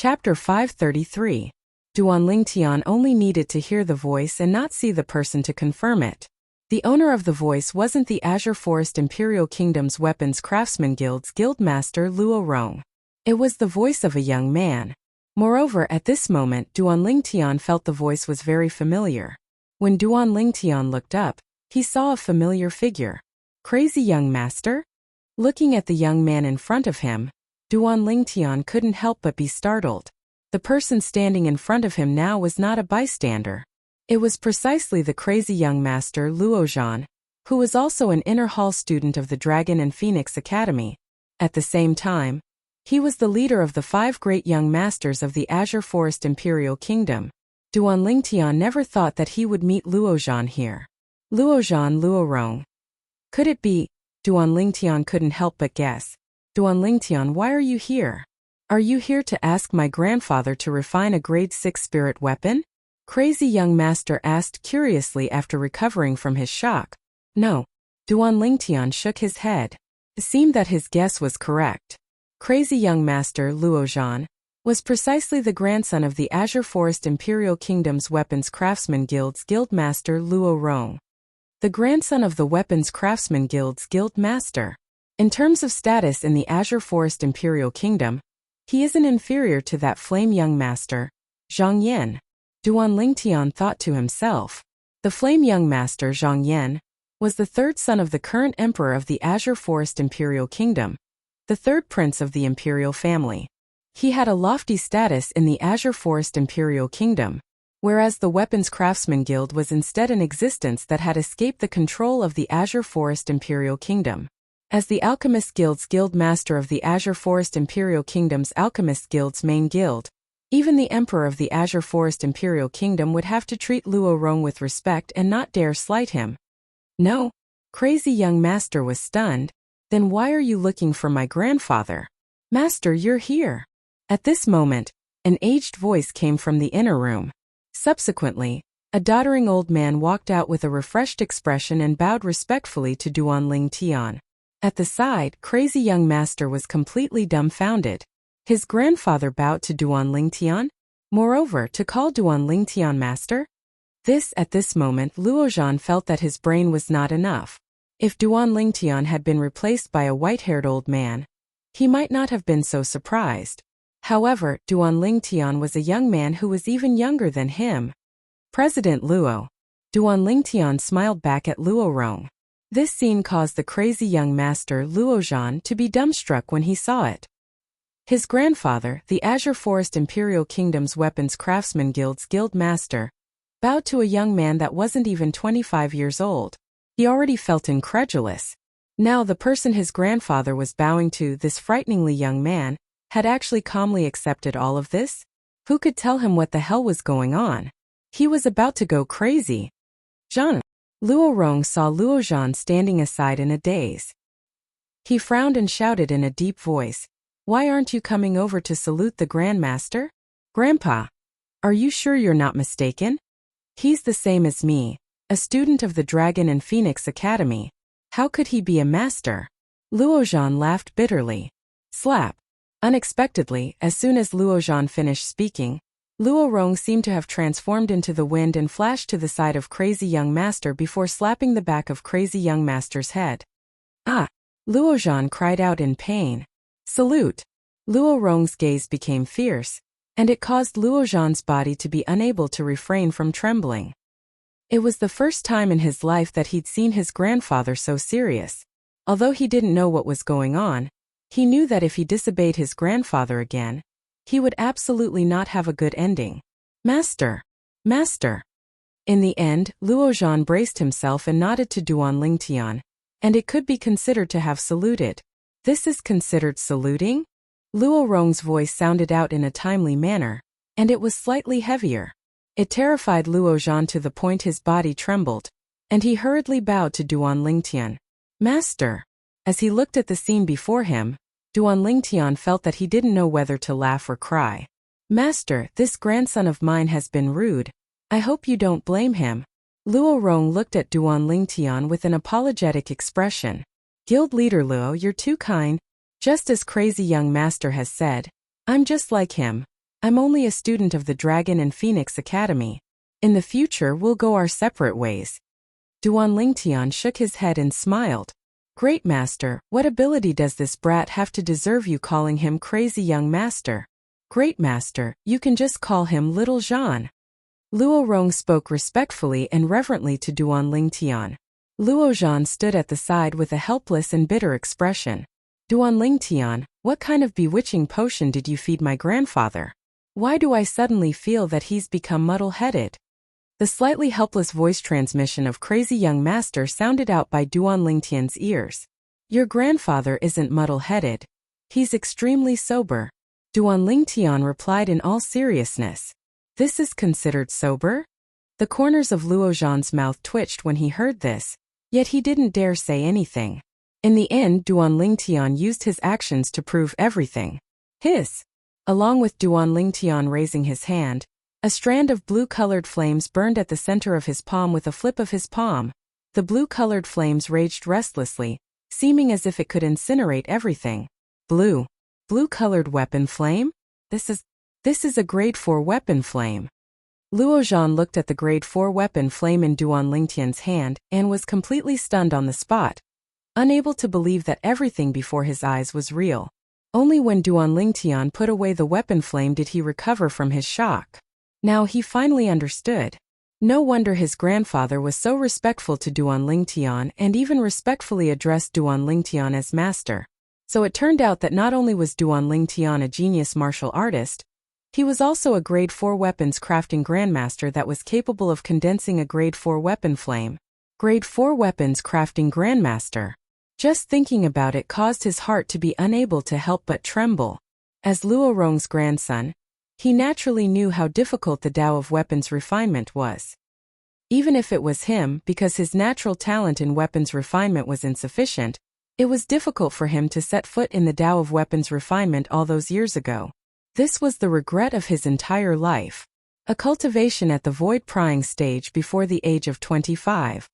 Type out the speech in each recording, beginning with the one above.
Chapter 533. Duanlingtian only needed to hear the voice and not see the person to confirm it. The owner of the voice wasn't the Azure Forest Imperial Kingdom's Weapons Craftsman Guild's Guildmaster Luo Rong. It was the voice of a young man. Moreover, at this moment Duanlingtian felt the voice was very familiar. When Duanlingtian looked up, he saw a familiar figure. Crazy young master? Looking at the young man in front of him, Duanlingtian couldn't help but be startled. The person standing in front of him now was not a bystander. It was precisely the crazy young master Luozhan, who was also an inner hall student of the Dragon and Phoenix Academy. At the same time, he was the leader of the 5 great young masters of the Azure Forest Imperial Kingdom. Duanlingtian never thought that he would meet Luozhan here. Luozhan Luorong. Could it be? Duanlingtian couldn't help but guess. Duanlingtian, why are you here? Are you here to ask my grandfather to refine a grade 6 spirit weapon? Crazy young master asked curiously after recovering from his shock. No. Duanlingtian shook his head. It seemed that his guess was correct. Crazy young master Luozhan was precisely the grandson of the Azure Forest Imperial Kingdom's Weapons Craftsman Guild's Guildmaster Luo Rong. The grandson of the Weapons Craftsman Guild's Guildmaster. In terms of status in the Azure Forest Imperial Kingdom, he isn't inferior to that flame young master, Zhang Yan. Duanlingtian thought to himself. The flame young master Zhang Yan was the 3rd son of the current emperor of the Azure Forest Imperial Kingdom, the 3rd prince of the imperial family. He had a lofty status in the Azure Forest Imperial Kingdom, whereas the Weapons Craftsman Guild was instead an existence that had escaped the control of the Azure Forest Imperial Kingdom. As the Alchemist Guild's Guildmaster of the Azure Forest Imperial Kingdom's Alchemist Guild's main guild, even the Emperor of the Azure Forest Imperial Kingdom would have to treat Luo Rong with respect and not dare slight him. No? Crazy young master was stunned. Then why are you looking for my grandfather? Master, you're here. At this moment, an aged voice came from the inner room. Subsequently, a doddering old man walked out with a refreshed expression and bowed respectfully to Duanlingtian. At the side, crazy young master was completely dumbfounded. His grandfather bowed to Duanlingtian? Moreover, to call Duanlingtian master? At this moment Luozhan felt that his brain was not enough. If Duanlingtian had been replaced by a white-haired old man, he might not have been so surprised. However, Duanlingtian was a young man who was even younger than him. President Luo. Duanlingtian smiled back at Luo Rong. This scene caused the crazy young master Luozhan to be dumbstruck when he saw it. His grandfather, the Azure Forest Imperial Kingdom's Weapons Craftsman Guild's Guildmaster, bowed to a young man that wasn't even 25 years old. He already felt incredulous. Now the person his grandfather was bowing to, this frighteningly young man, had actually calmly accepted all of this? Who could tell him what the hell was going on? He was about to go crazy. Zhang. Luo Rong saw Luozhan standing aside in a daze. He frowned and shouted in a deep voice, "Why aren't you coming over to salute the Grandmaster? Grandpa, are you sure you're not mistaken? He's the same as me, a student of the Dragon and Phoenix Academy. How could he be a master?" Luozhan laughed bitterly. Slap. Unexpectedly, as soon as Luozhan finished speaking, Luo Rong seemed to have transformed into the wind and flashed to the side of Crazy Young Master before slapping the back of Crazy Young Master's head. Ah! Luozhan cried out in pain. Salute! Luo Rong's gaze became fierce, and it caused Luozhan's body to be unable to refrain from trembling. It was the first time in his life that he'd seen his grandfather so serious. Although he didn't know what was going on, he knew that if he disobeyed his grandfather again, he would absolutely not have a good ending. Master! Master! In the end, Luozhan braced himself and nodded to Duanlingtian, and it could be considered to have saluted. This is considered saluting? Luo Rong's voice sounded out in a timely manner, and it was slightly heavier. It terrified Luozhan to the point his body trembled, and he hurriedly bowed to Duanlingtian. Master! As he looked at the scene before him, Duanlingtian felt that he didn't know whether to laugh or cry. Master, this grandson of mine has been rude. I hope you don't blame him. Luo Rong looked at Duanlingtian with an apologetic expression. Guild leader Luo, you're too kind. Just as Crazy Young Master has said, I'm just like him. I'm only a student of the Dragon and Phoenix Academy. In the future we'll go our separate ways. Duan Lingtian shook his head and smiled. Great master, what ability does this brat have to deserve you calling him crazy young master? Great master, you can just call him Little Jean. Luo Rong spoke respectfully and reverently to Duan Lingtian. Luo Jean stood at the side with a helpless and bitter expression. Duan Lingtian, what kind of bewitching potion did you feed my grandfather? Why do I suddenly feel that he's become muddle-headed? The slightly helpless voice transmission of crazy young master sounded out by Duan Lingtian's ears. Your grandfather isn't muddle-headed. He's extremely sober. Duan Lingtian replied in all seriousness. This is considered sober? The corners of Luo Zhan's mouth twitched when he heard this, yet he didn't dare say anything. In the end, Duan Lingtian used his actions to prove everything. Hiss! Along with Duan Lingtian raising his hand, a strand of blue-colored flames burned at the center of his palm with a flip of his palm. The blue-colored flames raged restlessly, seeming as if it could incinerate everything. Blue-colored weapon flame? This is a grade 4 weapon flame. Luo Zhan looked at the grade 4 weapon flame in Duan Lingtian's hand and was completely stunned on the spot, unable to believe that everything before his eyes was real. Only when Duan Lingtian put away the weapon flame did he recover from his shock. Now he finally understood. No wonder his grandfather was so respectful to Duan Lingtian and even respectfully addressed Duan Lingtian as master. So it turned out that not only was Duan Lingtian a genius martial artist, he was also a grade 4 weapons crafting grandmaster that was capable of condensing a grade 4 weapon flame. Grade 4 weapons crafting grandmaster. Just thinking about it caused his heart to be unable to help but tremble. As Luo Rong's grandson, he naturally knew how difficult the Tao of weapons refinement was. Even if it was him, because his natural talent in weapons refinement was insufficient, it was difficult for him to set foot in the Tao of weapons refinement all those years ago. This was the regret of his entire life. A cultivation at the void prying stage before the age of 25.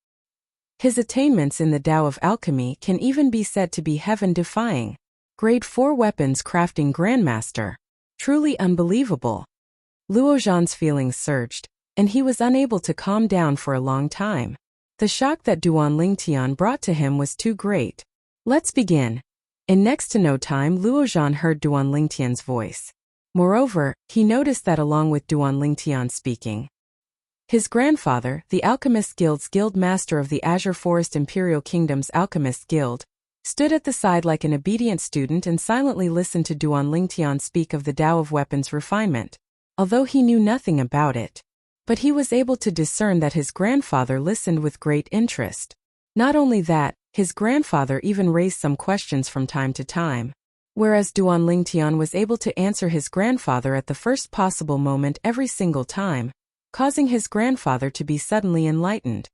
His attainments in the Tao of alchemy can even be said to be heaven-defying. Grade 4 weapons crafting grandmaster. Truly unbelievable. Luo Zhan's feelings surged, and he was unable to calm down for a long time. The shock that Duan Lingtian brought to him was too great. Let's begin. In next to no time, Luo Zhan heard Duan Lingtian's voice. Moreover, he noticed that along with Duan Lingtian speaking, his grandfather, the Alchemist Guild's guild master of the Azure Forest Imperial Kingdom's Alchemist Guild, stood at the side like an obedient student and silently listened to Duan Lingtian speak of the Tao of weapons refinement, although he knew nothing about it. But he was able to discern that his grandfather listened with great interest. Not only that, his grandfather even raised some questions from time to time, whereas Duan Lingtian was able to answer his grandfather at the first possible moment every single time, causing his grandfather to be suddenly enlightened.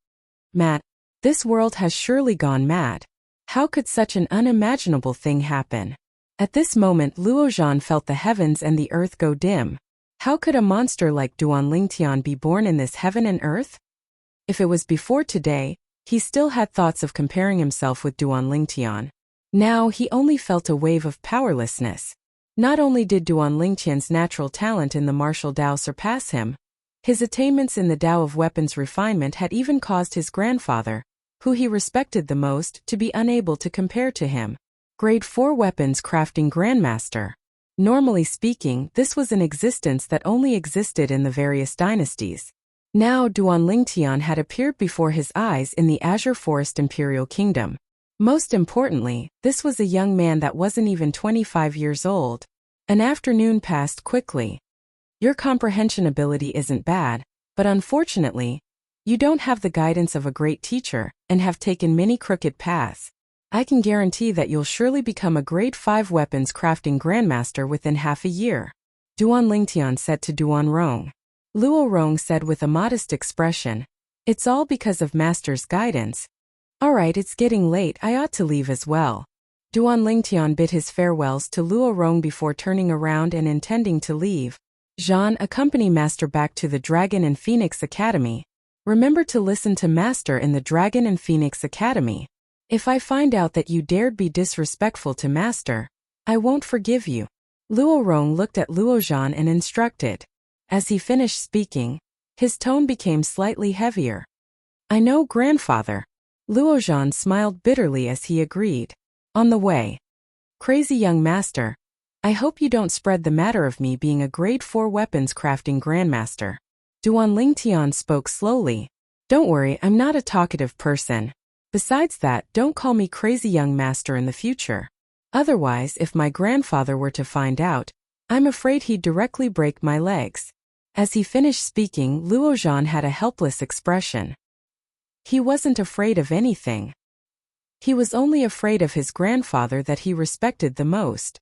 Mad. This world has surely gone mad. How could such an unimaginable thing happen? At this moment Luo Zhan felt the heavens and the earth go dim. How could a monster like Duan Lingtian be born in this heaven and earth? If it was before today, he still had thoughts of comparing himself with Duan Lingtian. Now he only felt a wave of powerlessness. Not only did Duan Lingtian's natural talent in the martial Tao surpass him, his attainments in the Tao of weapons refinement had even caused his grandfather, who he respected the most, to be unable to compare to him. Grade 4 weapons crafting grandmaster. Normally speaking, this was an existence that only existed in the various dynasties. Now Duan Lingtian had appeared before his eyes in the Azure Forest Imperial Kingdom. Most importantly, this was a young man that wasn't even 25 years old. An afternoon passed quickly. Your comprehension ability isn't bad, but unfortunately, you don't have the guidance of a great teacher, and have taken many crooked paths. I can guarantee that you'll surely become a grade 5 weapons crafting grandmaster within half a year. Duan Lingtian said to Duan Rong. Luo Rong said with a modest expression, It's all because of master's guidance. Alright, it's getting late, I ought to leave as well. Duan Lingtian bid his farewells to Luo Rong before turning around and intending to leave. Zhan, accompany master back to the Dragon and Phoenix Academy. Remember to listen to master in the Dragon and Phoenix Academy. If I find out that you dared be disrespectful to master, I won't forgive you. Luo Rong looked at Luo Zhan and instructed. As he finished speaking, his tone became slightly heavier. I know, grandfather. Luo Zhan smiled bitterly as he agreed. On the way. Crazy young master. I hope you don't spread the matter of me being a grade 4 weapons crafting grandmaster. Duan Lingtian spoke slowly. Don't worry, I'm not a talkative person. Besides that, don't call me crazy young master in the future. Otherwise, if my grandfather were to find out, I'm afraid he'd directly break my legs. As he finished speaking, Luo Zhan had a helpless expression. He wasn't afraid of anything. He was only afraid of his grandfather that he respected the most.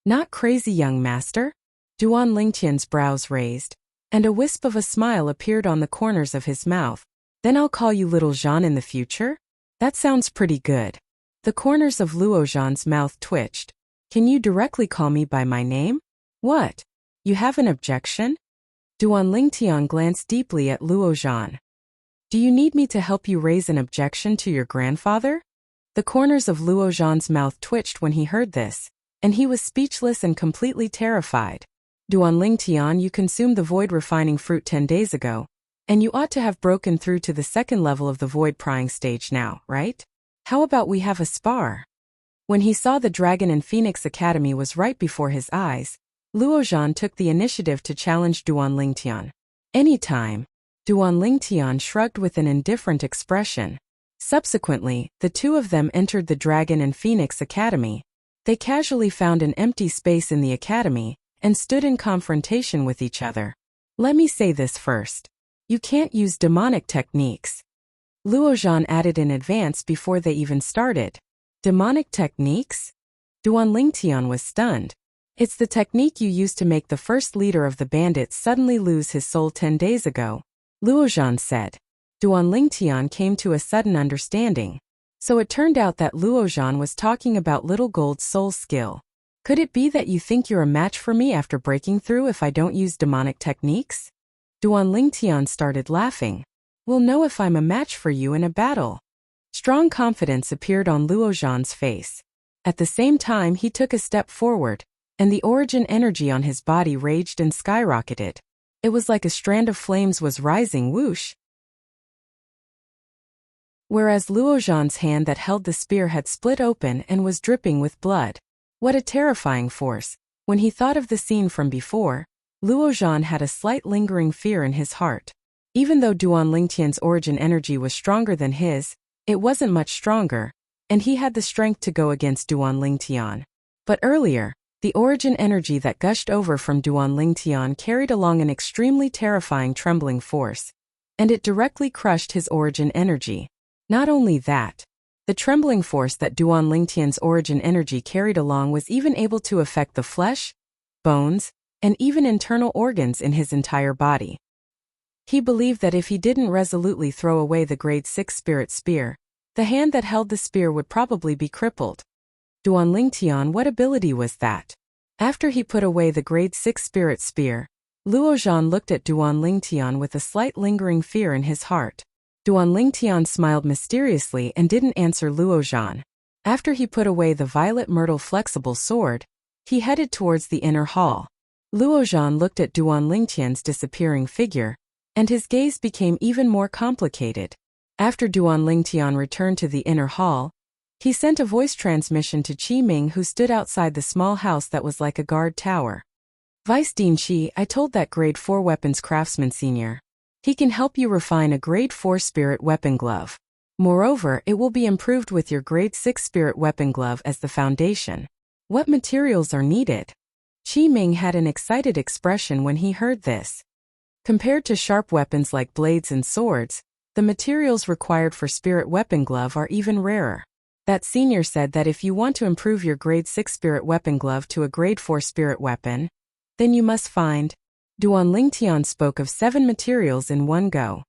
Not crazy young master? Duan Lingtian's brows raised, and a wisp of a smile appeared on the corners of his mouth. Then I'll call you Little Zhan in the future? That sounds pretty good. The corners of Luo Zhan's mouth twitched. Can you directly call me by my name? What? You have an objection? Duan Lingtian glanced deeply at Luo Zhan. Do you need me to help you raise an objection to your grandfather? The corners of Luo Zhan's mouth twitched when he heard this, and he was speechless and completely terrified. Duan Lingtian, you consumed the void refining fruit 10 days ago, and you ought to have broken through to the second level of the void prying stage now, right? How about we have a spar? When he saw the Dragon and Phoenix Academy was right before his eyes, Luo Zhan took the initiative to challenge Duan Lingtian. Anytime. Duan Lingtian shrugged with an indifferent expression. Subsequently, the two of them entered the Dragon and Phoenix Academy. They casually found an empty space in the academy and stood in confrontation with each other. Let me say this first. You can't use demonic techniques. Luo Zhan added in advance before they even started. Demonic techniques? Duan Lingtian was stunned. It's the technique you used to make the first leader of the bandits suddenly lose his soul 10 days ago, Luo Zhan said. Duan Lingtian came to a sudden understanding. So it turned out that Luo Zhan was talking about Little Gold's soul skill. Could it be that you think you're a match for me after breaking through if I don't use demonic techniques? Duan Lingtian started laughing. We'll know if I'm a match for you in a battle. Strong confidence appeared on Luo Zhan's face. At the same time, he took a step forward, and the origin energy on his body raged and skyrocketed. It was like a strand of flames was rising, whoosh. Whereas Luo Zhan's hand that held the spear had split open and was dripping with blood. What a terrifying force. When he thought of the scene from before, Luo Zhan had a slight lingering fear in his heart. Even though Duan Lingtian's origin energy was stronger than his, it wasn't much stronger, and he had the strength to go against Duan Lingtian. But earlier, the origin energy that gushed over from Duan Lingtian carried along an extremely terrifying trembling force, and it directly crushed his origin energy. Not only that, the trembling force that Duan Lingtian's origin energy carried along was even able to affect the flesh, bones, and even internal organs in his entire body. He believed that if he didn't resolutely throw away the grade 6 spirit spear, the hand that held the spear would probably be crippled. Duan Lingtian, what ability was that? After he put away the grade 6 spirit spear, Luo Zhan looked at Duan Lingtian with a slight lingering fear in his heart. Duan Lingtian smiled mysteriously and didn't answer Luo Zhan. After he put away the violet myrtle flexible sword, he headed towards the inner hall. Luo Zhan looked at Duan Lingtian's disappearing figure, and his gaze became even more complicated. After Duan Lingtian returned to the inner hall, he sent a voice transmission to Qi Ming, who stood outside the small house that was like a guard tower. Vice Dean Qi, I told that grade 4 weapons craftsman senior. He can help you refine a grade 4 spirit weapon glove. Moreover, it will be improved with your grade 6 spirit weapon glove as the foundation. What materials are needed? Qi Ming had an excited expression when he heard this. Compared to sharp weapons like blades and swords, the materials required for spirit weapon glove are even rarer. That senior said that if you want to improve your grade 6 spirit weapon glove to a grade 4 spirit weapon, then you must find. Duan Lingtian spoke of 7 materials in one go.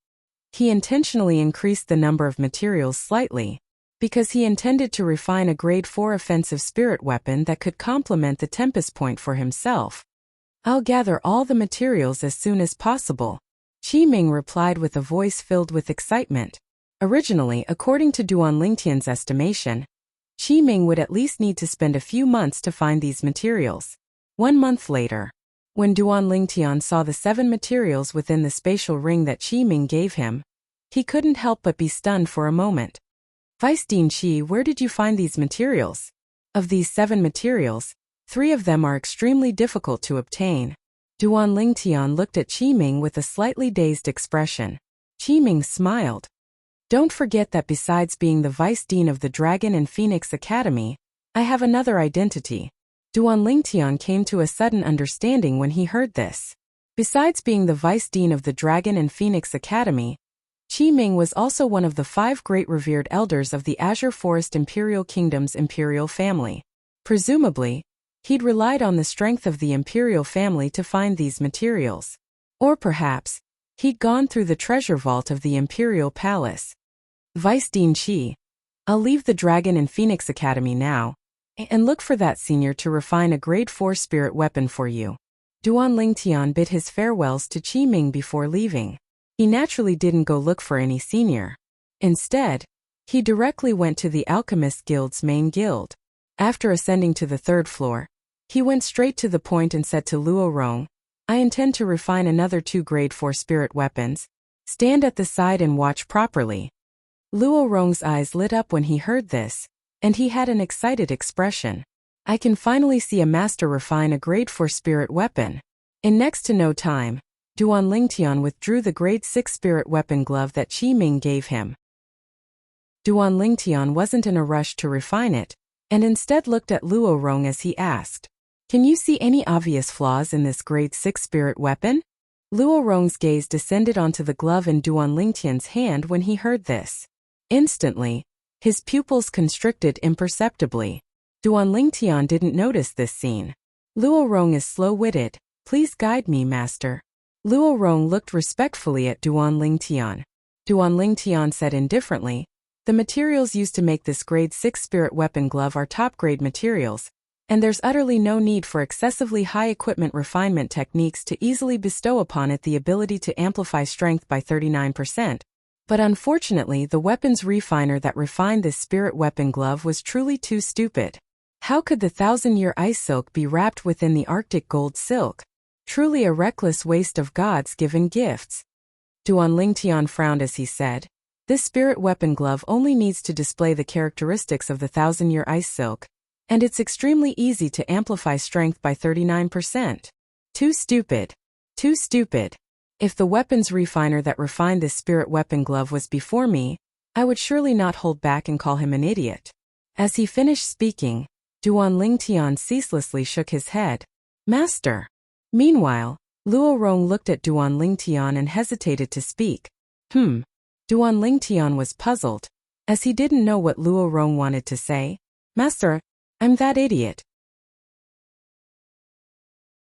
He intentionally increased the number of materials slightly, because he intended to refine a grade 4 offensive spirit weapon that could complement the Tempest Point for himself. I'll gather all the materials as soon as possible, Qi Ming replied with a voice filled with excitement. Originally, according to Duan Lingtian's estimation, Qi Ming would at least need to spend a few months to find these materials. 1 month later, when Duan Lingtian saw the 7 materials within the spatial ring that Qi Ming gave him, he couldn't help but be stunned for a moment. Vice Dean Qi, where did you find these materials? Of these 7 materials, 3 of them are extremely difficult to obtain. Duan Lingtian looked at Qi Ming with a slightly dazed expression. Qi Ming smiled. Don't forget that besides being the Vice Dean of the Dragon and Phoenix Academy, I have another identity. Duan Lingtian came to a sudden understanding when he heard this. Besides being the Vice Dean of the Dragon and Phoenix Academy, Qi Ming was also one of the 5 great revered elders of the Azure Forest Imperial Kingdom's imperial family. Presumably, he'd relied on the strength of the imperial family to find these materials. Or perhaps, he'd gone through the treasure vault of the imperial palace. Vice Dean Qi, I'll leave the Dragon and Phoenix Academy now, and look for that senior to refine a grade 4 spirit weapon for you. Duan Lingtian bid his farewells to Qi Ming before leaving. He naturally didn't go look for any senior. Instead, he directly went to the Alchemist Guild's main guild. After ascending to the 3rd floor, he went straight to the point and said to Luo Rong, I intend to refine another 2 grade 4 spirit weapons. Stand at the side and watch properly. Luo Rong's eyes lit up when he heard this, and he had an excited expression. I can finally see a master refine a grade 4 spirit weapon. In next to no time, Duan Lingtian withdrew the grade 6 spirit weapon glove that Qi Ming gave him. Duan Lingtian wasn't in a rush to refine it, and instead looked at Luo Rong as he asked, Can you see any obvious flaws in this grade 6 spirit weapon? Luo Rong's gaze descended onto the glove in Duan Lingtian's hand when he heard this. Instantly, his pupils constricted imperceptibly. Duan Lingtian didn't notice this scene. Luo Rong is slow-witted. Please guide me, master. Luo Rong looked respectfully at Duan Lingtian. Duan Lingtian said indifferently, The materials used to make this grade 6 spirit weapon glove are top-grade materials, and there's utterly no need for excessively high equipment refinement techniques to easily bestow upon it the ability to amplify strength by 39%. But unfortunately, the weapons refiner that refined this spirit weapon glove was truly too stupid. How could the 1,000-year ice silk be wrapped within the Arctic gold silk? Truly a reckless waste of God's given gifts. Duan Lingtian frowned as he said, This spirit weapon glove only needs to display the characteristics of the 1,000-year ice silk, and it's extremely easy to amplify strength by 39%. Too stupid. Too stupid. If the weapons refiner that refined this spirit weapon glove was before me, I would surely not hold back and call him an idiot. As he finished speaking, Duan Lingtian ceaselessly shook his head. Master. Meanwhile, Luo Rong looked at Duan Lingtian and hesitated to speak. Duan Lingtian was puzzled, as he didn't know what Luo Rong wanted to say. Master, I'm that idiot.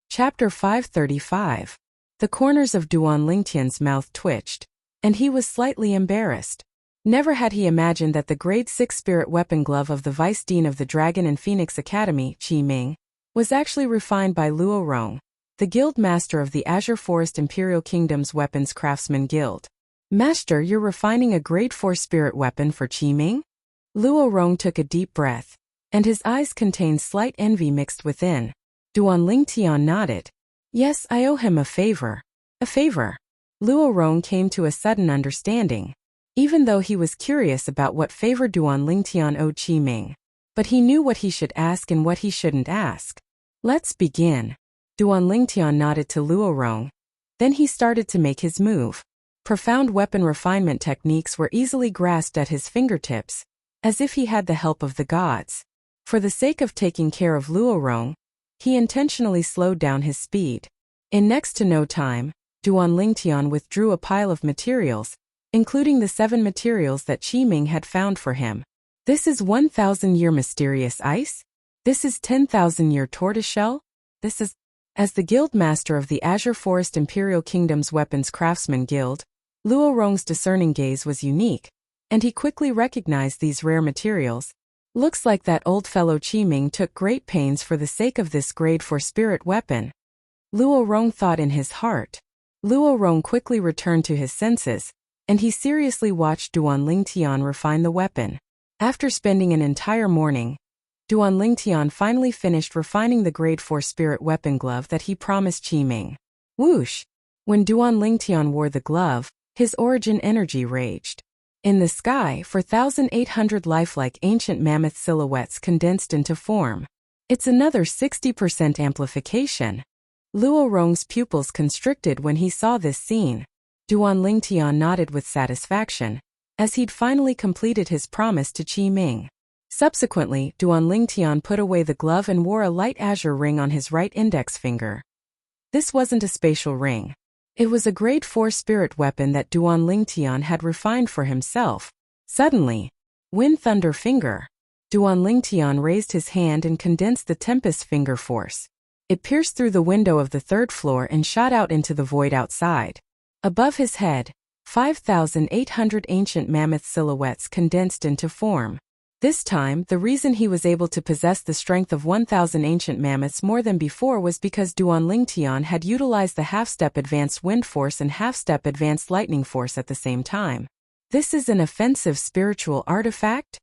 Chapter 535. The corners of Duan Lingtian's mouth twitched, and he was slightly embarrassed. Never had he imagined that the grade 6 spirit weapon glove of the Vice Dean of the Dragon and Phoenix Academy, Qi Ming, was actually refined by Luo Rong, the guild master of the Azure Forest Imperial Kingdom's Weapons Craftsman Guild. Master, you're refining a grade 4 spirit weapon for Qi Ming? Luo Rong took a deep breath, and his eyes contained slight envy mixed within. Duan Lingtian nodded. Yes, I owe him a favor. A favor. Luo Rong came to a sudden understanding, even though he was curious about what favor Duan Lingtian owed Qi Ming. But he knew what he should ask and what he shouldn't ask. Let's begin. Duan Lingtian nodded to Luo Rong. Then he started to make his move. Profound weapon refinement techniques were easily grasped at his fingertips, as if he had the help of the gods. For the sake of taking care of Luo Rong, he intentionally slowed down his speed. In next to no time, Duan Lingtian withdrew a pile of materials, including the 7 materials that Qi Ming had found for him. This is 1,000-year mysterious ice? This is 10,000-year tortoiseshell? This is... As the guild master of the Azure Forest Imperial Kingdom's Weapons Craftsman Guild, Luo Rong's discerning gaze was unique, and he quickly recognized these rare materials. Looks like that old fellow Qi Ming took great pains for the sake of this grade 4 spirit weapon. Luo Rong thought in his heart. Luo Rong quickly returned to his senses, and he seriously watched Duan Lingtian refine the weapon. After spending an entire morning, Duan Lingtian finally finished refining the Grade 4 spirit weapon glove that he promised Qi Ming. Whoosh! When Duan Lingtian wore the glove, his origin energy raged. In the sky, 4,800 lifelike ancient mammoth silhouettes condensed into form. It's another 60% amplification. Luo Rong's pupils constricted when he saw this scene. Duan Lingtian nodded with satisfaction, as he'd finally completed his promise to Qi Ming. Subsequently, Duan Lingtian put away the glove and wore a light azure ring on his right index finger. This wasn't a spatial ring. It was a Grade 4 spirit weapon that Duan Lingtian had refined for himself. Suddenly, Wind Thunder Finger. Duan Lingtian raised his hand and condensed the Tempest Finger force. It pierced through the window of the 3rd floor and shot out into the void outside. Above his head, 5,800 ancient mammoth silhouettes condensed into form. This time, the reason he was able to possess the strength of 1,000 ancient mammoths more than before was because Duan Lingtian had utilized the half-step advanced wind force and half-step advanced lightning force at the same time. This is an offensive spiritual artifact?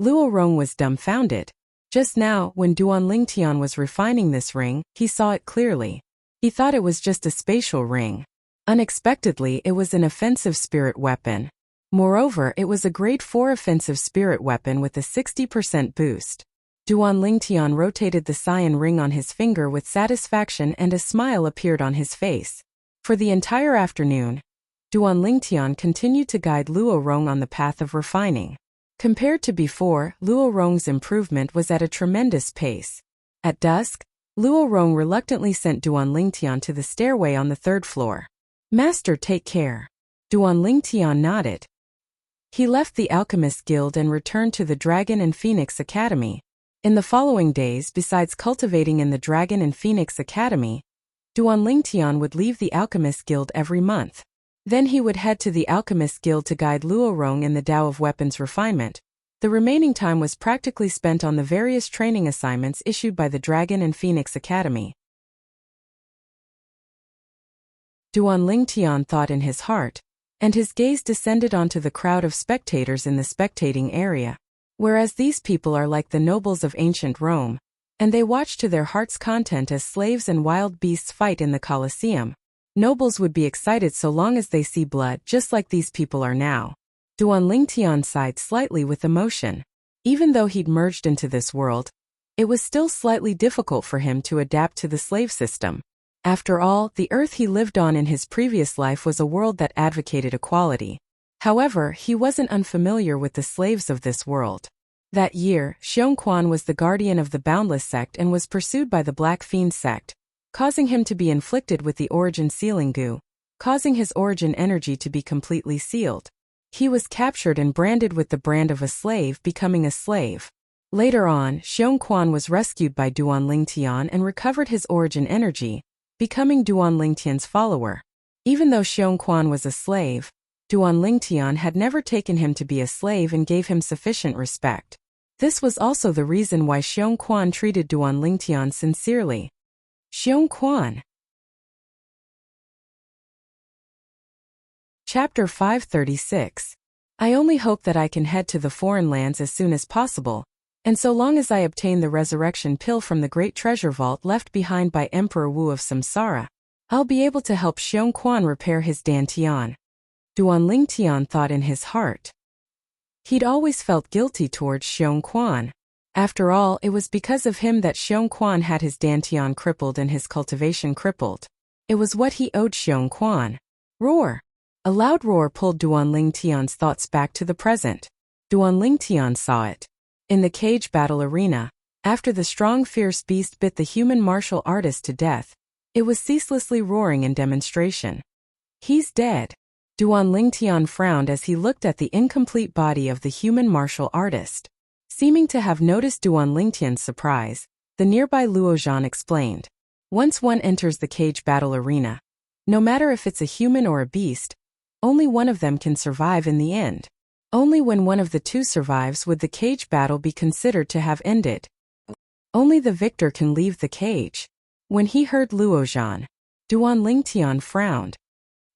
Luo Rong was dumbfounded. Just now, when Duan Lingtian was refining this ring, he saw it clearly. He thought it was just a spatial ring. Unexpectedly, it was an offensive spirit weapon. Moreover, it was a Grade 4 offensive spirit weapon with a 60% boost. Duan Lingtian rotated the cyan ring on his finger with satisfaction and a smile appeared on his face. For the entire afternoon, Duan Lingtian continued to guide Luo Rong on the path of refining. Compared to before, Luo Rong's improvement was at a tremendous pace. At dusk, Luo Rong reluctantly sent Duan Lingtian to the stairway on the 3rd floor. "Master, take care." Duan Lingtian nodded. He left the Alchemist Guild and returned to the Dragon and Phoenix Academy. In the following days, besides cultivating in the Dragon and Phoenix Academy, Duan Lingtian would leave the Alchemist Guild every month. Then he would head to the Alchemist Guild to guide Luo Rong in the Tao of Weapons Refinement. The remaining time was practically spent on the various training assignments issued by the Dragon and Phoenix Academy. Duan Lingtian thought in his heart, and his gaze descended onto the crowd of spectators in the spectating area. Whereas these people are like the nobles of ancient Rome, and they watch to their heart's content as slaves and wild beasts fight in the Colosseum. Nobles would be excited so long as they see blood, just like these people are now. Duan Lingtian sighed slightly with emotion. Even though he'd merged into this world, it was still slightly difficult for him to adapt to the slave system. After all, the earth he lived on in his previous life was a world that advocated equality. However, he wasn't unfamiliar with the slaves of this world. That year, Xiongquan was the guardian of the Boundless sect and was pursued by the Black Fiend sect, causing him to be inflicted with the origin sealing goo, causing his origin energy to be completely sealed. He was captured and branded with the brand of a slave, becoming a slave. Later on, Xiongquan was rescued by Duan Lingtian and recovered his origin energy, becoming Duan Lingtian's follower. Even though Xiongquan was a slave, Duan Lingtian had never taken him to be a slave and gave him sufficient respect. This was also the reason why Xiongquan treated Duan Lingtian sincerely. Xiongquan. Chapter 536. I only hope that I can head to the foreign lands as soon as possible, and so long as I obtain the resurrection pill from the great treasure vault left behind by Emperor Wu of Samsara, I'll be able to help Xiongquan repair his dantian. Duan Lingtian thought in his heart. He'd always felt guilty towards Xiongquan. After all, it was because of him that Xiongquan had his dantian crippled and his cultivation crippled. It was what he owed Xiongquan. Roar! A loud roar pulled Duan Lingtian's thoughts back to the present. Duan Lingtian saw it. In the cage battle arena, after the strong fierce beast bit the human martial artist to death, it was ceaselessly roaring in demonstration. He's dead. Duan Lingtian frowned as he looked at the incomplete body of the human martial artist. Seeming to have noticed Duan Lingtian's surprise, the nearby Luo Zhan explained. Once one enters the cage battle arena, no matter if it's a human or a beast, only one of them can survive in the end. Only when one of the two survives would the cage battle be considered to have ended. Only the victor can leave the cage. When he heard Luo Zhan, Duan Lingtian frowned.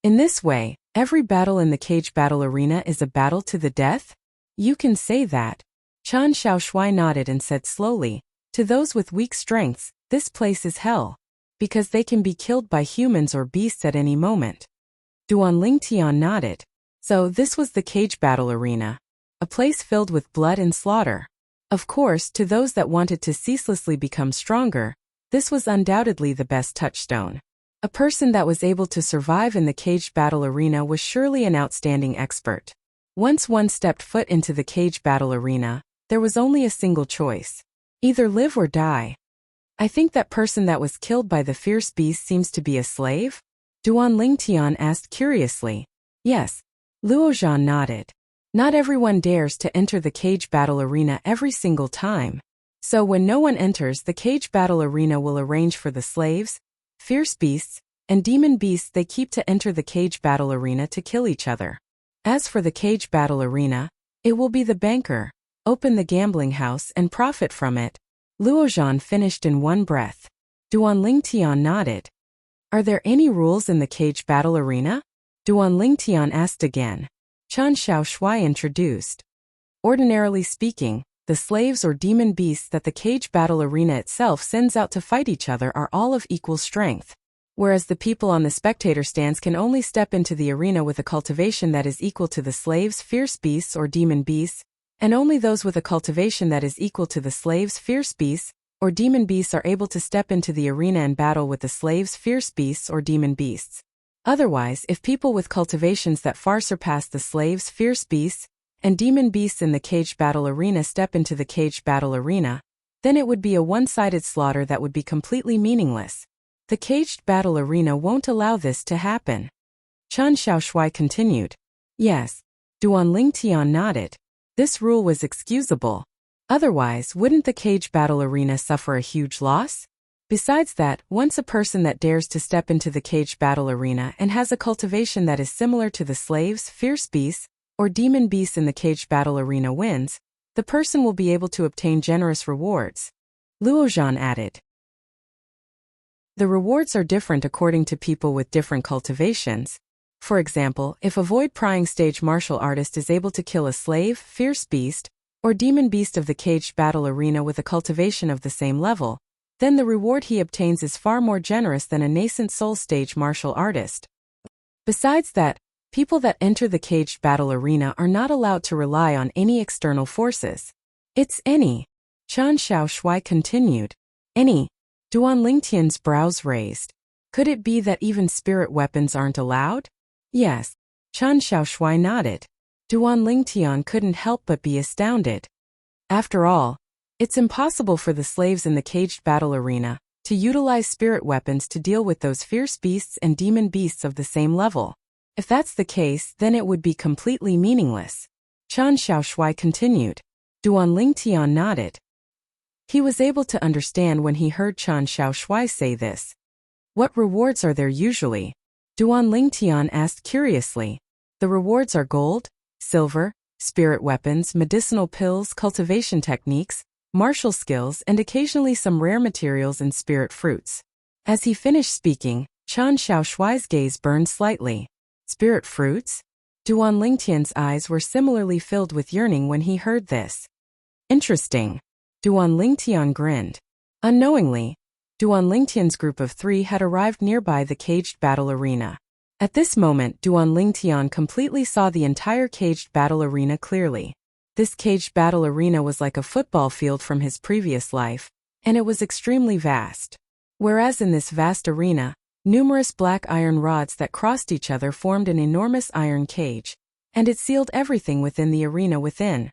In this way, every battle in the cage battle arena is a battle to the death? You can say that. Qian Shaoshui nodded and said slowly, to those with weak strengths, this place is hell. Because they can be killed by humans or beasts at any moment. Duan Lingtian nodded. So this was the cage battle arena. A place filled with blood and slaughter. Of course, to those that wanted to ceaselessly become stronger, this was undoubtedly the best touchstone. A person that was able to survive in the caged battle arena was surely an outstanding expert. Once one stepped foot into the caged battle arena, there was only a single choice. Either live or die. I think that person that was killed by the fierce beast seems to be a slave? Duan Lingtian asked curiously. Yes. Luozhan nodded. Not everyone dares to enter the cage battle arena every single time. So when no one enters the cage battle arena will arrange for the slaves, fierce beasts, and demon beasts they keep to enter the cage battle arena to kill each other. As for the cage battle arena, it will be the banker, open the gambling house and profit from it. Luozhan finished in one breath. Duan Lingtian nodded. Are there any rules in the cage battle arena? Duan Lingtian asked again. Qian Shaoshui introduced. Ordinarily speaking, the slaves or demon beasts that the cage battle arena itself sends out to fight each other are all of equal strength, whereas the people on the spectator stands can only step into the arena with a cultivation that is equal to the slaves' fierce beasts or demon beasts, and only those with a cultivation that is equal to the slaves' fierce beasts or demon beasts are able to step into the arena and battle with the slaves' fierce beasts or demon beasts. Otherwise, if people with cultivations that far surpass the slaves' fierce beasts and demon beasts in the caged battle arena step into the caged battle arena, then it would be a one-sided slaughter that would be completely meaningless. The caged battle arena won't allow this to happen. Qian Shaoshui continued. Yes. Duan Lingtian nodded. This rule was excusable. Otherwise, wouldn't the cage battle arena suffer a huge loss? Besides that, once a person that dares to step into the cage battle arena and has a cultivation that is similar to the slaves' fierce beasts or demon beasts in the cage battle arena wins, the person will be able to obtain generous rewards. Luozhan added. The rewards are different according to people with different cultivations. For example, if a void-prying stage martial artist is able to kill a slave, fierce beast, or demon beast of the caged battle arena with a cultivation of the same level, then the reward he obtains is far more generous than a nascent soul stage martial artist. Besides that, people that enter the caged battle arena are not allowed to rely on any external forces. It's any. Qian Shaoshui continued. Any. Duan Lingtian's brows raised. Could it be that even spirit weapons aren't allowed? Yes. Qian Shaoshui nodded. Duan Lingtian couldn't help but be astounded. After all, it's impossible for the slaves in the caged battle arena to utilize spirit weapons to deal with those fierce beasts and demon beasts of the same level. If that's the case, then it would be completely meaningless. Qian Shaoshui continued. Duan Lingtian nodded. He was able to understand when he heard Qian Shaoshui say this. What rewards are there usually? Duan Lingtian asked curiously. The rewards are gold, silver, spirit weapons, medicinal pills, cultivation techniques, martial skills, and occasionally some rare materials and spirit fruits. As he finished speaking, Qian Shaoshui's gaze burned slightly. Spirit fruits? Duan Lingtian's eyes were similarly filled with yearning when he heard this. Interesting. Duan Lingtian grinned. Unknowingly, Duan Lingtian's group of 3 had arrived nearby the caged battle arena. At this moment, Duan Lingtian completely saw the entire caged battle arena clearly. This caged battle arena was like a football field from his previous life, and it was extremely vast. Whereas in this vast arena, numerous black iron rods that crossed each other formed an enormous iron cage, and it sealed everything within the arena within.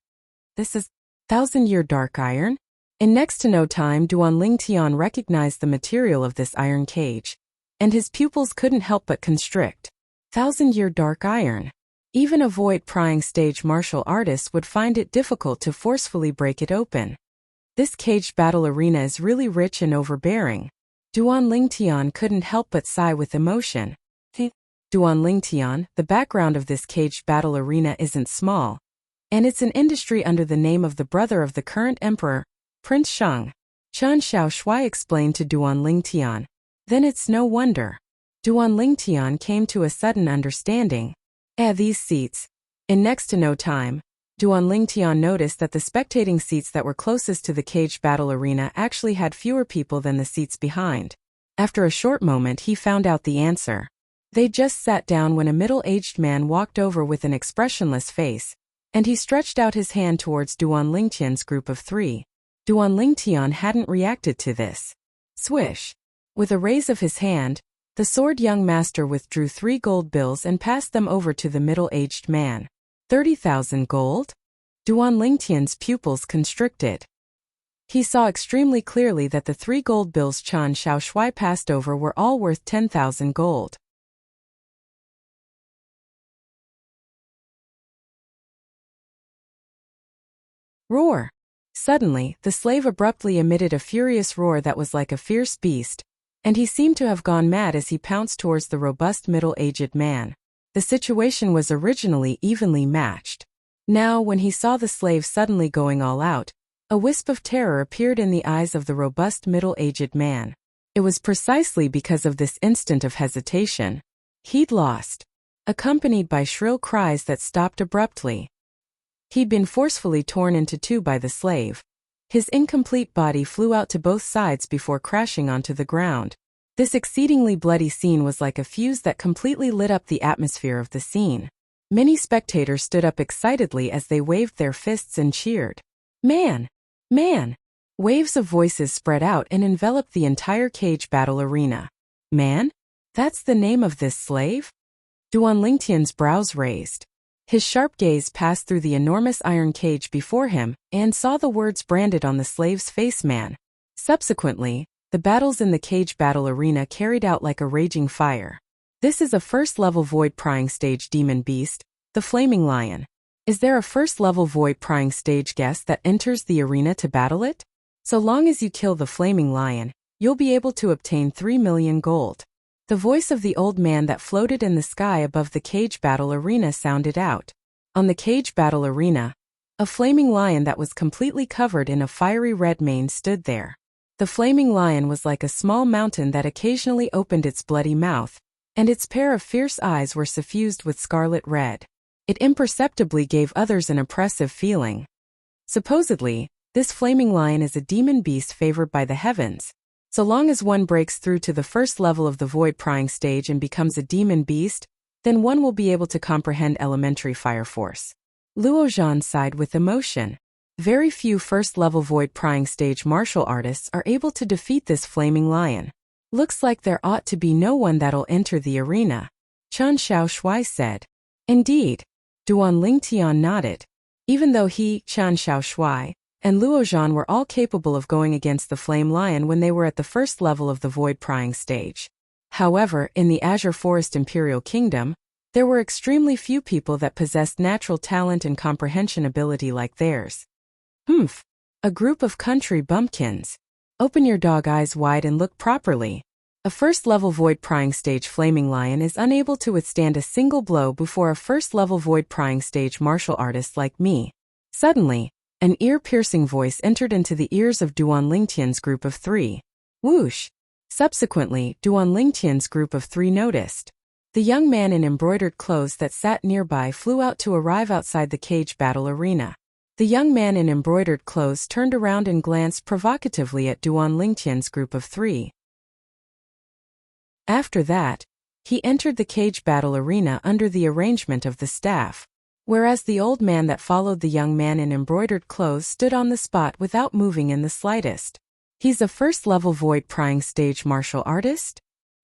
This is 1,000-year dark iron? In next to no time, Duan Lingtian recognized the material of this iron cage, and his pupils couldn't help but constrict. 1,000-year dark iron. Even a void-prying stage martial artist would find it difficult to forcefully break it open. This caged battle arena is really rich and overbearing. Duan Lingtian couldn't help but sigh with emotion. Duan Lingtian, the background of this caged battle arena isn't small, and it's an industry under the name of the brother of the current emperor, Prince Shang. Qian Shaoshui explained to Duan Lingtian. Then it's no wonder. Duan Lingtian came to a sudden understanding. These seats. In next to no time, Duan Lingtian noticed that the spectating seats that were closest to the cage battle arena actually had fewer people than the seats behind. After a short moment he found out the answer. They just sat down when a middle-aged man walked over with an expressionless face, and he stretched out his hand towards Duan Lingtian's group of 3. Duan Lingtian hadn't reacted to this. Swish! With a raise of his hand, the sword young master withdrew 3 gold bills and passed them over to the middle-aged man. 30,000 gold? Duan Lingtian's pupils constricted. He saw extremely clearly that the 3 gold bills Chen Xiaoshui passed over were all worth 10,000 gold. Roar! Suddenly, the slave abruptly emitted a furious roar that was like a fierce beast, and he seemed to have gone mad as he pounced towards the robust middle-aged man. The situation was originally evenly matched. Now, when he saw the slave suddenly going all out, a wisp of terror appeared in the eyes of the robust middle-aged man. It was precisely because of this instant of hesitation he'd lost, accompanied by shrill cries that stopped abruptly. He'd been forcefully torn into 2 by the slave. His incomplete body flew out to both sides before crashing onto the ground. This exceedingly bloody scene was like a fuse that completely lit up the atmosphere of the scene. Many spectators stood up excitedly as they waved their fists and cheered. Man! Man! Waves of voices spread out and enveloped the entire cage battle arena. Man? That's the name of this slave? Duan Lingtian's brows raised. His sharp gaze passed through the enormous iron cage before him and saw the words branded on the slave's face, man. Subsequently, the battles in the cage battle arena carried out like a raging fire. This is a first-level void-prying stage demon beast, the Flaming Lion. Is there a first-level void-prying stage guest that enters the arena to battle it? So long as you kill the Flaming Lion, you'll be able to obtain 3 million gold. The voice of the old man that floated in the sky above the cage battle arena sounded out. On the cage battle arena, a flaming lion that was completely covered in a fiery red mane stood there. The flaming lion was like a small mountain that occasionally opened its bloody mouth, and its pair of fierce eyes were suffused with scarlet red. It imperceptibly gave others an oppressive feeling. Supposedly, this flaming lion is a demon beast favored by the heavens. So long as one breaks through to the first level of the void-prying stage and becomes a demon beast, then one will be able to comprehend elementary fire force. Luo Zhan sighed with emotion. Very few first-level void-prying stage martial artists are able to defeat this flaming lion. Looks like there ought to be no one that'll enter the arena, Chen Xiaoshui said. Indeed. Duan Lingtian nodded. Even though he, Chen Xiaoshui, and Luo Zhan were all capable of going against the Flame Lion when they were at the first level of the void-prying stage. However, in the Azure Forest Imperial Kingdom, there were extremely few people that possessed natural talent and comprehension ability like theirs. Humph! A group of country bumpkins. Open your dog eyes wide and look properly. A first-level void-prying stage Flaming Lion is unable to withstand a single blow before a first-level void-prying stage martial artist like me. Suddenly, an ear-piercing voice entered into the ears of Duan Lingtian's group of 3. Whoosh! Subsequently, Duan Lingtian's group of 3 noticed. The young man in embroidered clothes that sat nearby flew out to arrive outside the cage battle arena. The young man in embroidered clothes turned around and glanced provocatively at Duan Lingtian's group of 3. After that, he entered the cage battle arena under the arrangement of the staff. Whereas the old man that followed the young man in embroidered clothes stood on the spot without moving in the slightest. He's a first-level void-prying stage martial artist?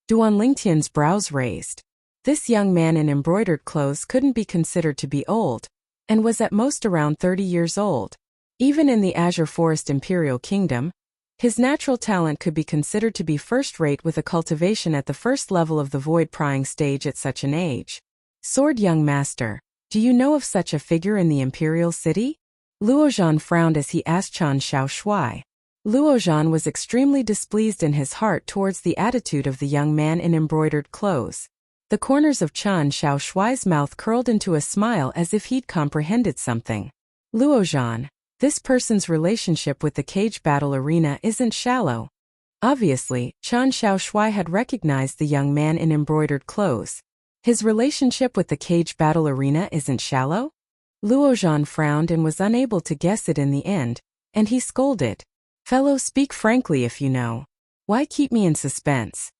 Duan Lingtian's brows raised. This young man in embroidered clothes couldn't be considered to be old, and was at most around 30 years old. Even in the Azure Forest Imperial Kingdom, his natural talent could be considered to be first-rate with a cultivation at the first level of the void-prying stage at such an age. Sword young master. Do you know of such a figure in the Imperial City? Luo Zhan frowned as he asked Chen Xiaoshui. Luo Zhan was extremely displeased in his heart towards the attitude of the young man in embroidered clothes. The corners of Chen Xiaoshui's mouth curled into a smile as if he'd comprehended something. Luo Zhan, this person's relationship with the cage battle arena isn't shallow. Obviously, Chen Xiaoshui had recognized the young man in embroidered clothes. His relationship with the cage battle arena isn't shallow? Luozhan frowned and was unable to guess it in the end, and he scolded. Fellow, speak frankly if you know. Why keep me in suspense?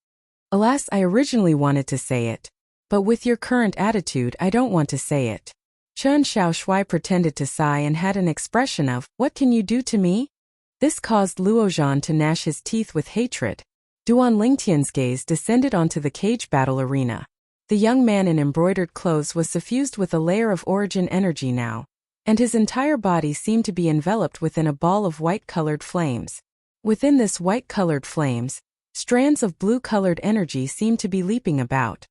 Alas, I originally wanted to say it. But with your current attitude, I don't want to say it. Chen Xiaoshui pretended to sigh and had an expression of, what can you do to me? This caused Luozhan to gnash his teeth with hatred. Duan Lingtian's gaze descended onto the cage battle arena. The young man in embroidered clothes was suffused with a layer of origin energy now, and his entire body seemed to be enveloped within a ball of white-colored flames. Within this white-colored flames, strands of blue-colored energy seemed to be leaping about.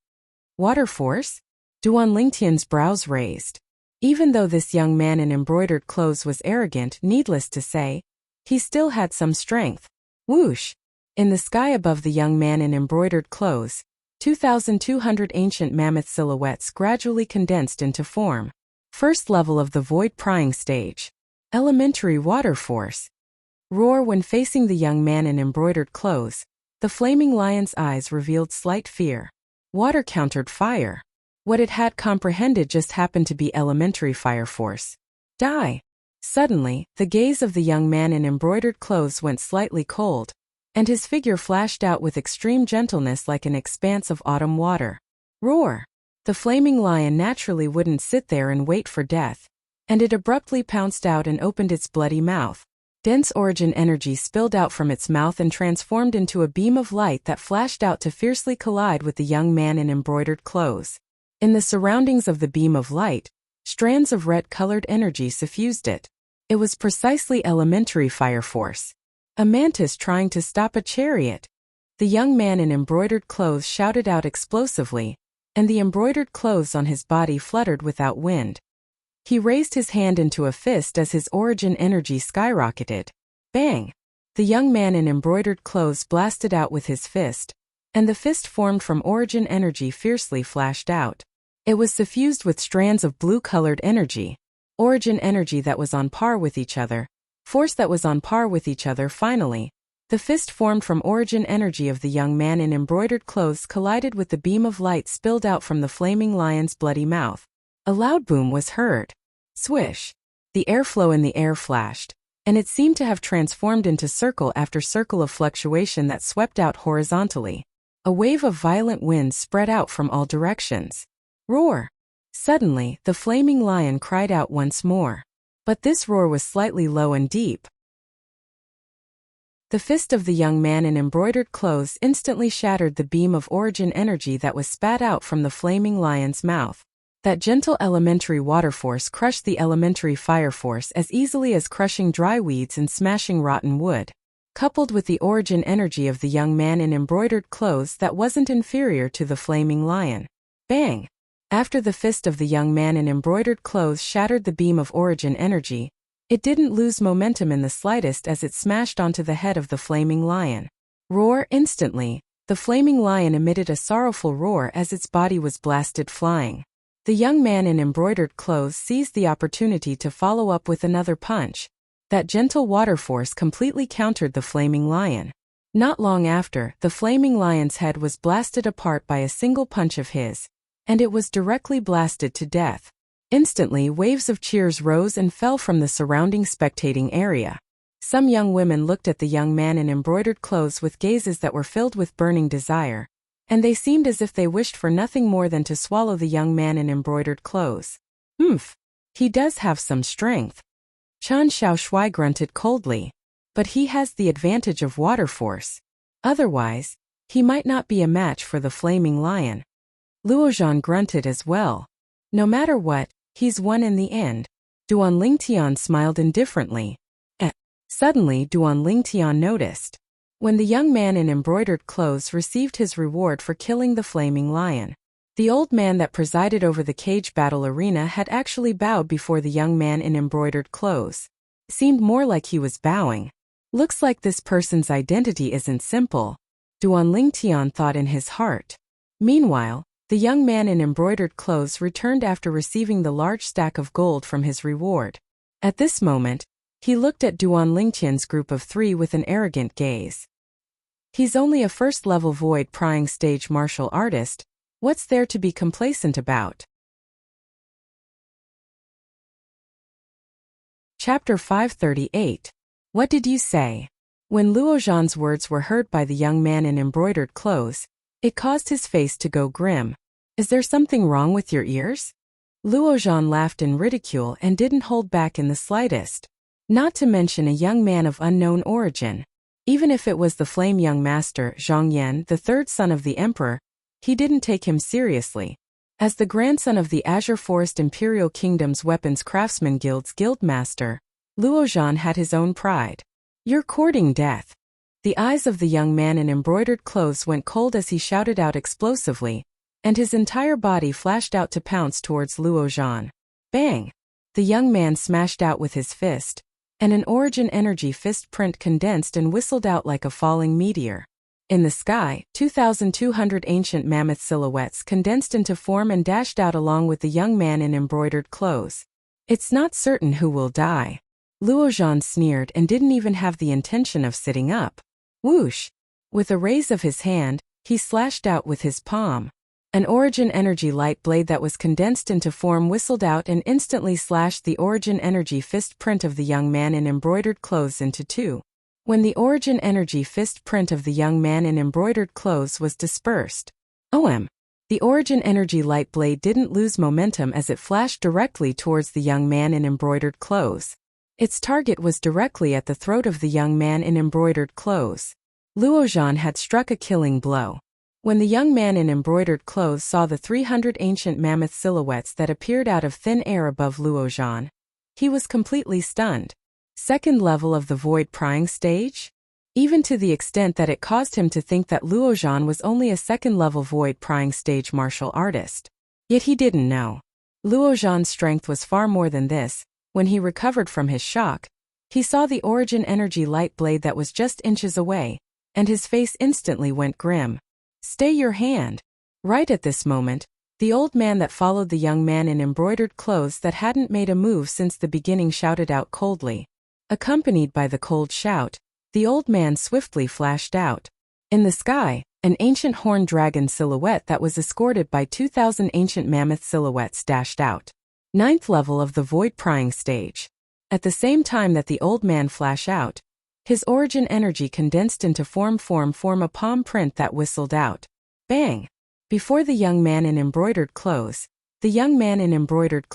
Water force? Duan Lingtian's brows raised. Even though this young man in embroidered clothes was arrogant, needless to say, he still had some strength. Whoosh! In the sky above the young man in embroidered clothes, 2,200 ancient mammoth silhouettes gradually condensed into form. First level of the void prying stage. Elementary water force. Roar. When facing the young man in embroidered clothes, the flaming lion's eyes revealed slight fear. Water countered fire. What it had comprehended just happened to be elementary fire force. Die! Suddenly, the gaze of the young man in embroidered clothes went slightly cold, and his figure flashed out with extreme gentleness like an expanse of autumn water. Roar! The flaming lion naturally wouldn't sit there and wait for death, and it abruptly pounced out and opened its bloody mouth. Dense origin energy spilled out from its mouth and transformed into a beam of light that flashed out to fiercely collide with the young man in embroidered clothes. In the surroundings of the beam of light, strands of red-colored energy suffused it. It was precisely elementary fire force. A mantis trying to stop a chariot. The young man in embroidered clothes shouted out explosively, and the embroidered clothes on his body fluttered without wind. He raised his hand into a fist as his origin energy skyrocketed. Bang! The young man in embroidered clothes blasted out with his fist, and the fist formed from origin energy fiercely flashed out. It was suffused with strands of blue-colored energy, origin energy that was on par with each other, force that was on par with each other. Finally, the fist formed from origin energy of the young man in embroidered clothes collided with the beam of light spilled out from the flaming lion's bloody mouth. A loud boom was heard. Swish! The airflow in the air flashed, and it seemed to have transformed into circle after circle of fluctuation that swept out horizontally. A wave of violent wind spread out from all directions. Roar! Suddenly, the flaming lion cried out once more. But this roar was slightly low and deep. The fist of the young man in embroidered clothes instantly shattered the beam of origin energy that was spat out from the flaming lion's mouth. That gentle elementary water force crushed the elementary fire force as easily as crushing dry weeds and smashing rotten wood. Coupled with the origin energy of the young man in embroidered clothes that wasn't inferior to the flaming lion. Bang! After the fist of the young man in embroidered clothes shattered the beam of origin energy, it didn't lose momentum in the slightest as it smashed onto the head of the flaming lion. Roar! Instantly, the flaming lion emitted a sorrowful roar as its body was blasted flying. The young man in embroidered clothes seized the opportunity to follow up with another punch. That gentle water force completely countered the flaming lion. Not long after, the flaming lion's head was blasted apart by a single punch of his, and it was directly blasted to death. Instantly, waves of cheers rose and fell from the surrounding spectating area. Some young women looked at the young man in embroidered clothes with gazes that were filled with burning desire, and they seemed as if they wished for nothing more than to swallow the young man in embroidered clothes. He does have some strength. Chen Xiaoshui grunted coldly. But he has the advantage of water force. Otherwise, he might not be a match for the flaming lion. Luozhan grunted as well. No matter what, he's won in the end. Duan Lingtian smiled indifferently. Suddenly Duan Lingtian noticed. When the young man in embroidered clothes received his reward for killing the flaming lion, the old man that presided over the cage battle arena had actually bowed before the young man in embroidered clothes. It seemed more like he was bowing. Looks like this person's identity isn't simple, Duan Lingtian thought in his heart. Meanwhile, the young man in embroidered clothes returned after receiving the large stack of gold from his reward. At this moment, he looked at Duan Lingtian's group of three with an arrogant gaze. He's only a first-level void prying stage martial artist. What's there to be complacent about? Chapter 538. What did you say? When Luo Zhan's words were heard by the young man in embroidered clothes, it caused his face to go grim. Is there something wrong with your ears? Luo Zhan laughed in ridicule and didn't hold back in the slightest. Not to mention a young man of unknown origin. Even if it was the flame young master Zhang Yan, the third son of the emperor, he didn't take him seriously. As the grandson of the Azure Forest Imperial Kingdom's Weapons Craftsman Guild's guildmaster, Luo Zhan had his own pride. You're courting death. The eyes of the young man in embroidered clothes went cold as he shouted out explosively, and his entire body flashed out to pounce towards Luo Zhan. Bang! The young man smashed out with his fist, and an origin energy fist print condensed and whistled out like a falling meteor. In the sky, 2,200 ancient mammoth silhouettes condensed into form and dashed out along with the young man in embroidered clothes. It's not certain who will die. Luo Zhan sneered and didn't even have the intention of sitting up. Whoosh! With a raise of his hand, he slashed out with his palm. An origin energy light blade that was condensed into form whistled out and instantly slashed the origin energy fist print of the young man in embroidered clothes into two. When the origin energy fist print of the young man in embroidered clothes was dispersed, the origin energy light blade didn't lose momentum as it flashed directly towards the young man in embroidered clothes. Its target was directly at the throat of the young man in embroidered clothes. Luo Zhan had struck a killing blow. When the young man in embroidered clothes saw the 300 ancient mammoth silhouettes that appeared out of thin air above Luo Zhan, he was completely stunned. Second level of the void prying stage? Even to the extent that it caused him to think that Luo Zhan was only a second-level void prying stage martial artist. Yet he didn't know. Luo Zhan's strength was far more than this. When he recovered from his shock, he saw the origin energy light blade that was just inches away, and his face instantly went grim. Stay your hand. Right at this moment, the old man that followed the young man in embroidered clothes that hadn't made a move since the beginning shouted out coldly. Accompanied by the cold shout, the old man swiftly flashed out. In the sky, an ancient horned dragon silhouette that was escorted by 2,000 ancient mammoth silhouettes dashed out. Ninth level of the void prying stage. At the same time that the old man flashed out, his origin energy condensed into form a palm print that whistled out. Bang! Before the young man in embroidered clothes, the young man in embroidered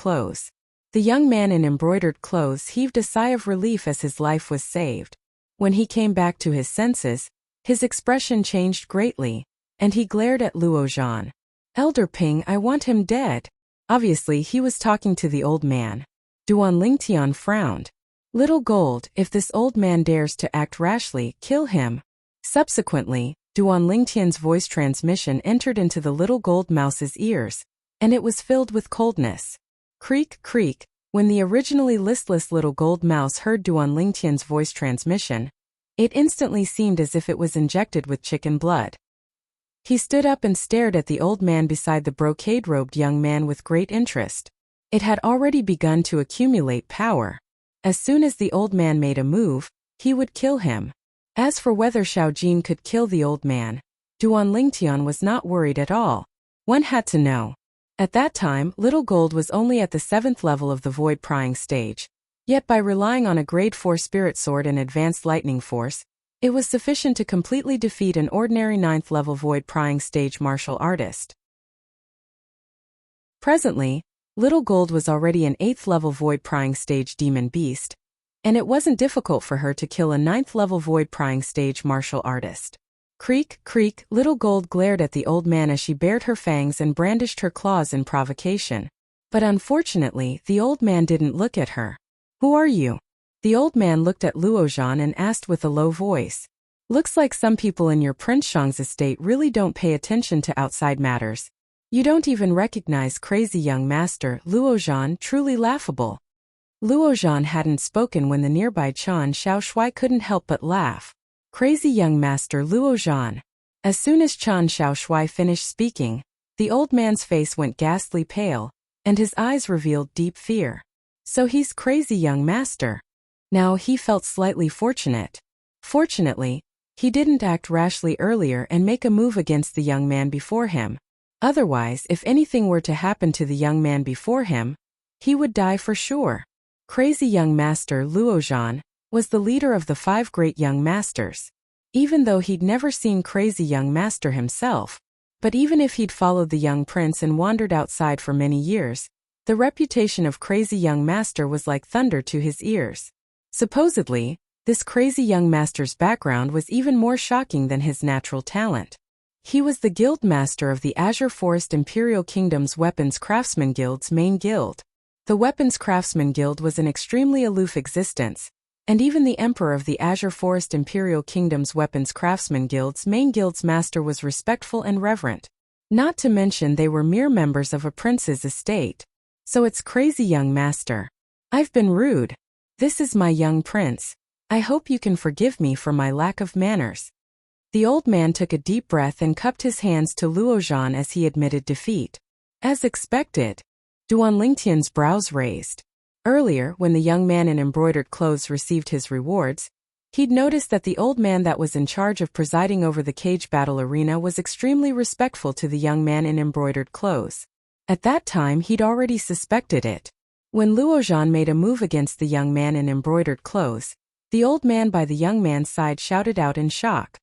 clothes heaved a sigh of relief as his life was saved. When he came back to his senses, his expression changed greatly, and he glared at Luo Zhan. Elder Ping, I want him dead. Obviously he was talking to the old man. Duan Lingtian frowned. Little Gold, if this old man dares to act rashly, kill him. Subsequently, Duan Lingtian's voice transmission entered into the little gold mouse's ears, and it was filled with coldness. Creak, creak. When the originally listless little gold mouse heard Duan Lingtian's voice transmission, it instantly seemed as if it was injected with chicken blood. He stood up and stared at the old man beside the brocade-robed young man with great interest. It had already begun to accumulate power. As soon as the old man made a move, he would kill him. As for whether Xiao Jin could kill the old man, Duan Lingtian was not worried at all. One had to know. At that time, Little Gold was only at the 7th level of the void prying stage. Yet by relying on a grade 4 spirit sword and advanced lightning force, it was sufficient to completely defeat an ordinary 9th level void prying stage martial artist. Presently, Little Gold was already an 8th level void prying stage demon beast, and it wasn't difficult for her to kill a 9th level void prying stage martial artist. Creak, creak, Little Gold glared at the old man as she bared her fangs and brandished her claws in provocation. But unfortunately, the old man didn't look at her. Who are you? The old man looked at Luo Zhan and asked with a low voice. Looks like some people in your Prince Shang's estate really don't pay attention to outside matters. You don't even recognize crazy young master Luo Zhan, truly laughable. Luo Zhan hadn't spoken when the nearby Chan Xiaoshui couldn't help but laugh. Crazy young master Luo Zhan. As soon as Chan Xiaoshui finished speaking, the old man's face went ghastly pale, and his eyes revealed deep fear. So he's crazy young master. Now he felt slightly fortunate. Fortunately, he didn't act rashly earlier and make a move against the young man before him. Otherwise, if anything were to happen to the young man before him, he would die for sure. Crazy Young Master Luozhan was the leader of the 5 great young masters. Even though he'd never seen Crazy Young Master himself, but even if he'd followed the young prince and wandered outside for many years, the reputation of Crazy Young Master was like thunder to his ears. Supposedly, this Crazy Young Master's background was even more shocking than his natural talent. He was the guild master of the Azure Forest Imperial Kingdom's Weapons Craftsman Guild's main guild. The Weapons Craftsman Guild was an extremely aloof existence, and even the Emperor of the Azure Forest Imperial Kingdom's Weapons Craftsman Guild's main guild's master was respectful and reverent. Not to mention they were mere members of a prince's estate. So it's Crazy Young Master. I've been rude. This is my young prince. I hope you can forgive me for my lack of manners. The old man took a deep breath and cupped his hands to Luozhan as he admitted defeat. As expected, Duan Lingtian's brows raised. Earlier, when the young man in embroidered clothes received his rewards, he'd noticed that the old man that was in charge of presiding over the cage battle arena was extremely respectful to the young man in embroidered clothes. At that time he'd already suspected it. When Luozhan made a move against the young man in embroidered clothes, the old man by the young man's side shouted out in shock.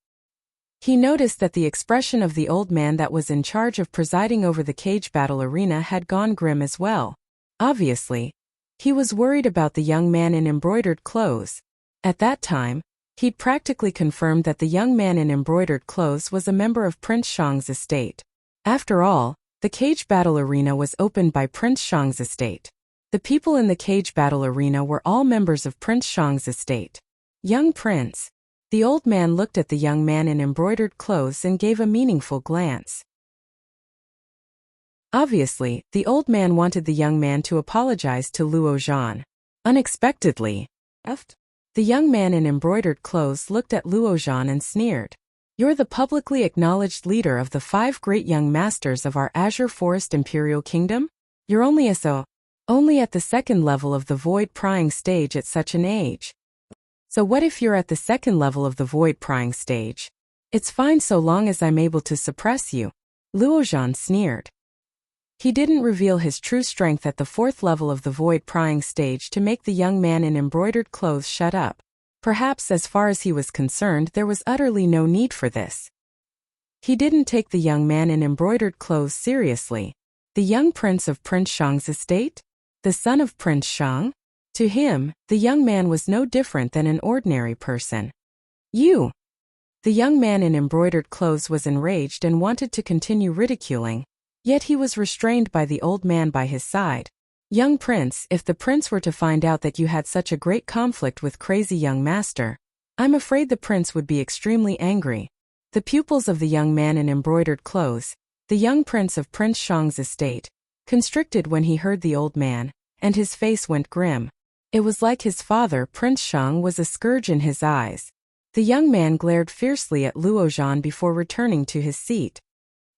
He noticed that the expression of the old man that was in charge of presiding over the cage battle arena had gone grim as well. Obviously, he was worried about the young man in embroidered clothes. At that time, he'd practically confirmed that the young man in embroidered clothes was a member of Prince Shang's estate. After all, the cage battle arena was opened by Prince Shang's estate. The people in the cage battle arena were all members of Prince Shang's estate. Young prince. The old man looked at the young man in embroidered clothes and gave a meaningful glance. Obviously, the old man wanted the young man to apologize to Luozhan. Unexpectedly, the young man in embroidered clothes looked at Luozhan and sneered. You're the publicly acknowledged leader of the 5 great young masters of our Azure Forest Imperial Kingdom? You're only at the 2nd level of the void prying stage at such an age. So what if you're at the 2nd level of the void prying stage? It's fine so long as I'm able to suppress you. Luozhan sneered. He didn't reveal his true strength at the 4th level of the void prying stage to make the young man in embroidered clothes shut up. Perhaps as far as he was concerned there was utterly no need for this. He didn't take the young man in embroidered clothes seriously. The young prince of Prince Shang's estate? The son of Prince Shang? To him, the young man was no different than an ordinary person. You! The young man in embroidered clothes was enraged and wanted to continue ridiculing, yet he was restrained by the old man by his side. Young prince, if the prince were to find out that you had such a great conflict with Crazy Young Master, I'm afraid the prince would be extremely angry. The pupils of the young man in embroidered clothes, the young prince of Prince Shang's estate, constricted when he heard the old man, and his face went grim. It was like his father Prince Shang was a scourge in his eyes. The young man glared fiercely at Luozhan before returning to his seat.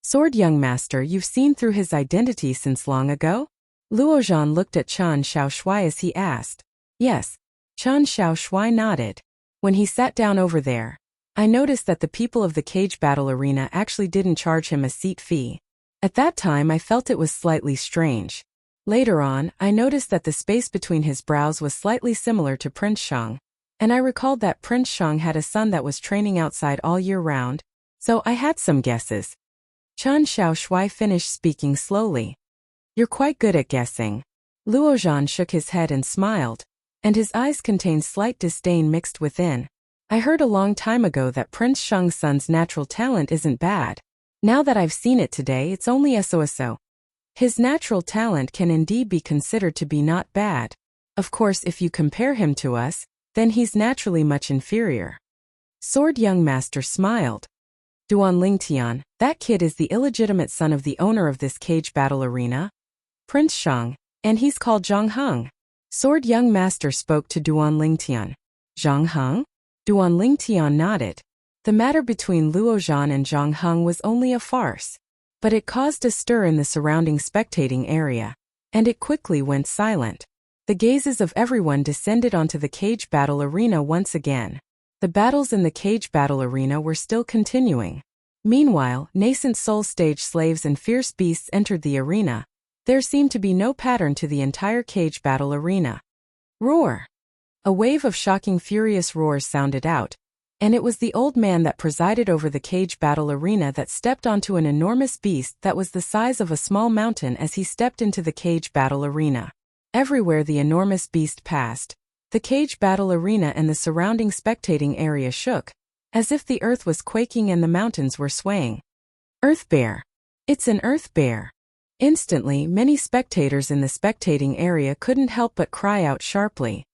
Sword Young Master, you've seen through his identity since long ago? Luozhan looked at Chen Shaoshui as he asked. Yes. Chen Shaoshui nodded. When he sat down over there, I noticed that the people of the cage battle arena actually didn't charge him a seat fee. At that time I felt it was slightly strange. Later on, I noticed that the space between his brows was slightly similar to Prince Shang, and I recalled that Prince Shang had a son that was training outside all year round, so I had some guesses. Chen Shaoshui finished speaking slowly. You're quite good at guessing. Luozhan shook his head and smiled, and his eyes contained slight disdain mixed within. I heard a long time ago that Prince Shang's son's natural talent isn't bad. Now that I've seen it today, it's only so. His natural talent can indeed be considered to be not bad. Of course, if you compare him to us, then he's naturally much inferior. Sword Young Master smiled. Duan Lingtian, that kid is the illegitimate son of the owner of this cage battle arena, Prince Shang, and he's called Zhang Heng. Sword Young Master spoke to Duan Lingtian. Zhang Heng? Duan Lingtian nodded. The matter between Luozhan and Zhang Heng was only a farce, but it caused a stir in the surrounding spectating area, and it quickly went silent. The gazes of everyone descended onto the cage battle arena once again. The battles in the cage battle arena were still continuing. Meanwhile, nascent soul stage slaves and fierce beasts entered the arena. There seemed to be no pattern to the entire cage battle arena. Roar! A wave of shocking furious roars sounded out, and it was the old man that presided over the cage battle arena that stepped onto an enormous beast that was the size of a small mountain as he stepped into the cage battle arena. Everywhere the enormous beast passed, the cage battle arena and the surrounding spectating area shook, as if the earth was quaking and the mountains were swaying. Earth bear! It's an earth bear! Instantly, many spectators in the spectating area couldn't help but cry out sharply.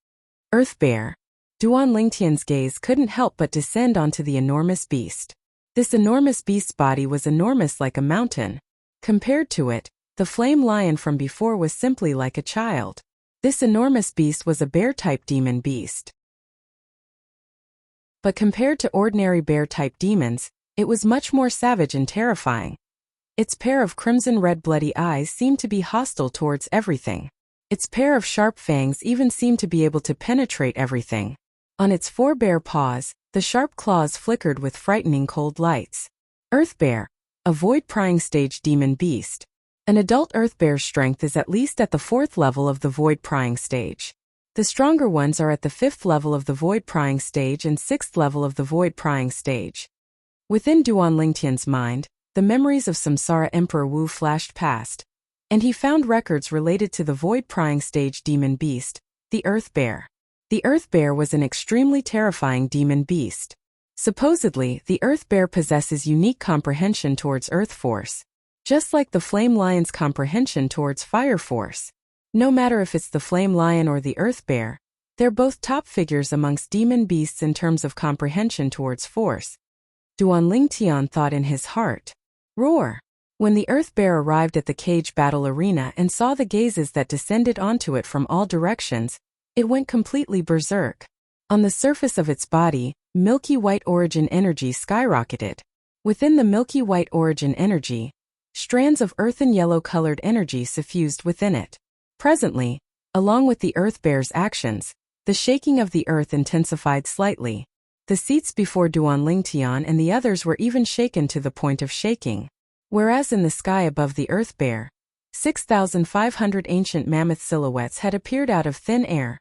Earth bear! Duan Lingtian's gaze couldn't help but descend onto the enormous beast. This enormous beast's body was enormous like a mountain. Compared to it, the flame lion from before was simply like a child. This enormous beast was a bear-type demon beast. But compared to ordinary bear-type demons, it was much more savage and terrifying. Its pair of crimson-red bloody eyes seemed to be hostile towards everything. Its pair of sharp fangs even seemed to be able to penetrate everything. On its four bare paws, the sharp claws flickered with frightening cold lights. Earth bear, a void-prying stage demon beast. An adult earth bear's strength is at least at the 4th level of the void-prying stage. The stronger ones are at the 5th level of the void-prying stage and 6th level of the void-prying stage. Within Duan Lingtian's mind, the memories of Samsara Emperor Wu flashed past, and he found records related to the void-prying stage demon beast, the earth bear. The earth bear was an extremely terrifying demon beast. Supposedly, the earth bear possesses unique comprehension towards earth force, just like the flame lion's comprehension towards fire force. No matter if it's the flame lion or the earth bear, they're both top figures amongst demon beasts in terms of comprehension towards force. Duan Lingtian thought in his heart. Roar! When the earth bear arrived at the cage battle arena and saw the gazes that descended onto it from all directions, it went completely berserk. On the surface of its body, milky white origin energy skyrocketed. Within the milky white origin energy, strands of earthen yellow-colored energy suffused within it. Presently, along with the earth bear's actions, the shaking of the earth intensified slightly. The seats before Duan Lingtian and the others were even shaken to the point of shaking. Whereas in the sky above the earth bear, 6,500 ancient mammoth silhouettes had appeared out of thin air.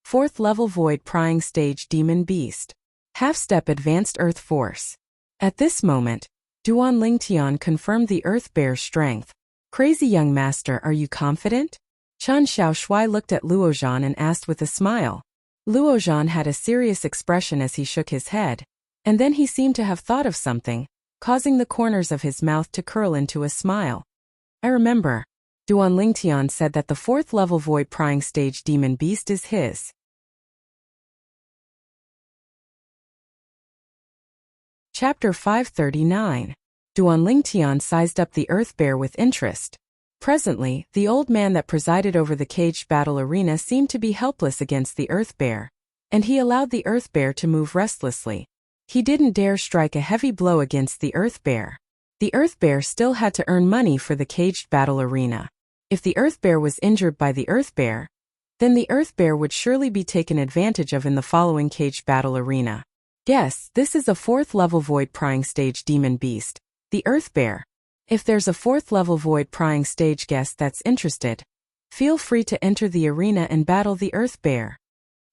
4th level void-prying stage demon beast. Half-step advanced earth force. At this moment, Duan Lingtian confirmed the earth bear's strength. Crazy young master, are you confident? Chen Xiaoshui looked at Luozhan and asked with a smile. Luozhan had a serious expression as he shook his head, and then he seemed to have thought of something, causing the corners of his mouth to curl into a smile. I remember. Duan Lingtian said that the 4th level void-prying stage demon beast is his. Chapter 539. Duan Lingtian sized up the earth bear with interest. Presently, the old man that presided over the caged battle arena seemed to be helpless against the earth bear, and he allowed the earth bear to move restlessly. He didn't dare strike a heavy blow against the earth bear. The earth bear still had to earn money for the caged battle arena. If the earth bear was injured by the earth bear, then the earth bear would surely be taken advantage of in the following caged battle arena. Yes, this is a 4th level void-prying stage demon beast, the earth bear. If there's a 4th level void-prying stage guest that's interested, feel free to enter the arena and battle the earth bear.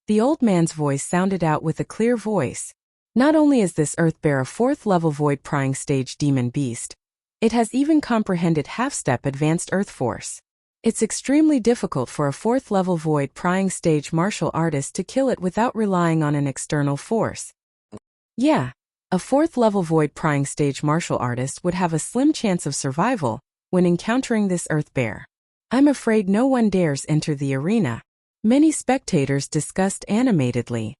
The old man's voice sounded out with a clear voice. Not only is this earth bear a 4th level void-prying stage demon beast, it has even comprehended half-step advanced earth force. It's extremely difficult for a 4th level void-prying stage martial artist to kill it without relying on an external force. Yeah. A 4th level void-prying stage martial artist would have a slim chance of survival when encountering this earth bear. I'm afraid no one dares enter the arena. Many spectators discussed animatedly.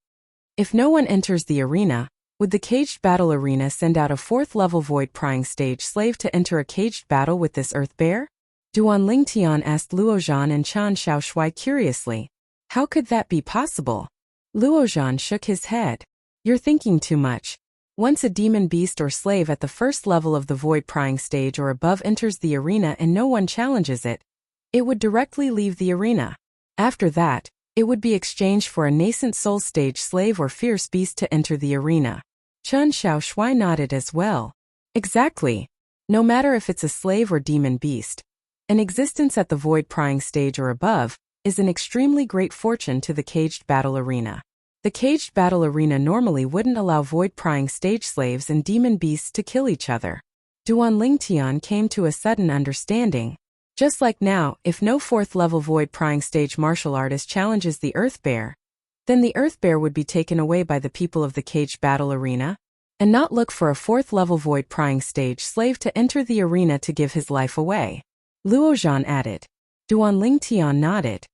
If no one enters the arena, would the caged battle arena send out a 4th level void-prying stage slave to enter a caged battle with this earth bear? Duan Lingtian asked Luozhan and Chen Xiaoshui curiously. How could that be possible? Luozhan shook his head. You're thinking too much. Once a demon beast or slave at the 1st level of the void-prying stage or above enters the arena and no one challenges it, it would directly leave the arena. After that, it would be exchanged for a nascent soul stage slave or fierce beast to enter the arena. Chen Xiaoshui nodded as well. Exactly. No matter if it's a slave or demon beast, an existence at the void-prying stage or above, is an extremely great fortune to the caged battle arena. The caged battle arena normally wouldn't allow void-prying stage slaves and demon beasts to kill each other. Duan Lingtian came to a sudden understanding. Just like now, if no 4th-level void-prying stage martial artist challenges the Earth Bear, then the Earth Bear would be taken away by the people of the caged battle arena, and not look for a 4th-level void-prying stage slave to enter the arena to give his life away. Luozhan added. Duan Lingtian nodded.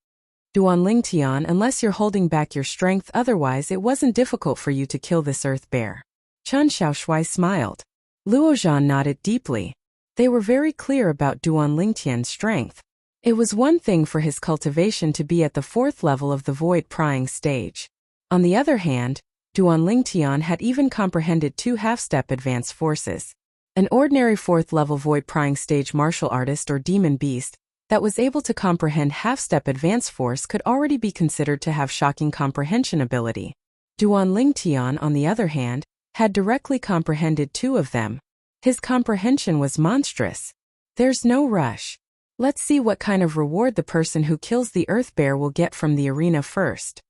Duan Lingtian, unless you're holding back your strength, otherwise it wasn't difficult for you to kill this Earth Bear. Chen Xiaoshui smiled. Luozhan nodded deeply. They were very clear about Duan Lingtian's strength. It was one thing for his cultivation to be at the 4th level of the void-prying stage. On the other hand, Duan Lingtian had even comprehended 2 half-step advanced forces. An ordinary 4th-level void-prying stage martial artist or demon beast that was able to comprehend half-step advanced force could already be considered to have shocking comprehension ability. Duan Lingtian, on the other hand, had directly comprehended 2 of them. His comprehension was monstrous. There's no rush. Let's see what kind of reward the person who kills the Earth Bear will get from the arena first.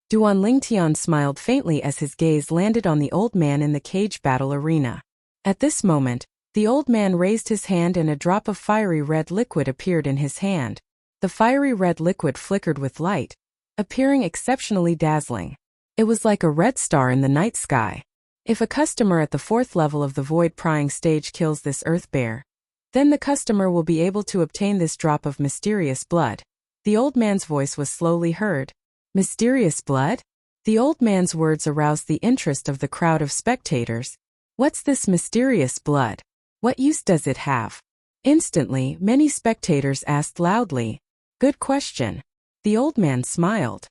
Duan Lingtian smiled faintly as his gaze landed on the old man in the cage battle arena. At this moment, the old man raised his hand and a drop of fiery red liquid appeared in his hand. The fiery red liquid flickered with light, appearing exceptionally dazzling. It was like a red star in the night sky. If a customer at the 4th level of the void-prying stage kills this Earth Bear, then the customer will be able to obtain this drop of mysterious blood. The old man's voice was slowly heard. Mysterious blood? The old man's words aroused the interest of the crowd of spectators. What's this mysterious blood? What use does it have? Instantly, many spectators asked loudly. Good question. The old man smiled.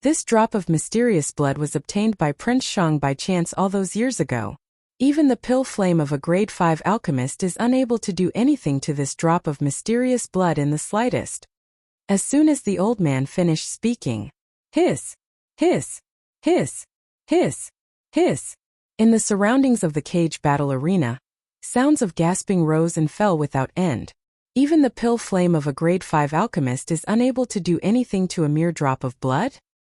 This drop of mysterious blood was obtained by Prince Shang by chance all those years ago. Even the pill flame of a grade 5 alchemist is unable to do anything to this drop of mysterious blood in the slightest. As soon as the old man finished speaking, hiss, hiss, hiss, hiss, hiss. In the surroundings of the cage battle arena, sounds of gasping rose and fell without end. Even the pill flame of a grade 5 alchemist is unable to do anything to a mere drop of blood?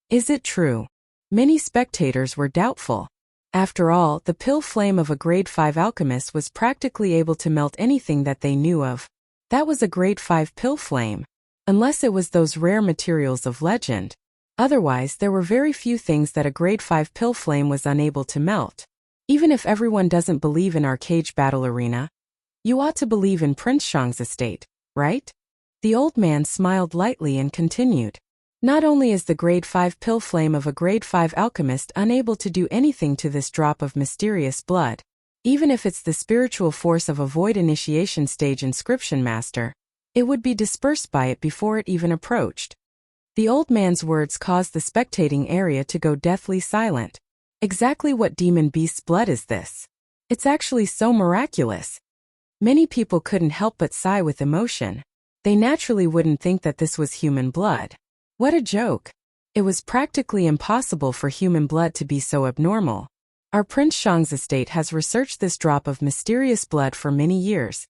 Is it true? Many spectators were doubtful. After all, the pill flame of a grade 5 alchemist was practically able to melt anything that they knew of. That was a grade 5 pill flame. Unless it was those rare materials of legend. Otherwise, there were very few things that a grade 5 pill flame was unable to melt. Even if everyone doesn't believe in our cage battle arena, you ought to believe in Prince Shang's estate, right? The old man smiled lightly and continued. Not only is the grade 5 pill flame of a grade 5 alchemist unable to do anything to this drop of mysterious blood, even if it's the spiritual force of a void initiation stage inscription master, it would be dispersed by it before it even approached. The old man's words caused the spectating area to go deathly silent. Exactly what demon beast's blood is this? It's actually so miraculous. Many people couldn't help but sigh with emotion. They naturally wouldn't think that this was human blood. What a joke. It was practically impossible for human blood to be so abnormal. Our Prince Shang's estate has researched this drop of mysterious blood for many years,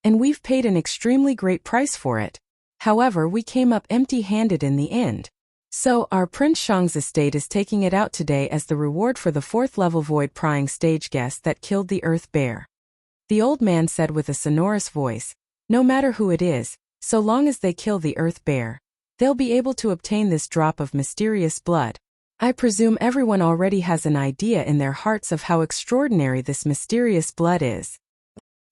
and we've paid an extremely great price for it. However, we came up empty-handed in the end. So, our Prince Shang's estate is taking it out today as the reward for the 4th level void-prying stage guest that killed the Earth Bear. The old man said with a sonorous voice, no matter who it is, so long as they kill the Earth Bear, they'll be able to obtain this drop of mysterious blood. I presume everyone already has an idea in their hearts of how extraordinary this mysterious blood is.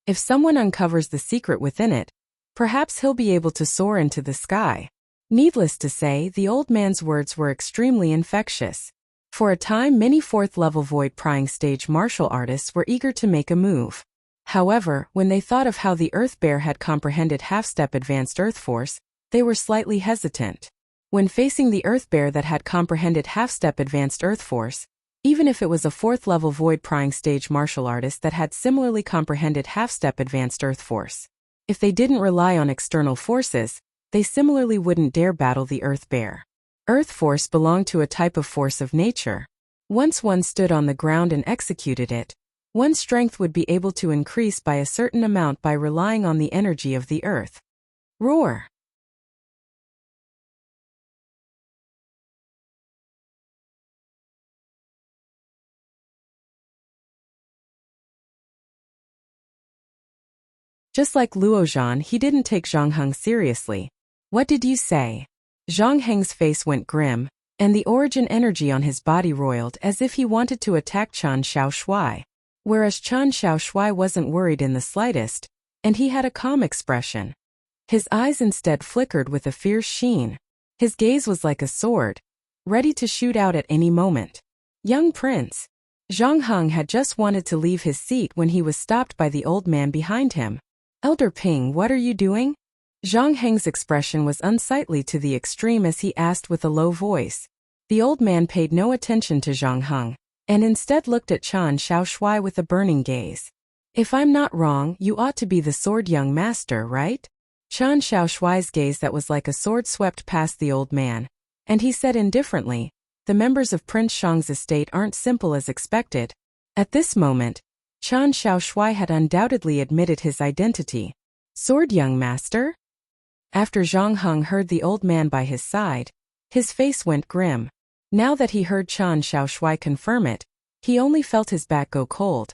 If someone uncovers the secret within it, perhaps he'll be able to soar into the sky. Needless to say, the old man's words were extremely infectious. For a time, many 4th-level void-prying stage martial artists were eager to make a move. However, when they thought of how the Earth Bear had comprehended half-step advanced Earth Force, they were slightly hesitant. When facing the Earth Bear that had comprehended half-step advanced Earth Force, even if it was a 4th-level void-prying stage martial artist that had similarly comprehended half-step advanced Earth Force, if they didn't rely on external forces, they similarly wouldn't dare battle the Earth Bear. Earth Force belonged to a type of force of nature. Once one stood on the ground and executed it, one's strength would be able to increase by a certain amount by relying on the energy of the earth. Roar! Just like Luozhan, he didn't take Zhang Heng seriously. What did you say? Zhang Heng's face went grim, and the origin energy on his body roiled as if he wanted to attack Chen Xiaoshui. Whereas Chen Xiaoshui wasn't worried in the slightest, and he had a calm expression. His eyes instead flickered with a fierce sheen. His gaze was like a sword, ready to shoot out at any moment. Young prince. Zhang Heng had just wanted to leave his seat when he was stopped by the old man behind him. Elder Ping, what are you doing? Zhang Heng's expression was unsightly to the extreme as he asked with a low voice. The old man paid no attention to Zhang Heng, and instead looked at Chen Xiaoshui with a burning gaze. If I'm not wrong, you ought to be the sword young master, right? Chen Xiaoshui's gaze that was like a sword swept past the old man, and he said indifferently, the members of Prince Shang's estate aren't simple as expected. At this moment, Chen Xiaoshui had undoubtedly admitted his identity. Sword young master? After Zhang Heng heard the old man by his side, his face went grim. Now that he heard Chen Xiaoshui confirm it, he only felt his back go cold.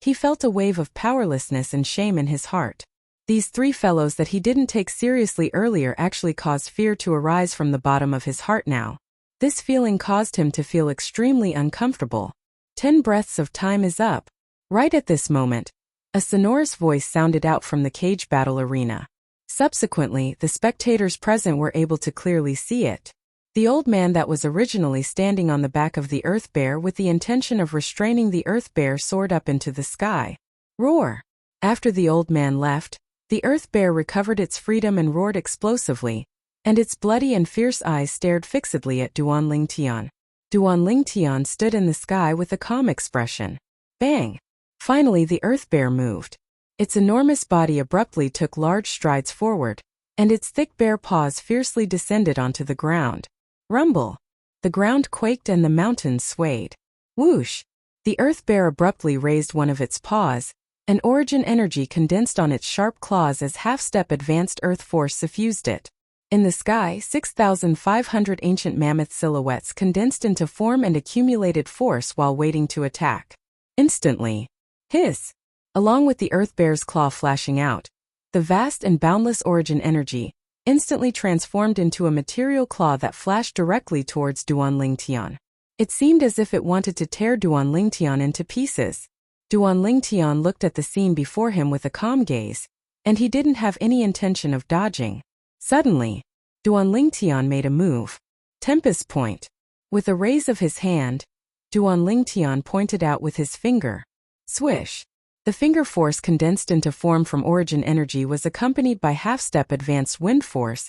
He felt a wave of powerlessness and shame in his heart. These three fellows that he didn't take seriously earlier actually caused fear to arise from the bottom of his heart now. This feeling caused him to feel extremely uncomfortable. 10 breaths of time is up. Right at this moment, a sonorous voice sounded out from the cage battle arena. Subsequently, the spectators present were able to clearly see it. The old man that was originally standing on the back of the earth bear with the intention of restraining the earth bear soared up into the sky. Roar! After the old man left, the earth bear recovered its freedom and roared explosively, and its bloody and fierce eyes stared fixedly at Duan Lingtian. Duan Lingtian stood in the sky with a calm expression. Bang! Finally the earth bear moved. Its enormous body abruptly took large strides forward, and its thick bare paws fiercely descended onto the ground. Rumble! The ground quaked and the mountains swayed. Whoosh! The earth bear abruptly raised one of its paws, and origin energy condensed on its sharp claws as half-step advanced earth force suffused it. In the sky, 6,500 ancient mammoth silhouettes condensed into form and accumulated force while waiting to attack. Instantly. Hiss! Along with the earth bear's claw flashing out, the vast and boundless origin energy instantly transformed into a material claw that flashed directly towards Duan Lingtian. It seemed as if it wanted to tear Duan Lingtian into pieces. Duan Lingtian looked at the scene before him with a calm gaze, and he didn't have any intention of dodging. Suddenly, Duan Lingtian made a move. Tempest Point. With a raise of his hand, Duan Lingtian pointed out with his finger. Swish! The finger force condensed into form from origin energy was accompanied by half-step advanced wind force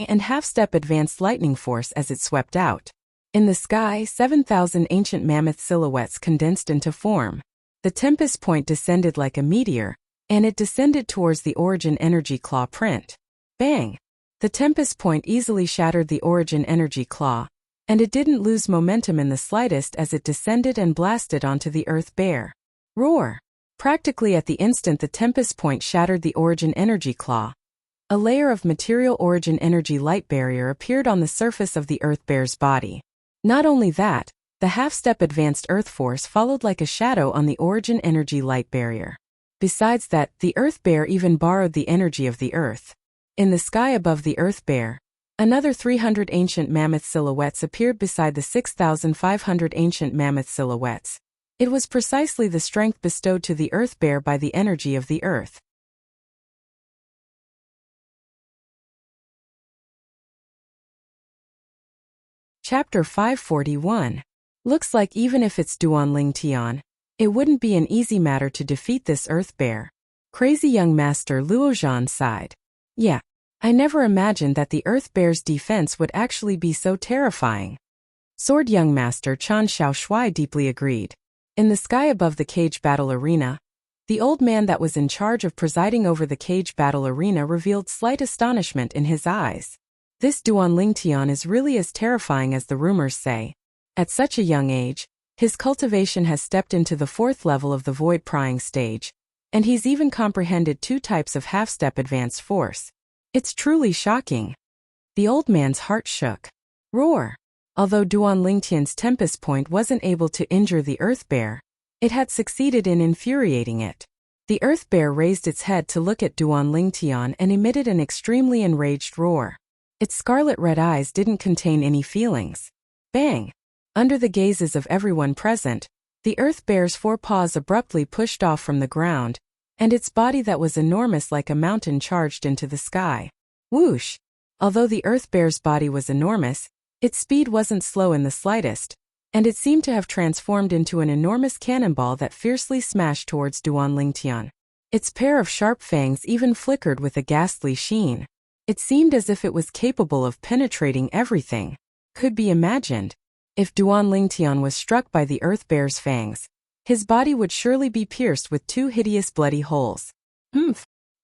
and half-step advanced lightning force as it swept out. In the sky, 7,000 ancient mammoth silhouettes condensed into form. The Tempest Point descended like a meteor, and it descended towards the origin energy claw print. Bang! The Tempest Point easily shattered the origin energy claw, and it didn't lose momentum in the slightest as it descended and blasted onto the earth bear. Roar! Practically at the instant the Tempest Point shattered the origin energy claw, a layer of material origin energy light barrier appeared on the surface of the earth bear's body. Not only that, the half-step advanced earth force followed like a shadow on the origin energy light barrier. Besides that, the earth bear even borrowed the energy of the earth. In the sky above the earth bear, another 300 ancient mammoth silhouettes appeared beside the 6,500 ancient mammoth silhouettes. It was precisely the strength bestowed to the earth bear by the energy of the earth. Chapter 541. Looks like even if it's Duan Lingtian, it wouldn't be an easy matter to defeat this earth bear. Crazy young master Luozhan sighed. Yeah, I never imagined that the earth bear's defense would actually be so terrifying. Sword young master Chen Xiaoshui deeply agreed. In the sky above the cage battle arena, the old man that was in charge of presiding over the cage battle arena revealed slight astonishment in his eyes. This Duan Lingtian is really as terrifying as the rumors say. At such a young age, his cultivation has stepped into the 4th level of the void prying stage, and he's even comprehended 2 types of half-step advanced force. It's truly shocking. The old man's heart shook. Roar! Although Duan Lingtian's Tempest Point wasn't able to injure the earth bear, it had succeeded in infuriating it. The Earth Bear raised its head to look at Duan Lingtian and emitted an extremely enraged roar. Its scarlet-red eyes didn't contain any feelings. Bang! Under the gazes of everyone present, the Earth Bear's forepaws abruptly pushed off from the ground, and its body that was enormous like a mountain charged into the sky. Whoosh! Although the Earth Bear's body was enormous, its speed wasn't slow in the slightest, and it seemed to have transformed into an enormous cannonball that fiercely smashed towards Duan Lingtian. Its pair of sharp fangs even flickered with a ghastly sheen. It seemed as if it was capable of penetrating everything. Could be imagined. If Duan Lingtian was struck by the Earth Bear's fangs, his body would surely be pierced with two hideous bloody holes.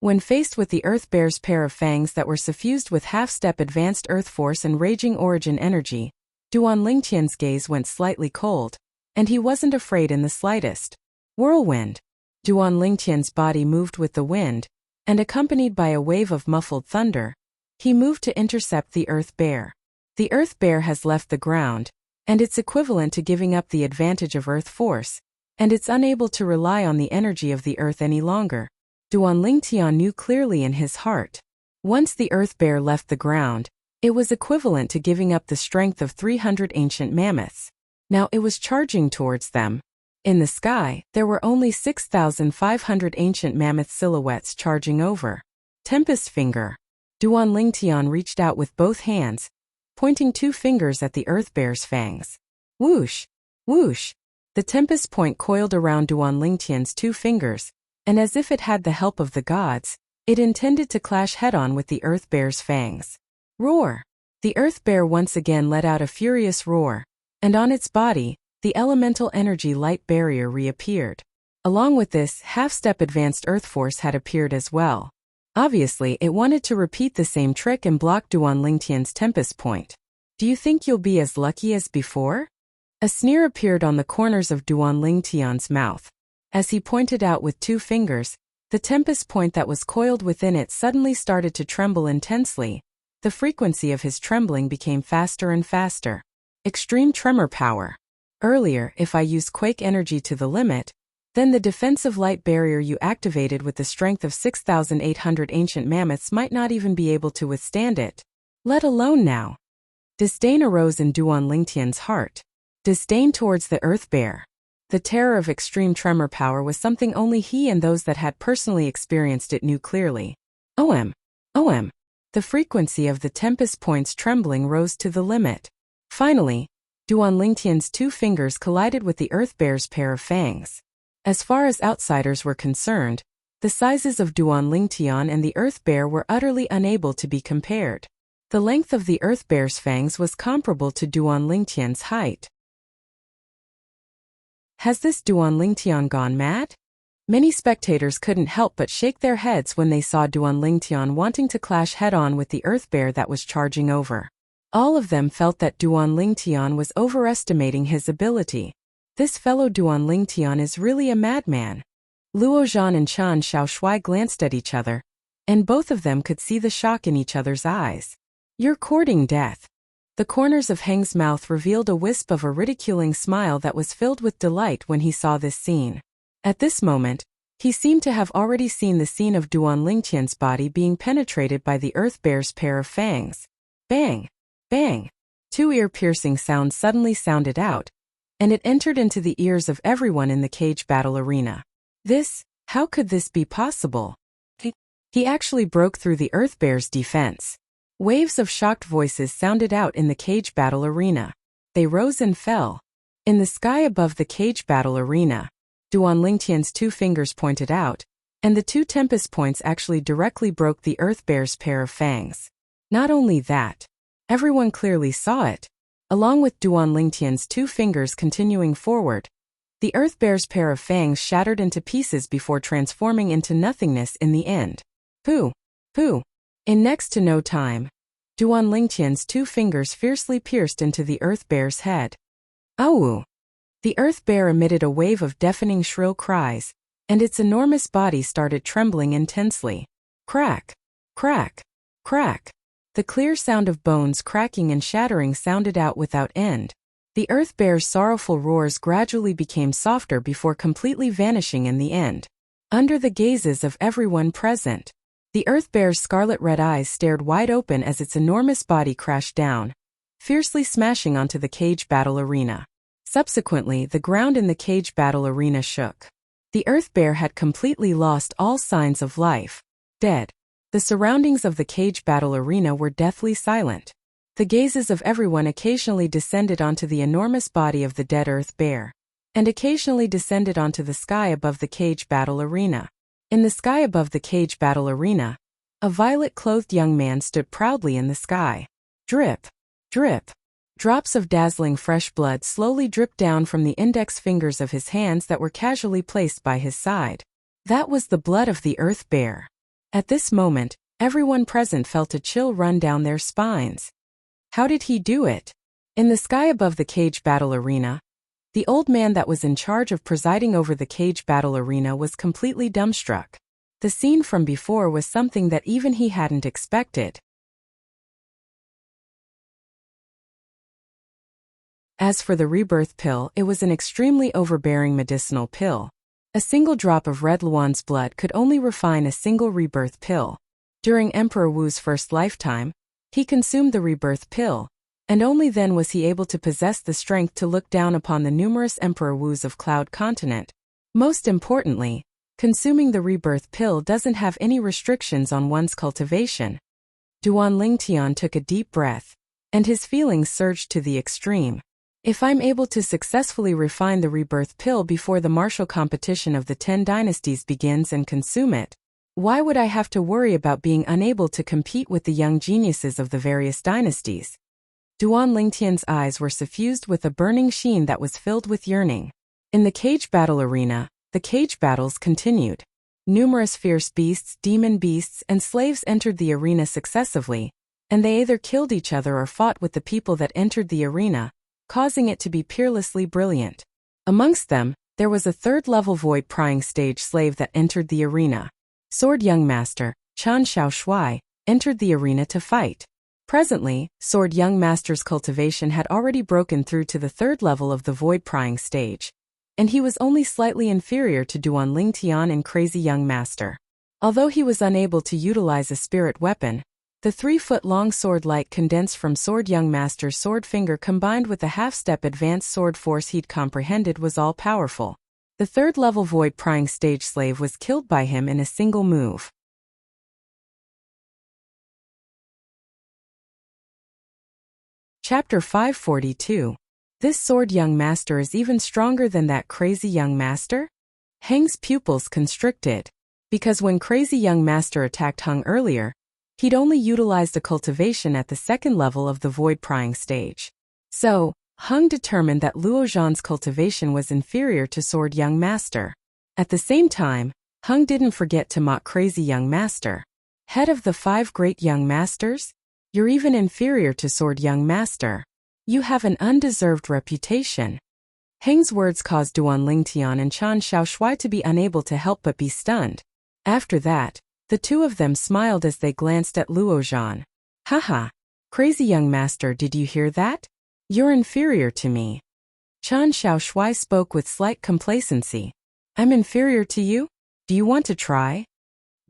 When faced with the Earth Bear's pair of fangs that were suffused with half-step advanced Earth Force and raging origin energy, Duan Lingtian's gaze went slightly cold, and he wasn't afraid in the slightest. Whirlwind! Duan Lingtian's body moved with the wind, and accompanied by a wave of muffled thunder, he moved to intercept the Earth Bear. The Earth Bear has left the ground, and it's equivalent to giving up the advantage of Earth Force, and it's unable to rely on the energy of the Earth any longer. Duan Lingtian knew clearly in his heart. Once the Earth Bear left the ground, it was equivalent to giving up the strength of 300 ancient mammoths. Now it was charging towards them. In the sky, there were only 6,500 ancient mammoth silhouettes charging over. Tempest Finger. Duan Lingtian reached out with both hands, pointing two fingers at the Earth Bear's fangs. Whoosh! Whoosh! The Tempest Point coiled around Duan Lingtian's two fingers, and as if it had the help of the gods, it intended to clash head-on with the Earth Bear's fangs. Roar! The Earth Bear once again let out a furious roar, and on its body, the elemental energy light barrier reappeared. Along with this, half-step advanced Earth Force had appeared as well. Obviously, it wanted to repeat the same trick and block Duan Lingtian's Tempest Point. Do you think you'll be as lucky as before? A sneer appeared on the corners of Duan Lingtian's mouth. As he pointed out with two fingers, the Tempest Point that was coiled within it suddenly started to tremble intensely. The frequency of his trembling became faster and faster. Extreme tremor power. Earlier, if I used quake energy to the limit, then the defensive light barrier you activated with the strength of 6,800 ancient mammoths might not even be able to withstand it. Let alone now. Disdain arose in Duan Lingtian's heart. Disdain towards the Earth Bear. The terror of extreme tremor power was something only he and those that had personally experienced it knew clearly. OM. The frequency of the Tempest Point's trembling rose to the limit. Finally, Duan Lingtian's two fingers collided with the Earth Bear's pair of fangs. As far as outsiders were concerned, the sizes of Duan Lingtian and the Earth Bear were utterly unable to be compared. The length of the Earth Bear's fangs was comparable to Duan Lingtian's height. Has this Duan Lingtian gone mad? Many spectators couldn't help but shake their heads when they saw Duan Lingtian wanting to clash head-on with the Earth Bear that was charging over. All of them felt that Duan Lingtian was overestimating his ability. This fellow Duan Lingtian is really a madman. Luo Zhan and Chen Xiaoshui glanced at each other, and both of them could see the shock in each other's eyes. You're courting death. The corners of Heng's mouth revealed a wisp of a ridiculing smile that was filled with delight when he saw this scene. At this moment, he seemed to have already seen the scene of Duan Lingtian's body being penetrated by the Earth Bear's pair of fangs. Bang! Bang! Two ear-piercing sounds suddenly sounded out, and it entered into the ears of everyone in the cage battle arena. How could this be possible? He actually broke through the Earth Bear's defense. Waves of shocked voices sounded out in the cage battle arena. They rose and fell. In the sky above the cage battle arena, Duan Lingtian's two fingers pointed out, and the two Tempest Points actually directly broke the Earth Bear's pair of fangs. Not only that, everyone clearly saw it. Along with Duan Lingtian's two fingers continuing forward, the Earth Bear's pair of fangs shattered into pieces before transforming into nothingness in the end. Pooh! In next to no time, Duan Lingtian's two fingers fiercely pierced into the Earth Bear's head. Ow! The Earth Bear emitted a wave of deafening shrill cries, and its enormous body started trembling intensely. Crack! Crack! Crack! The clear sound of bones cracking and shattering sounded out without end. The Earth Bear's sorrowful roars gradually became softer before completely vanishing in the end. under the gazes of everyone present. The Earth Bear's scarlet red eyes stared wide open as its enormous body crashed down, fiercely smashing onto the cage battle arena. Subsequently, the ground in the cage battle arena shook. The Earth Bear had completely lost all signs of life. Dead. The surroundings of the cage battle arena were deathly silent. The gazes of everyone occasionally descended onto the enormous body of the dead Earth Bear, and occasionally descended onto the sky above the cage battle arena. In the sky above the cage battle arena, a violet-clothed young man stood proudly in the sky. Drip, drip. Drops of dazzling fresh blood slowly dripped down from the index fingers of his hands that were casually placed by his side. That was the blood of the Earth Bear. At this moment, everyone present felt a chill run down their spines. How did he do it? In the sky above the cage battle arena, the old man that was in charge of presiding over the cage battle arena was completely dumbstruck. The scene from before was something that even he hadn't expected. As for the rebirth pill, it was an extremely overbearing medicinal pill. A single drop of Red Luan's blood could only refine a single rebirth pill. During Emperor Wu's first lifetime, he consumed the rebirth pill, and only then was he able to possess the strength to look down upon the numerous Emperor Wus of Cloud Continent. Most importantly, consuming the rebirth pill doesn't have any restrictions on one's cultivation. Duan Lingtian took a deep breath, and his feelings surged to the extreme. If I'm able to successfully refine the rebirth pill before the martial competition of the 10 dynasties begins and consume it, why would I have to worry about being unable to compete with the young geniuses of the various dynasties? Duan Lingtian's eyes were suffused with a burning sheen that was filled with yearning. In the cage battle arena, the cage battles continued. Numerous fierce beasts, demon beasts, and slaves entered the arena successively, and they either killed each other or fought with the people that entered the arena, causing it to be peerlessly brilliant. Amongst them, there was a third-level void-prying stage slave that entered the arena. Sword Young Master, Chan Xiao Shuai, entered the arena to fight. Presently, Sword Young Master's cultivation had already broken through to the third level of the void-prying stage, and he was only slightly inferior to Duan Lingtian and Crazy Young Master. Although he was unable to utilize a spirit weapon, the 3-foot-long sword light condensed from Sword Young Master's sword finger combined with the half-step advanced sword force he'd comprehended was all-powerful. The third-level void-prying stage slave was killed by him in a single move. Chapter 542. This Sword Young Master is even stronger than that Crazy Young Master? Heng's pupils constricted. Because when Crazy Young Master attacked Heng earlier, he'd only utilized a cultivation at the second level of the void-prying stage. So, Heng determined that Luo Zhan's cultivation was inferior to Sword Young Master. At the same time, Heng didn't forget to mock Crazy Young Master. Head of the 5 great young masters? You're even inferior to Sword Young Master. You have an undeserved reputation. Heng's words caused Duan Lingtian and Chan Xiao Shuai to be unable to help but be stunned. After that, the two of them smiled as they glanced at Luo Zhan. Haha. Crazy Young Master, did you hear that? You're inferior to me. Chan Xiao Shuai spoke with slight complacency. I'm inferior to you? Do you want to try?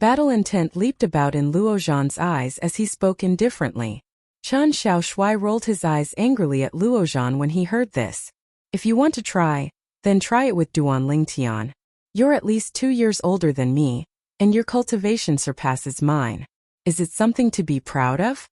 Battle intent leaped about in Luo Zhan's eyes as he spoke indifferently. Chan Xiao Shuai rolled his eyes angrily at Luo Zhan when he heard this. If you want to try, then try it with Duan Lingtian. You're at least 2 years older than me, and your cultivation surpasses mine. Is it something to be proud of?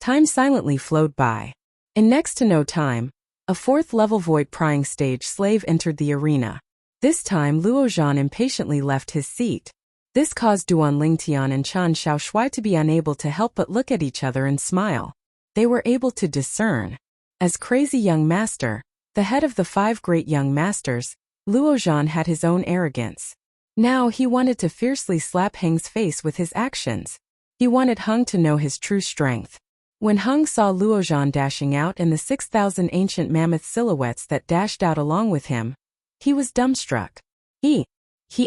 Time silently flowed by. In next to no time, a 4th-level void-prying stage slave entered the arena. This time Luo Zhan impatiently left his seat. This caused Duan Lingtian and Chan Xiao Shuai to be unable to help but look at each other and smile. They were able to discern. As Crazy Young Master, the head of the 5 great young masters, Luo Zhan had his own arrogance. Now he wanted to fiercely slap Heng's face with his actions. He wanted Heng to know his true strength. When Heng saw Luo Zhan dashing out and the 6,000 ancient mammoth silhouettes that dashed out along with him, he was dumbstruck. He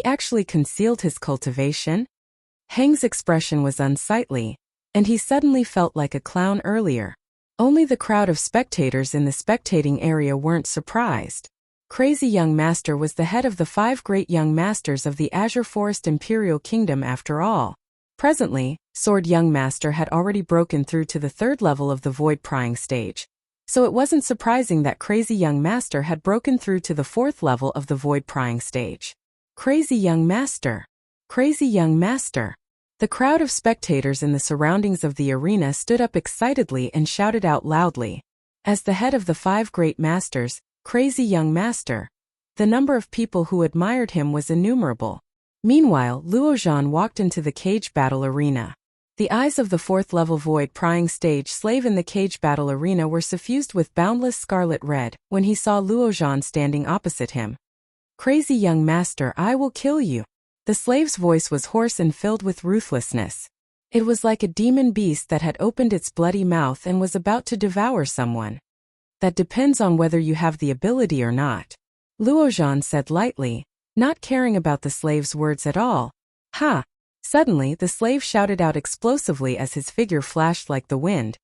actually concealed his cultivation? Heng's expression was unsightly, and he suddenly felt like a clown earlier. Only the crowd of spectators in the spectating area weren't surprised. Crazy Young Master was the head of the 5 great young masters of the Azure Forest Imperial Kingdom after all. Presently, Sword Young Master had already broken through to the 3rd level of the Void Prying stage. So it wasn't surprising that Crazy Young Master had broken through to the 4th level of the Void Prying stage. Crazy Young Master! Crazy Young Master! The crowd of spectators in the surroundings of the arena stood up excitedly and shouted out loudly. As the head of the 5 great masters, Crazy Young Master, the number of people who admired him was innumerable. Meanwhile, Luozhan walked into the cage battle arena. The eyes of the 4th level Void Prying stage slave in the cage battle arena were suffused with boundless scarlet red when he saw Luozhan standing opposite him. Crazy Young Master, I will kill you. The slave's voice was hoarse and filled with ruthlessness. It was like a demon beast that had opened its bloody mouth and was about to devour someone. That depends on whether you have the ability or not, Luozhan said lightly, not caring about the slave's words at all. Ha! Suddenly, the slave shouted out explosively as his figure flashed like the wind,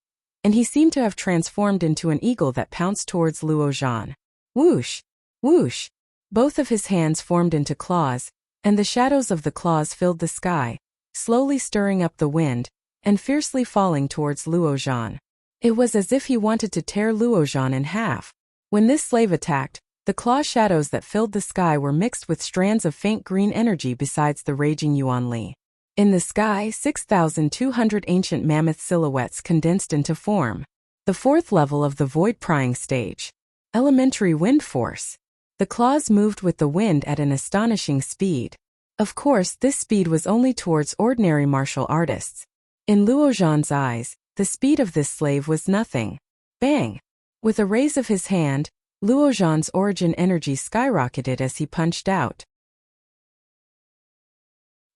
and he seemed to have transformed into an eagle that pounced towards Luozhan. Whoosh! Whoosh! Both of his hands formed into claws, and the shadows of the claws filled the sky, slowly stirring up the wind, and fiercely falling towards Luozhan. It was as if he wanted to tear Luozhan in half. When this slave attacked, the claw shadows that filled the sky were mixed with strands of faint green energy besides the raging Yuanli. In the sky, 6,200 ancient mammoth silhouettes condensed into form. The 4th level of the Void Prying stage. Elementary wind force. The claws moved with the wind at an astonishing speed. Of course, this speed was only towards ordinary martial artists. In Luozhan's eyes, the speed of this slave was nothing. Bang! With a raise of his hand, Luozhan's origin energy skyrocketed as he punched out.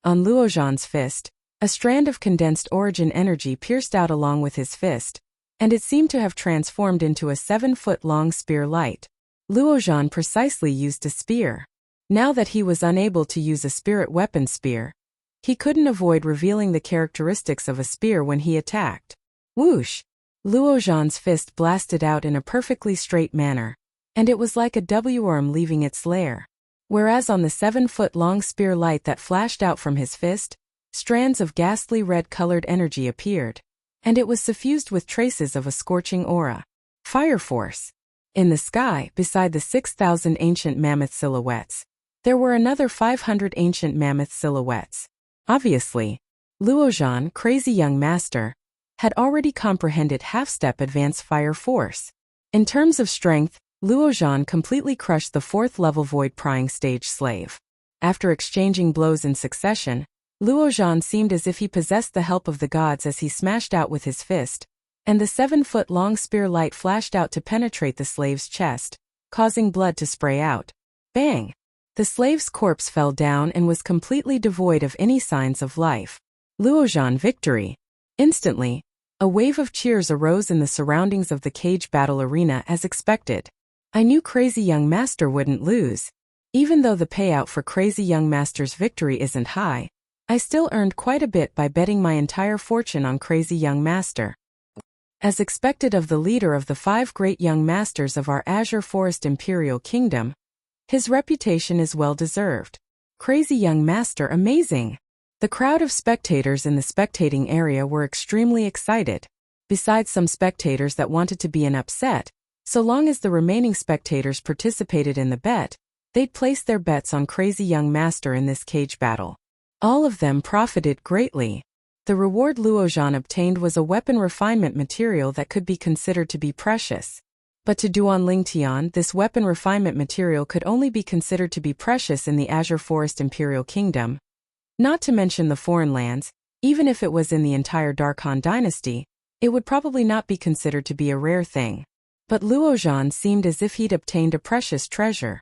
On Luozhan's fist, a strand of condensed origin energy pierced out along with his fist, and it seemed to have transformed into a 7-foot-long spear light. Luozhan precisely used a spear. Now that he was unable to use a spirit weapon spear, he couldn't avoid revealing the characteristics of a spear when he attacked. Whoosh! Luozhan's fist blasted out in a perfectly straight manner, and it was like a W-worm leaving its lair. Whereas on the 7-foot-long spear light that flashed out from his fist, strands of ghastly red-colored energy appeared, and it was suffused with traces of a scorching aura. Fire force. In the sky, beside the 6,000 ancient mammoth silhouettes, there were another 500 ancient mammoth silhouettes. Obviously, Luozhan, Crazy Young Master, had already comprehended half-step advanced fire force. In terms of strength, Luozhan completely crushed the 4th level Void Prying stage slave. After exchanging blows in succession, Luozhan seemed as if he possessed the help of the gods as he smashed out with his fist, and the 7-foot-long spear light flashed out to penetrate the slave's chest, causing blood to spray out. Bang! The slave's corpse fell down and was completely devoid of any signs of life. Luozhan victory! Instantly, a wave of cheers arose in the surroundings of the cage battle arena as expected. I knew Crazy Young Master wouldn't lose. Even though the payout for Crazy Young Master's victory isn't high, I still earned quite a bit by betting my entire fortune on Crazy Young Master. As expected of the leader of the 5 great young masters of our Azure Forest Imperial Kingdom, his reputation is well deserved. Crazy Young Master amazing! The crowd of spectators in the spectating area were extremely excited. Besides some spectators that wanted to be upset, so long as the remaining spectators participated in the bet, they'd place their bets on Crazy Young Master in this cage battle. All of them profited greatly. The reward Luozhan obtained was a weapon refinement material that could be considered to be precious. But to Duan Lingtian, this weapon refinement material could only be considered to be precious in the Azure Forest Imperial Kingdom. Not to mention the foreign lands, even if it was in the entire Darkhan dynasty, it would probably not be considered to be a rare thing. But Luozhan seemed as if he'd obtained a precious treasure.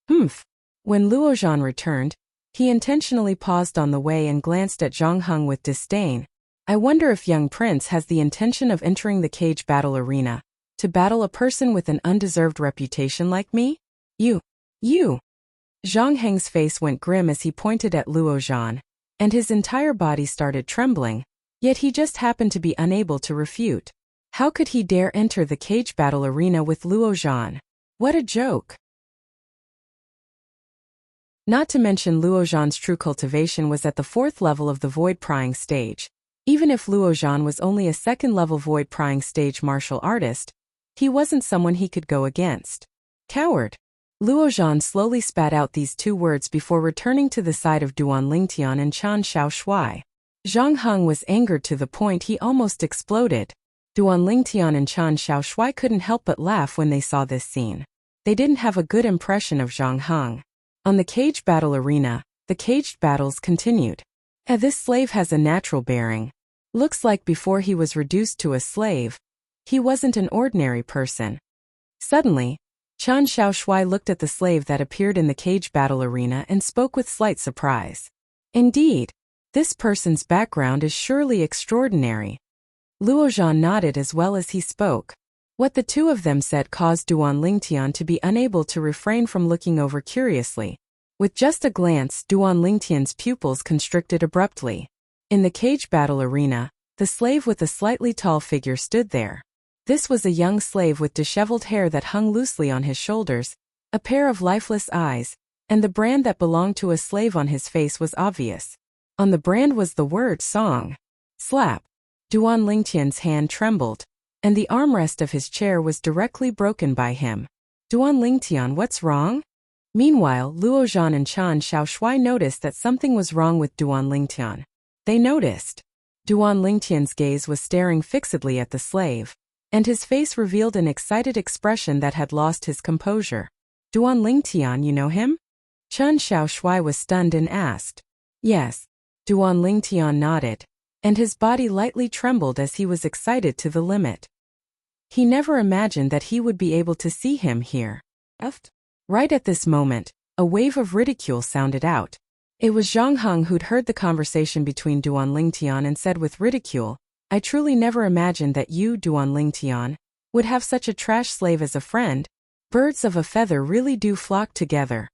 Humph! When Luozhan returned, he intentionally paused on the way and glanced at Zhang Heng with disdain. I wonder if young prince has the intention of entering the cage battle arena to battle a person with an undeserved reputation like me? You! Zhang Heng's face went grim as he pointed at Luozhan, and his entire body started trembling, yet he just happened to be unable to refute. How could he dare enter the cage battle arena with Luozhan? What a joke! Not to mention Luozhan's true cultivation was at the 4th level of the void-prying stage. Even if Luozhan was only a 2nd-level void-prying stage martial artist, he wasn't someone he could go against. Coward. Luozhan slowly spat out these 2 words before returning to the side of Duan Lingtian and Qian Shaoshuai. Zhang Heng was angered to the point he almost exploded. Duan Lingtian and Qian Shaoshuai couldn't help but laugh when they saw this scene. They didn't have a good impression of Zhang Heng. On the cage battle arena, the caged battles continued. This slave has a natural bearing. Looks like before he was reduced to a slave, he wasn't an ordinary person. Suddenly, Qian Shaoshuai looked at the slave that appeared in the cage battle arena and spoke with slight surprise. Indeed, this person's background is surely extraordinary. Luozhan nodded as well as he spoke. What the 2 of them said caused Duan Lingtian to be unable to refrain from looking over curiously. With just a glance, Duan Lingtian's pupils constricted abruptly. In the cage battle arena, the slave with a slightly tall figure stood there. This was a young slave with disheveled hair that hung loosely on his shoulders, a pair of lifeless eyes, and the brand that belonged to a slave on his face was obvious. On the brand was the word song. Slap. Duan Lingtian's hand trembled, and the armrest of his chair was directly broken by him. Duan Lingtian, what's wrong? Meanwhile, Luozhan and Qian Shaoshuai noticed that something was wrong with Duan Lingtian. They noticed. Duan Lingtian's gaze was staring fixedly at the slave, and his face revealed an excited expression that had lost his composure. Duan Lingtian, you know him? Qian Shaoshuai was stunned and asked. Yes. Duan Lingtian nodded, and his body lightly trembled as he was excited to the limit. He never imagined that he would be able to see him here. Right at this moment, a wave of ridicule sounded out. It was Zhang Heng who'd heard the conversation between Duan Lingtian and said with ridicule, I truly never imagined that you, Duan Lingtian, would have such a trash slave as a friend. Birds of a feather really do flock together.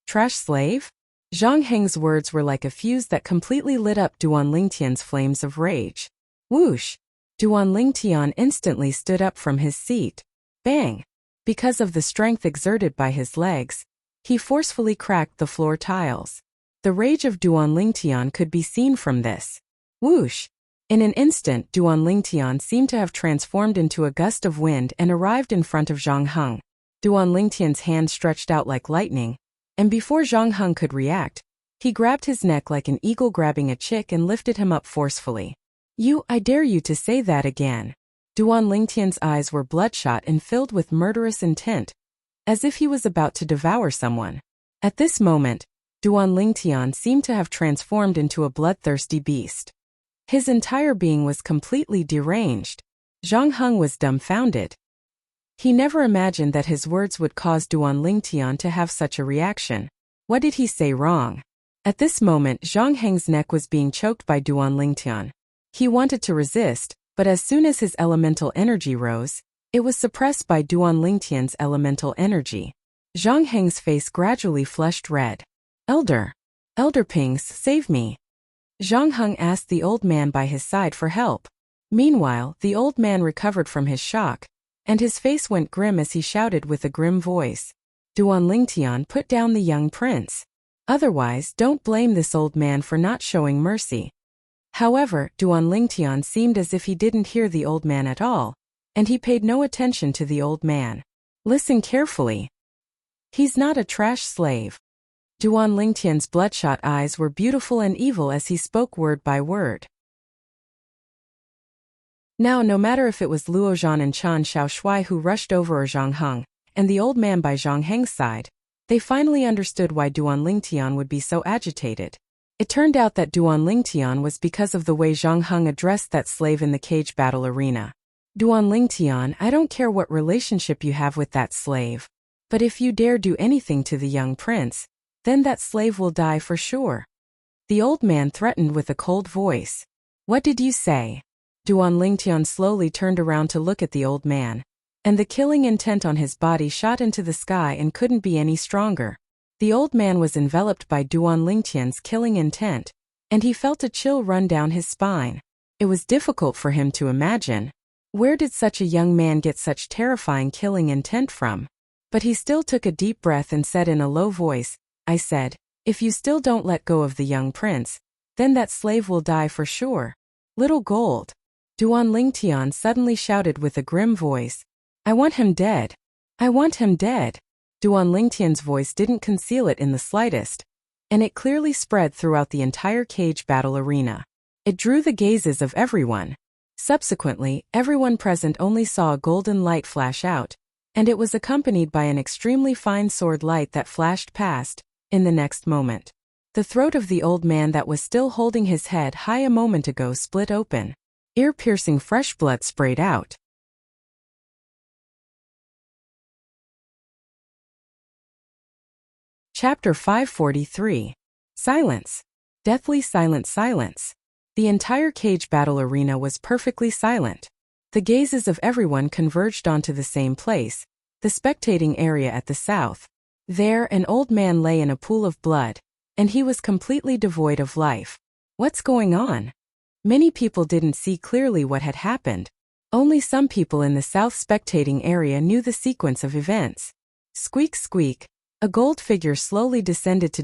Trash slave? Zhang Heng's words were like a fuse that completely lit up Duan Lingtian's flames of rage. Whoosh! Duan Lingtian instantly stood up from his seat. Bang! Because of the strength exerted by his legs, he forcefully cracked the floor tiles. The rage of Duan Lingtian could be seen from this. Whoosh! In an instant, Duan Lingtian seemed to have transformed into a gust of wind and arrived in front of Zhang Heng. Duan Lingtian's hand stretched out like lightning, and before Zhang Heng could react, he grabbed his neck like an eagle grabbing a chick and lifted him up forcefully. I dare you to say that again. Duan Lingtian's eyes were bloodshot and filled with murderous intent, as if he was about to devour someone. At this moment, Duan Lingtian seemed to have transformed into a bloodthirsty beast. His entire being was completely deranged. Zhang Heng was dumbfounded. He never imagined that his words would cause Duan Lingtian to have such a reaction. What did he say wrong? At this moment, Zhang Heng's neck was being choked by Duan Lingtian. He wanted to resist, but as soon as his elemental energy rose, it was suppressed by Duan Lingtian's elemental energy. Zhang Heng's face gradually flushed red. Elder Pings, save me. Zhang Heng asked the old man by his side for help. Meanwhile, the old man recovered from his shock, and his face went grim as he shouted with a grim voice. Duan Lingtian, put down the young prince. Otherwise, don't blame this old man for not showing mercy. However, Duan Lingtian seemed as if he didn't hear the old man at all, and he paid no attention to the old man. Listen carefully. He's not a trash slave. Duan Lingtian's bloodshot eyes were beautiful and evil as he spoke word by word. Now, no matter if it was Luozhan and Qian Shaoshuai who rushed over or Zhang Heng, and the old man by Zhang Heng's side, they finally understood why Duan Lingtian would be so agitated. It turned out that Duan Lingtian was because of the way Zhang Heng addressed that slave in the cage battle arena. Duan Lingtian, I don't care what relationship you have with that slave, but if you dare do anything to the young prince, then that slave will die for sure. The old man threatened with a cold voice. What did you say? Duan Lingtian slowly turned around to look at the old man, and the killing intent on his body shot into the sky and couldn't be any stronger. The old man was enveloped by Duan Lingtian's killing intent, and he felt a chill run down his spine. It was difficult for him to imagine. Where did such a young man get such terrifying killing intent from? But he still took a deep breath and said in a low voice, I said, If you still don't let go of the young prince, then that slave will die for sure. Little Gold. Duan Lingtian suddenly shouted with a grim voice. I want him dead. I want him dead. Duan Lingtian's voice didn't conceal it in the slightest, and it clearly spread throughout the entire cage battle arena. It drew the gazes of everyone. Subsequently, everyone present only saw a golden light flash out, and it was accompanied by an extremely fine sword light that flashed past, in the next moment. The throat of the old man that was still holding his head high a moment ago split open. Ear-piercing fresh blood sprayed out. Chapter 543. Silence. Deathly silent silence. The entire cage battle arena was perfectly silent. The gazes of everyone converged onto the same place, the spectating area at the south. There, an old man lay in a pool of blood, and he was completely devoid of life. What's going on? Many people didn't see clearly what had happened. Only some people in the south spectating area knew the sequence of events. Squeak squeak, a gold figure slowly descended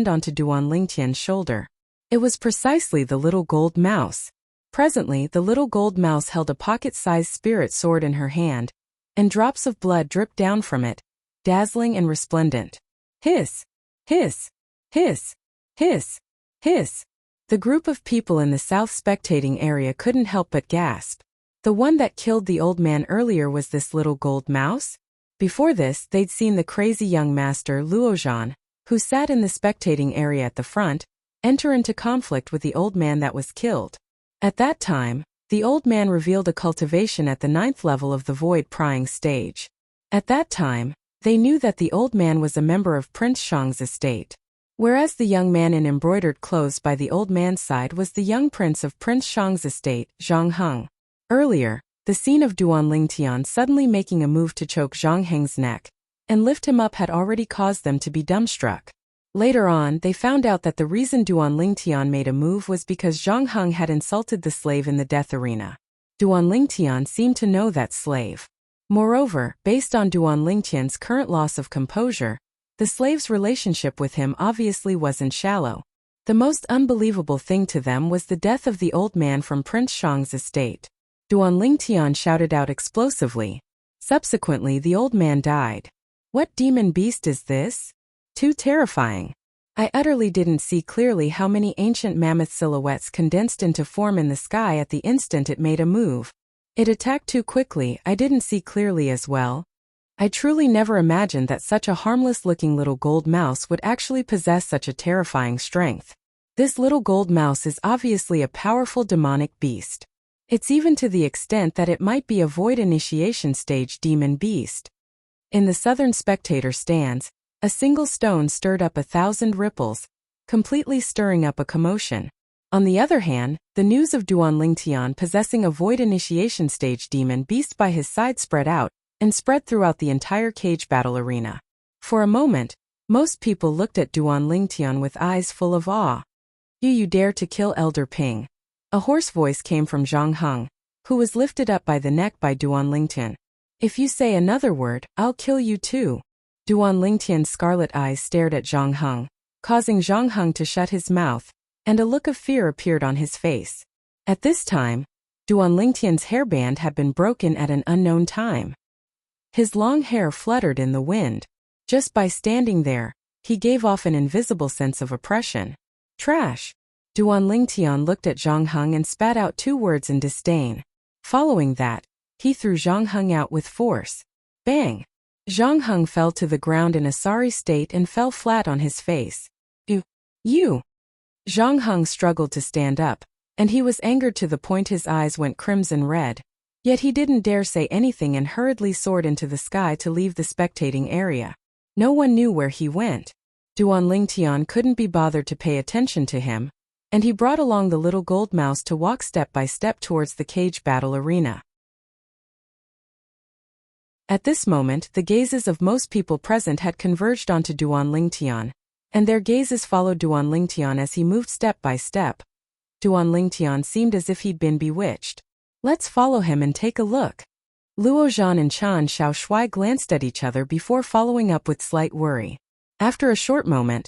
onto Duan Lingtian's shoulder. It was precisely the little gold mouse. Presently, the little gold mouse held a pocket-sized spirit sword in her hand, and drops of blood dripped down from it, dazzling and resplendent. Hiss! Hiss! Hiss! Hiss! Hiss! The group of people in the south spectating area couldn't help but gasp. The one that killed the old man earlier was this little gold mouse? Before this, they'd seen the crazy young master Luozhan, who sat in the spectating area at the front, enter into conflict with the old man that was killed. At that time, the old man revealed a cultivation at the 9th level of the void prying stage. At that time, they knew that the old man was a member of Prince Shang's estate, whereas the young man in embroidered clothes by the old man's side was the young prince of Prince Shang's estate, Zhang Heng. Earlier, the scene of Duan Lingtian suddenly making a move to choke Zhang Heng's neck and lift him up had already caused them to be dumbstruck. Later on, they found out that the reason Duan Lingtian made a move was because Zhang Heng had insulted the slave in the death arena. Duan Lingtian seemed to know that slave. Moreover, based on Duan Lingtian's current loss of composure, the slave's relationship with him obviously wasn't shallow. The most unbelievable thing to them was the death of the old man from Prince Shang's estate. Duan Lingtian shouted out explosively. Subsequently, the old man died. What demon beast is this? Too terrifying. I utterly didn't see clearly how many ancient mammoth silhouettes condensed into form in the sky at the instant it made a move. It attacked too quickly, I didn't see clearly as well. I truly never imagined that such a harmless-looking little gold mouse would actually possess such a terrifying strength. This little gold mouse is obviously a powerful demonic beast. It's even to the extent that it might be a void initiation stage demon beast. In the southern spectator stands, a single stone stirred up 1,000 ripples, completely stirring up a commotion. On the other hand, the news of Duan Lingtian possessing a void initiation stage demon beast by his side spread out, and spread throughout the entire cage battle arena. For a moment, most people looked at Duan Lingtian with eyes full of awe. You dare to kill Elder Ping. A hoarse voice came from Zhang Heng, who was lifted up by the neck by Duan Lingtian. If you say another word, I'll kill you too. Duan Lingtian's scarlet eyes stared at Zhang Heng, causing Zhang Heng to shut his mouth, and a look of fear appeared on his face. At this time, Duan Lingtian's hairband had been broken at an unknown time. His long hair fluttered in the wind. Just by standing there, he gave off an invisible sense of oppression. Trash! Duan Lingtian looked at Zhang Heng and spat out 2 words in disdain. Following that, he threw Zhang Heng out with force. Bang! Zhang Heng fell to the ground in a sorry state and fell flat on his face. You! Zhang Heng struggled to stand up, and he was angered to the point his eyes went crimson red. Yet he didn't dare say anything and hurriedly soared into the sky to leave the spectating area. No one knew where he went. Duan Lingtian couldn't be bothered to pay attention to him, and he brought along the little gold mouse to walk step by step towards the cage battle arena. At this moment, the gazes of most people present had converged onto Duan Lingtian, and their gazes followed Duan Lingtian as he moved step by step. Duan Lingtian seemed as if he'd been bewitched. Let's follow him and take a look. Luozhan and Chan Xiaoshui glanced at each other before following up with slight worry. After a short moment,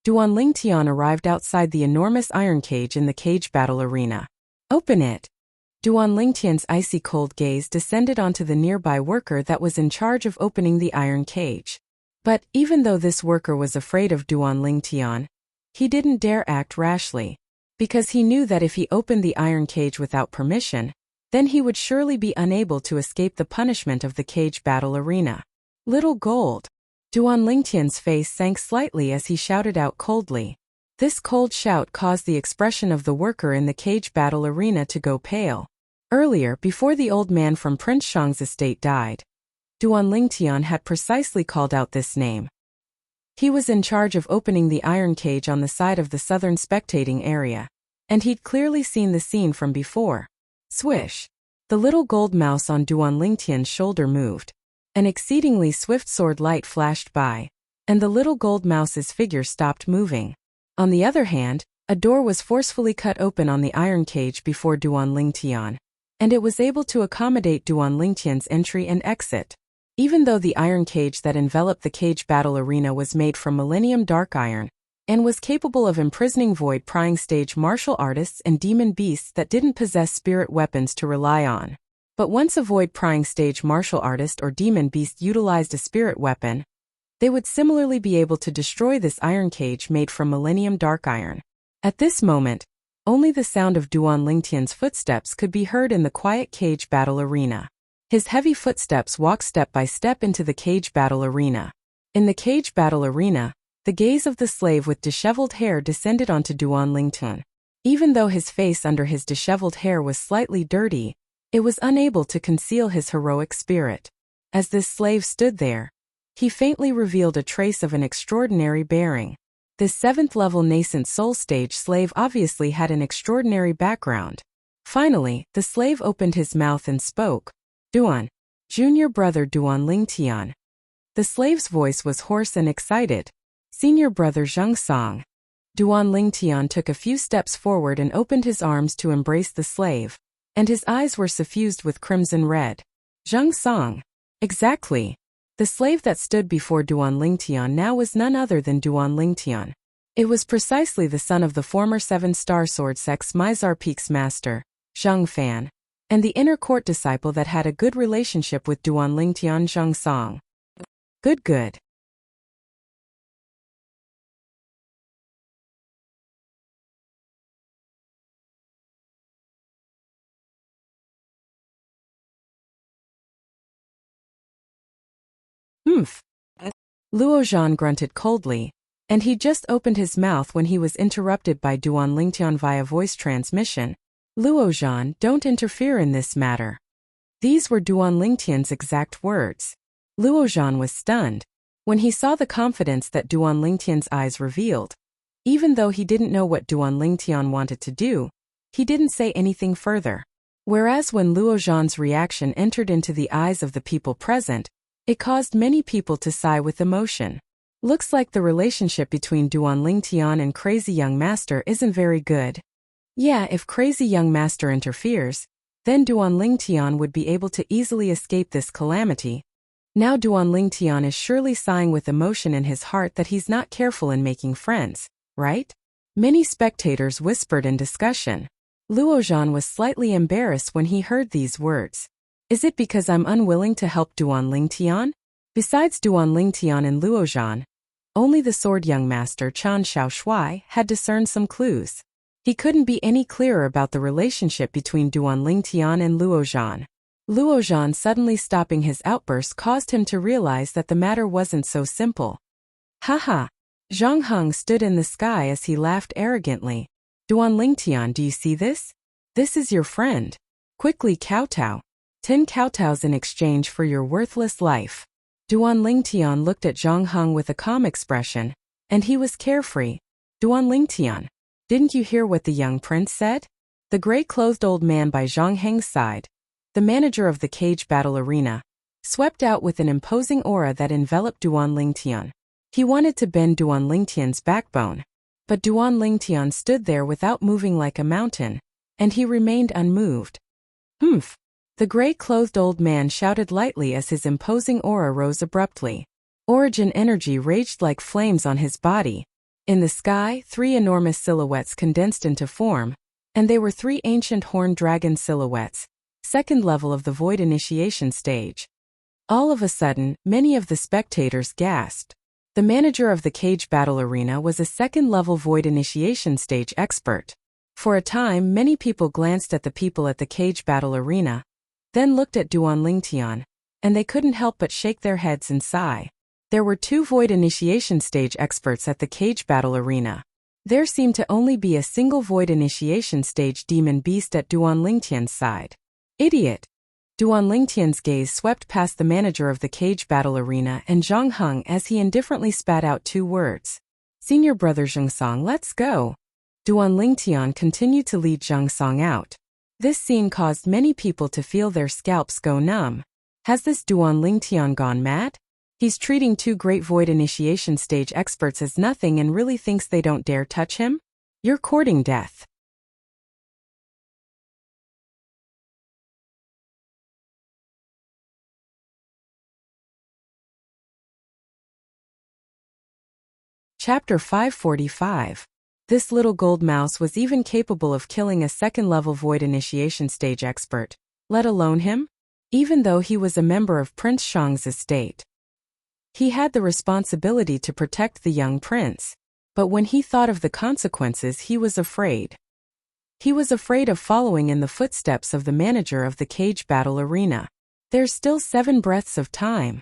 Duan Lingtian arrived outside the enormous iron cage in the cage battle arena. Open it! Duan Lingtian's icy cold gaze descended onto the nearby worker that was in charge of opening the iron cage. But, even though this worker was afraid of Duan Lingtian, he didn't dare act rashly, because he knew that if he opened the iron cage without permission, then he would surely be unable to escape the punishment of the cage battle arena. Little gold! Duan Lingtian's face sank slightly as he shouted out coldly. This cold shout caused the expression of the worker in the cage battle arena to go pale. Earlier, before the old man from Prince Shang's estate died, Duan Lingtian had precisely called out this name. He was in charge of opening the iron cage on the side of the southern spectating area, and he'd clearly seen the scene from before. Swish! The little gold mouse on Duan Lingtian's shoulder moved. An exceedingly swift sword light flashed by, and the little gold mouse's figure stopped moving. On the other hand, a door was forcefully cut open on the iron cage before Duan Lingtian, and it was able to accommodate Duan Lingtian's entry and exit. Even though the iron cage that enveloped the cage battle arena was made from Millennium Dark Iron, and was capable of imprisoning void-prying stage martial artists and demon beasts that didn't possess spirit weapons to rely on. But once a void-prying stage martial artist or demon beast utilized a spirit weapon, they would similarly be able to destroy this iron cage made from Millennium Dark Iron. At this moment, only the sound of Duan Lingtian's footsteps could be heard in the quiet cage battle arena. His heavy footsteps walked step by step into the cage battle arena. In the cage battle arena, the gaze of the slave with disheveled hair descended onto Duan Lingtian. Even though his face under his disheveled hair was slightly dirty, it was unable to conceal his heroic spirit. As this slave stood there, he faintly revealed a trace of an extraordinary bearing. This 7th-level nascent soul stage slave obviously had an extraordinary background. Finally, the slave opened his mouth and spoke. Duan, junior brother Duan Lingtian. The slave's voice was hoarse and excited. Senior brother Zheng Song. Duan Lingtian took a few steps forward and opened his arms to embrace the slave, and his eyes were suffused with crimson red. Zheng Song. Exactly. The slave that stood before Duan Lingtian now was none other than Duan Lingtian. It was precisely the son of the former 7-star sword sex Mizar Peak's master, Zheng Fan, and the inner court disciple that had a good relationship with Duan Lingtian Zheng Song. Good. Humph. Luozhan grunted coldly, and he just opened his mouth when he was interrupted by Duan Lingtian via voice transmission. Luozhan, don't interfere in this matter. These were Duan Lingtian's exact words. Luozhan was stunned when he saw the confidence that Duan Lingtian's eyes revealed. Even though he didn't know what Duan Lingtian wanted to do, he didn't say anything further. Whereas when Luozhan's reaction entered into the eyes of the people present, it caused many people to sigh with emotion. Looks like the relationship between Duan Lingtian and Crazy Young Master isn't very good. Yeah, if Crazy Young Master interferes, then Duan Lingtian would be able to easily escape this calamity. Now Duan Lingtian is surely sighing with emotion in his heart that he's not careful in making friends, right? Many spectators whispered in discussion. Luozhan was slightly embarrassed when he heard these words. Is it because I'm unwilling to help Duan Lingtian? Besides Duan Lingtian and Luozhan, only the sword young master Chan Xiaoshui had discerned some clues. He couldn't be any clearer about the relationship between Duan Lingtian and Luozhan. Luozhan suddenly stopping his outburst caused him to realize that the matter wasn't so simple. Haha. Zhang Heng stood in the sky as he laughed arrogantly. Duan Lingtian, do you see this? This is your friend. Quickly kowtow. 10 kowtows in exchange for your worthless life. Duan Lingtian looked at Zhang Heng with a calm expression, and he was carefree. Duan Lingtian, didn't you hear what the young prince said? The gray-clothed old man by Zhang Heng's side, the manager of the cage battle arena, swept out with an imposing aura that enveloped Duan Lingtian. He wanted to bend Duan Lingtian's backbone, but Duan Lingtian stood there without moving like a mountain, and he remained unmoved. Humph. The gray-clothed old man shouted lightly as his imposing aura rose abruptly. Origin energy raged like flames on his body. In the sky, 3 enormous silhouettes condensed into form, and they were 3 ancient horned dragon silhouettes, second level of the void initiation stage. All of a sudden, many of the spectators gasped. The manager of the cage battle arena was a second-level void initiation stage expert. For a time, many people glanced at the people at the cage battle arena, then looked at Duan Lingtian, and they couldn't help but shake their heads and sigh. There were 2 void initiation stage experts at the cage battle arena. There seemed to only be a single void initiation stage demon beast at Duan Lingtian's side. Idiot! Duan Lingtian's gaze swept past the manager of the cage battle arena and Zhang Heng as he indifferently spat out 2 words. Senior brother Zhang Song, let's go. Duan Lingtian continued to lead Zhang Song out. This scene caused many people to feel their scalps go numb. Has this Duan Lingtian gone mad? He's treating 2 great void initiation stage experts as nothing and really thinks they don't dare touch him? You're courting death. Chapter 545. This little gold mouse was even capable of killing a second-level void initiation stage expert, let alone him? Even though he was a member of Prince Shang's estate. He had the responsibility to protect the young prince. But when he thought of the consequences, he was afraid. He was afraid of following in the footsteps of the manager of the cage battle arena. There's still 7 breaths of time.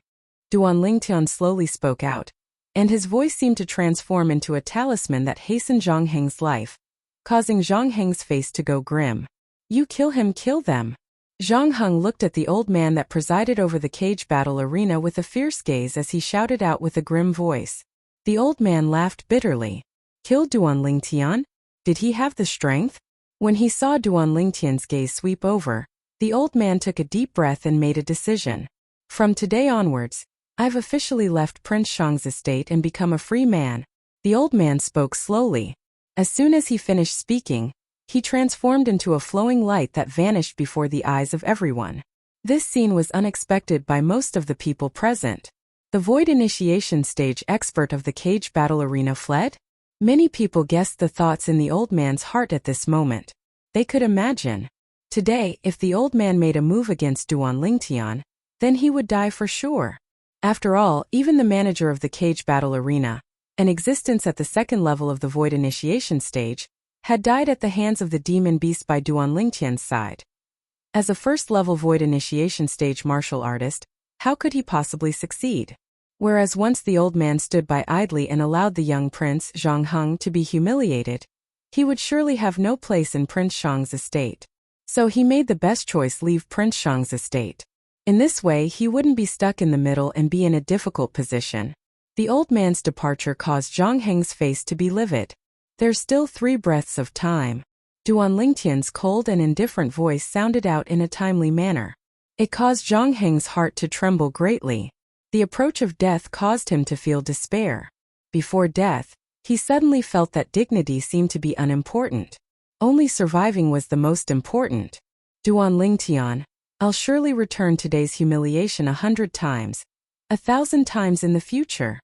Duan Lingtian slowly spoke out, and his voice seemed to transform into a talisman that hastened Zhang Heng's life, causing Zhang Heng's face to go grim. You kill him, kill them. Zhang Heng looked at the old man that presided over the cage battle arena with a fierce gaze as he shouted out with a grim voice. The old man laughed bitterly. Kill Duan Lingtian? Did he have the strength? When he saw Duan Lingtian's gaze sweep over, the old man took a deep breath and made a decision. From today onwards, I've officially left Prince Shang's estate and become a free man. The old man spoke slowly. As soon as he finished speaking, he transformed into a flowing light that vanished before the eyes of everyone. This scene was unexpected by most of the people present. The void initiation stage expert of the cage battle arena fled? Many people guessed the thoughts in the old man's heart at this moment. They could imagine. Today, if the old man made a move against Duan Lingtian, then he would die for sure. After all, even the manager of the cage battle arena, an existence at the second level of the void initiation stage, had died at the hands of the demon beast by Duan Lingtian's side. As a first-level void initiation stage martial artist, how could he possibly succeed? Whereas once the old man stood by idly and allowed the young prince Zhang Heng to be humiliated, he would surely have no place in Prince Shang's estate. So he made the best choice: leave Prince Shang's estate. In this way, he wouldn't be stuck in the middle and be in a difficult position. The old man's departure caused Zhang Heng's face to be livid. There's still 3 breaths of time. Duan Lingtian's cold and indifferent voice sounded out in a timely manner. It caused Zhang Heng's heart to tremble greatly. The approach of death caused him to feel despair. Before death, he suddenly felt that dignity seemed to be unimportant. Only surviving was the most important. Duan Lingtian, I'll surely return today's humiliation 100 times, 1,000 times in the future.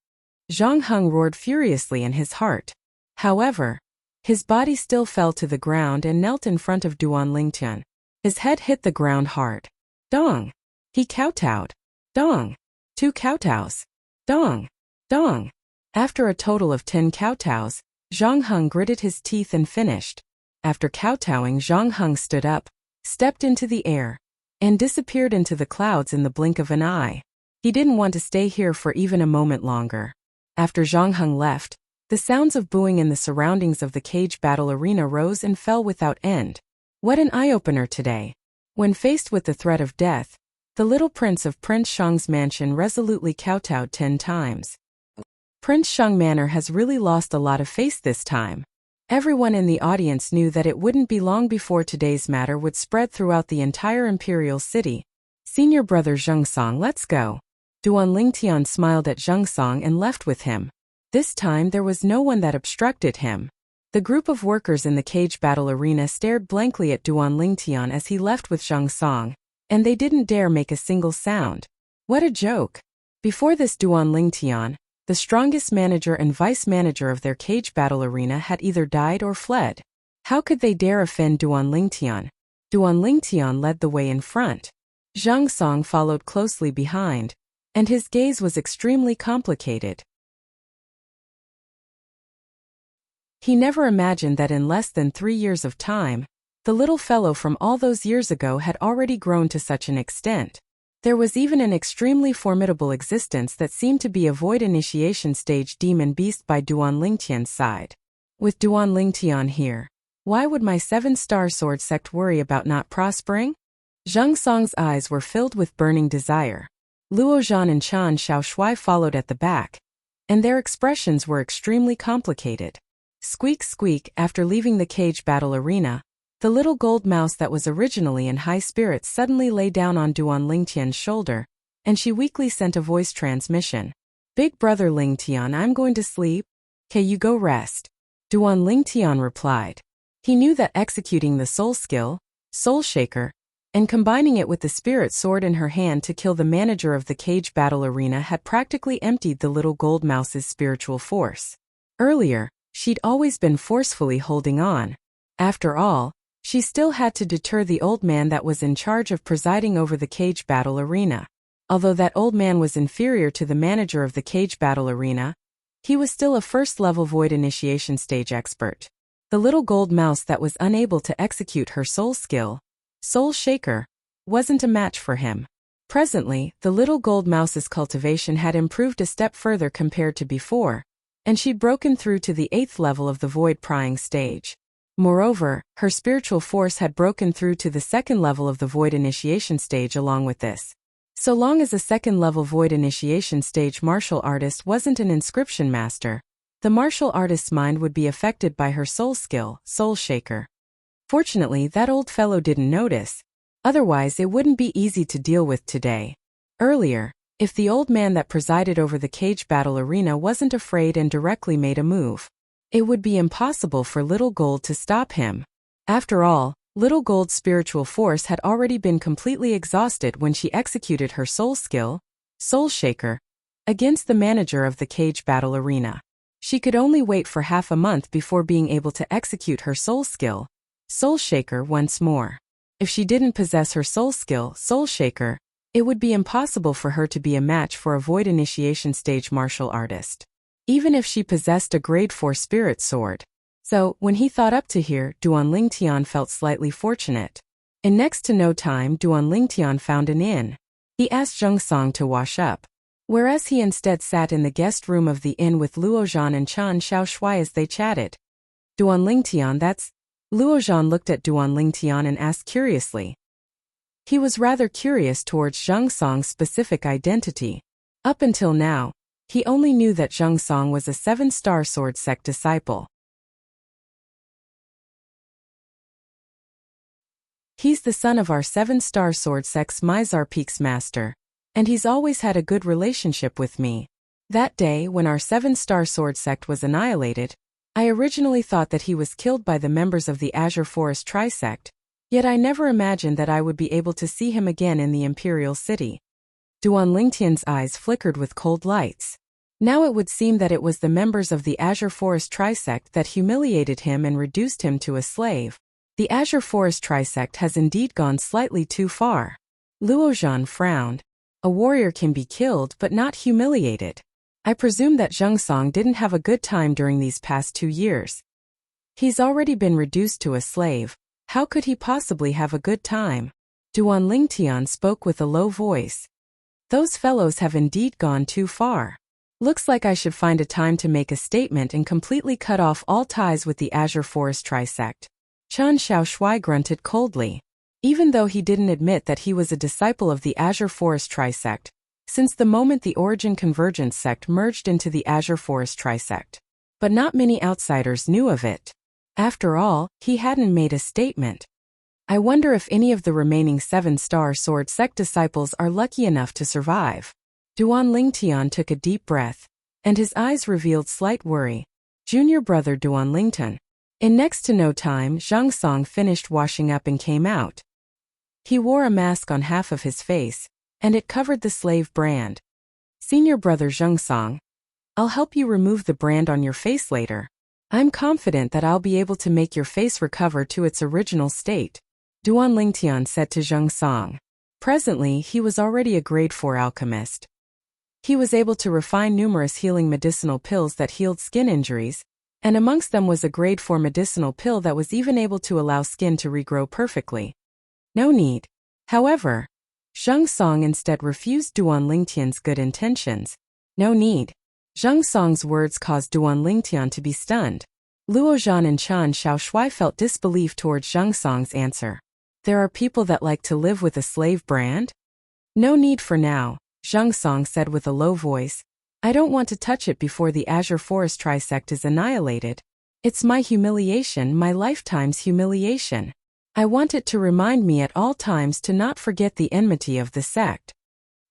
Zhang Heng roared furiously in his heart. However, his body still fell to the ground and knelt in front of Duan Lingtian. His head hit the ground hard. Dong! He kowtowed. Dong! 2 kowtows. Dong! Dong! After a total of 10 kowtows, Zhang Heng gritted his teeth and finished. After kowtowing, Zhang Heng stood up, stepped into the air, and disappeared into the clouds in the blink of an eye. He didn't want to stay here for even a moment longer. After Zhang Heng left, the sounds of booing in the surroundings of the cage battle arena rose and fell without end. What an eye-opener today. When faced with the threat of death, the little prince of Prince Shang's mansion resolutely kowtowed 10 times. Prince Shang Manor has really lost a lot of face this time. Everyone in the audience knew that it wouldn't be long before today's matter would spread throughout the entire imperial city. Senior brother Zhang Song, let's go. Duan Lingtian smiled at Zhang Song and left with him. This time there was no one that obstructed him. The group of workers in the cage battle arena stared blankly at Duan Lingtian as he left with Zhang Song, and they didn't dare make a single sound. What a joke. Before this, Duan Lingtian, The strongest manager and vice manager of their cage battle arena had either died or fled. How could they dare offend Duan Lingtian? Duan Lingtian led the way in front. Zhang Song followed closely behind, and his gaze was extremely complicated. He never imagined that in less than 3 years of time, the little fellow from all those years ago had already grown to such an extent. There was even an extremely formidable existence that seemed to be a void initiation stage demon beast by Duan Lingtian's side. With Duan Lingtian here, why would my 7-star sword sect worry about not prospering? Zhang Song's eyes were filled with burning desire. Luo Zhan and Chan Xiaoshui followed at the back, and their expressions were extremely complicated. Squeak squeak. After leaving the cage battle arena, the little gold mouse that was originally in high spirits suddenly lay down on Duan Lingtian's shoulder, and she weakly sent a voice transmission. Big brother Lingtian, I'm going to sleep. Okay, you go rest. Duan Lingtian replied. He knew that executing the soul skill, Soul Shaker, and combining it with the spirit sword in her hand to kill the manager of the cage battle arena had practically emptied the little gold mouse's spiritual force. Earlier, she'd always been forcefully holding on. After all, she still had to deter the old man that was in charge of presiding over the cage battle arena. Although that old man was inferior to the manager of the cage battle arena, he was still a first-level void initiation stage expert. The little gold mouse that was unable to execute her soul skill, Soul Shaker, wasn't a match for him. Presently, the little gold mouse's cultivation had improved a step further compared to before, and she'd broken through to the 8th level of the void prying stage. Moreover, her spiritual force had broken through to the 2nd level of the void initiation stage along with this. So long as a 2nd-level void initiation stage martial artist wasn't an inscription master, the martial artist's mind would be affected by her soul skill, Soul Shaker. Fortunately, that old fellow didn't notice. Otherwise, it wouldn't be easy to deal with today. Earlier, if the old man that presided over the cage battle arena wasn't afraid and directly made a move, it would be impossible for Little Gold to stop him. After all, Little Gold's spiritual force had already been completely exhausted when she executed her soul skill, Soul Shaker, against the manager of the cage battle arena. She could only wait for half a month before being able to execute her soul skill, Soul Shaker, once more. If she didn't possess her soul skill, Soul Shaker, it would be impossible for her to be a match for a void initiation stage martial artist, even if she possessed a grade 4 spirit sword. So, when he thought up to here, Duan Lingtian felt slightly fortunate. In next to no time, Duan Lingtian found an inn. He asked Zhang Song to wash up, whereas he instead sat in the guest room of the inn with Luo Zhan and Chan Xiaoshui as they chatted. Duan Lingtian, that's... Luo Zhan looked at Duan Lingtian and asked curiously. He was rather curious towards Zhang Song's specific identity. Up until now, he only knew that Zhang Song was a 7-star sword sect disciple. He's the son of our 7-star sword sect's Mizar Peak's master, and he's always had a good relationship with me. That day when our 7-star sword sect was annihilated, I originally thought that he was killed by the members of the Azure Forest Trisect, yet I never imagined that I would be able to see him again in the Imperial City. Duan Lingtian's eyes flickered with cold lights. Now it would seem that it was the members of the Azure Forest Trisect that humiliated him and reduced him to a slave. The Azure Forest Trisect has indeed gone slightly too far. Luo Zhan frowned. A warrior can be killed but not humiliated. I presume that Zhang Song didn't have a good time during these past 2 years. He's already been reduced to a slave. How could he possibly have a good time? Duan Lingtian spoke with a low voice. Those fellows have indeed gone too far. Looks like I should find a time to make a statement and completely cut off all ties with the Azure Forest Trisect. Chan Xiaoshui grunted coldly. Even though he didn't admit that he was a disciple of the Azure Forest Trisect, since the moment the Origin Convergence sect merged into the Azure Forest Trisect. But not many outsiders knew of it. After all, he hadn't made a statement. I wonder if any of the remaining 7-star sword sect disciples are lucky enough to survive. Duan Lingtian took a deep breath, and his eyes revealed slight worry. Junior brother Duan Lingtian. In next to no time, Zhang Song finished washing up and came out. He wore a mask on half of his face, and it covered the slave brand. Senior brother Zhang Song. I'll help you remove the brand on your face later. I'm confident that I'll be able to make your face recover to its original state, Duan Lingtian said to Zheng Song. Presently, he was already a grade 4 alchemist. He was able to refine numerous healing medicinal pills that healed skin injuries, and amongst them was a grade 4 medicinal pill that was even able to allow skin to regrow perfectly. No need. However, Zheng Song instead refused Duan Lingtian's good intentions. No need. Zheng Song's words caused Duan Lingtian to be stunned. Luo Zhan and Chen Xiaoshui felt disbelief towards Zheng Song's answer. There are people that like to live with a slave brand? No need for now, Zheng Song said with a low voice. I don't want to touch it before the Azure Forest Trisect is annihilated. It's my humiliation, my lifetime's humiliation. I want it to remind me at all times to not forget the enmity of the sect.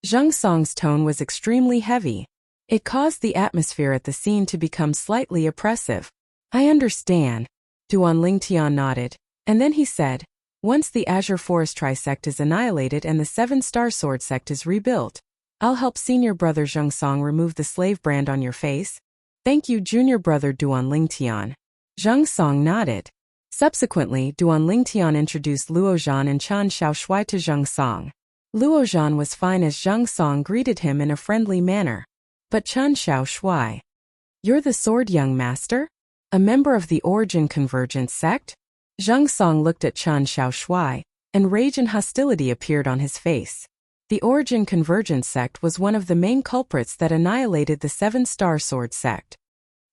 Zheng Song's tone was extremely heavy. It caused the atmosphere at the scene to become slightly oppressive. I understand. Duan Lingtian nodded, and then he said, once the Azure Forest Trisect is annihilated and the 7-star sword sect is rebuilt, I'll help senior brother Zheng Song remove the slave brand on your face. Thank you, junior brother Duan Lingtian. Zheng Song nodded. Subsequently, Duan Lingtian introduced Luo Zhan and Chen Xiaoshui to Zheng Song. Luo Zhan was fine as Zheng Song greeted him in a friendly manner. But Chen Xiaoshui, you're the sword young master? A member of the Origin Convergence sect? Zheng Song looked at Chen Xiaoshui, and rage and hostility appeared on his face. The Origin Convergence sect was one of the main culprits that annihilated the 7-star sword sect.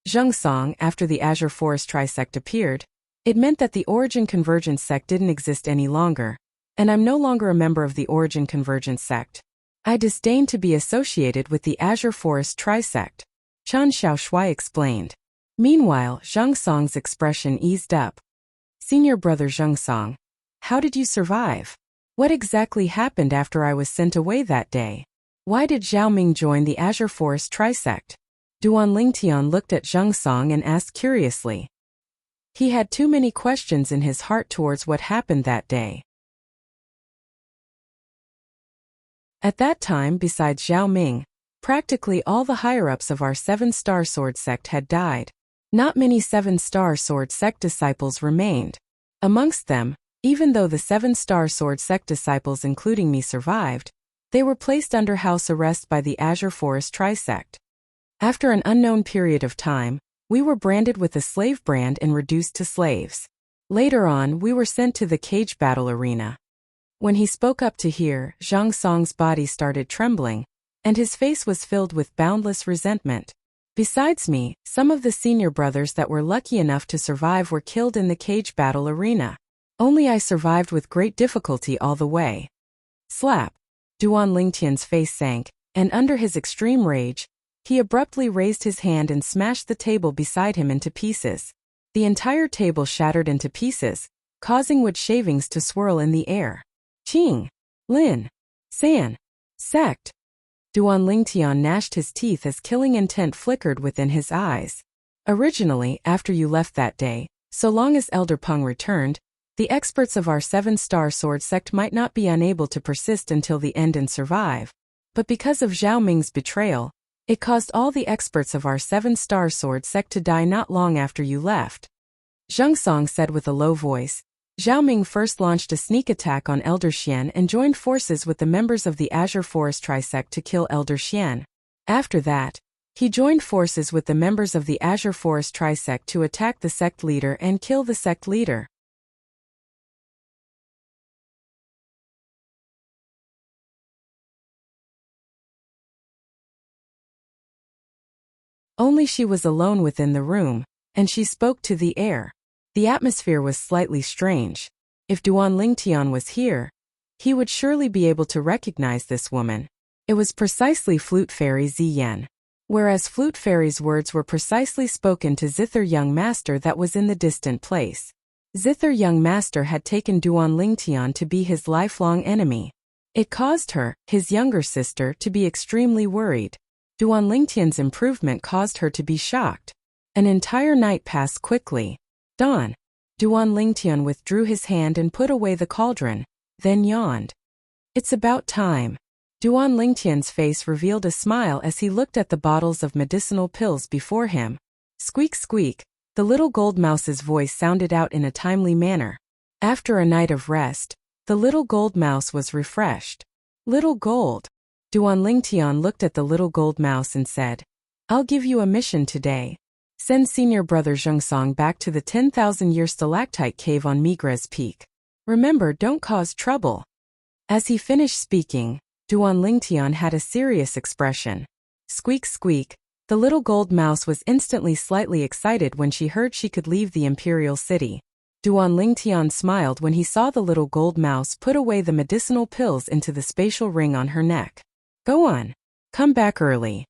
Zheng Song, after the Azure Forest Trisect appeared, it meant that the Origin Convergence sect didn't exist any longer, and I'm no longer a member of the Origin Convergence sect. I disdain to be associated with the Azure Forest Trisect, Chen Xiaoshui explained. Meanwhile, Zheng Song's expression eased up. Senior brother Zheng Song, how did you survive? What exactly happened after I was sent away that day? Why did Zhao Ming join the Azure Forest Trisect? Duan Lingtian looked at Zheng Song and asked curiously. He had too many questions in his heart towards what happened that day. At that time, besides Zhao Ming, practically all the higher-ups of our 7-star sword sect had died. Not many 7-star sword sect disciples remained. Amongst them, even though the 7-star sword sect disciples including me survived, they were placed under house arrest by the Azure Forest Trisect. After an unknown period of time, we were branded with a slave brand and reduced to slaves. Later on, we were sent to the cage battle arena. When he spoke up to hear, Zheng Song's body started trembling, and his face was filled with boundless resentment. Besides me, some of the senior brothers that were lucky enough to survive were killed in the cage battle arena. Only I survived with great difficulty all the way. Slap! Duan Lingtian's face sank, and under his extreme rage, he abruptly raised his hand and smashed the table beside him into pieces. The entire table shattered into pieces, causing wood shavings to swirl in the air. Qing! Lin! San! Sect! Duan Lingtian gnashed his teeth as killing intent flickered within his eyes. Originally, after you left that day, so long as Elder Peng returned, the experts of our 7-star sword sect might not be unable to persist until the end and survive. But because of Zhao Ming's betrayal, it caused all the experts of our 7-star sword sect to die not long after you left. Zheng Song said with a low voice. Zhao Ming first launched a sneak attack on Elder Xian and joined forces with the members of the Azure Forest Trisect to kill Elder Xian. After that, he joined forces with the members of the Azure Forest Trisect to attack the sect leader and kill the sect leader. Only she was alone within the room, and she spoke to the air. The atmosphere was slightly strange. If Duan Lingtian was here, he would surely be able to recognize this woman. It was precisely Flute Fairy Ziyan. Whereas Flute Fairy's words were precisely spoken to Zither Young Master that was in the distant place. Zither Young Master had taken Duan Lingtian to be his lifelong enemy. It caused her, his younger sister, to be extremely worried. Duan Lingtian's improvement caused her to be shocked. An entire night passed quickly. Dawn. Duan Lingtian withdrew his hand and put away the cauldron, then yawned. It's about time. Duan Lingtian's face revealed a smile as he looked at the bottles of medicinal pills before him. Squeak squeak, the little gold mouse's voice sounded out in a timely manner. After a night of rest, the little gold mouse was refreshed. Little gold. Duan Lingtian looked at the little gold mouse and said, I'll give you a mission today. Send senior brother Zhengsong back to the 10,000-year stalactite cave on Migres Peak. Remember, don't cause trouble. As he finished speaking, Duan Lingtian had a serious expression. Squeak squeak, the little gold mouse was instantly slightly excited when she heard she could leave the imperial city. Duan Lingtian smiled when he saw the little gold mouse put away the medicinal pills into the spatial ring on her neck. Go on. Come back early.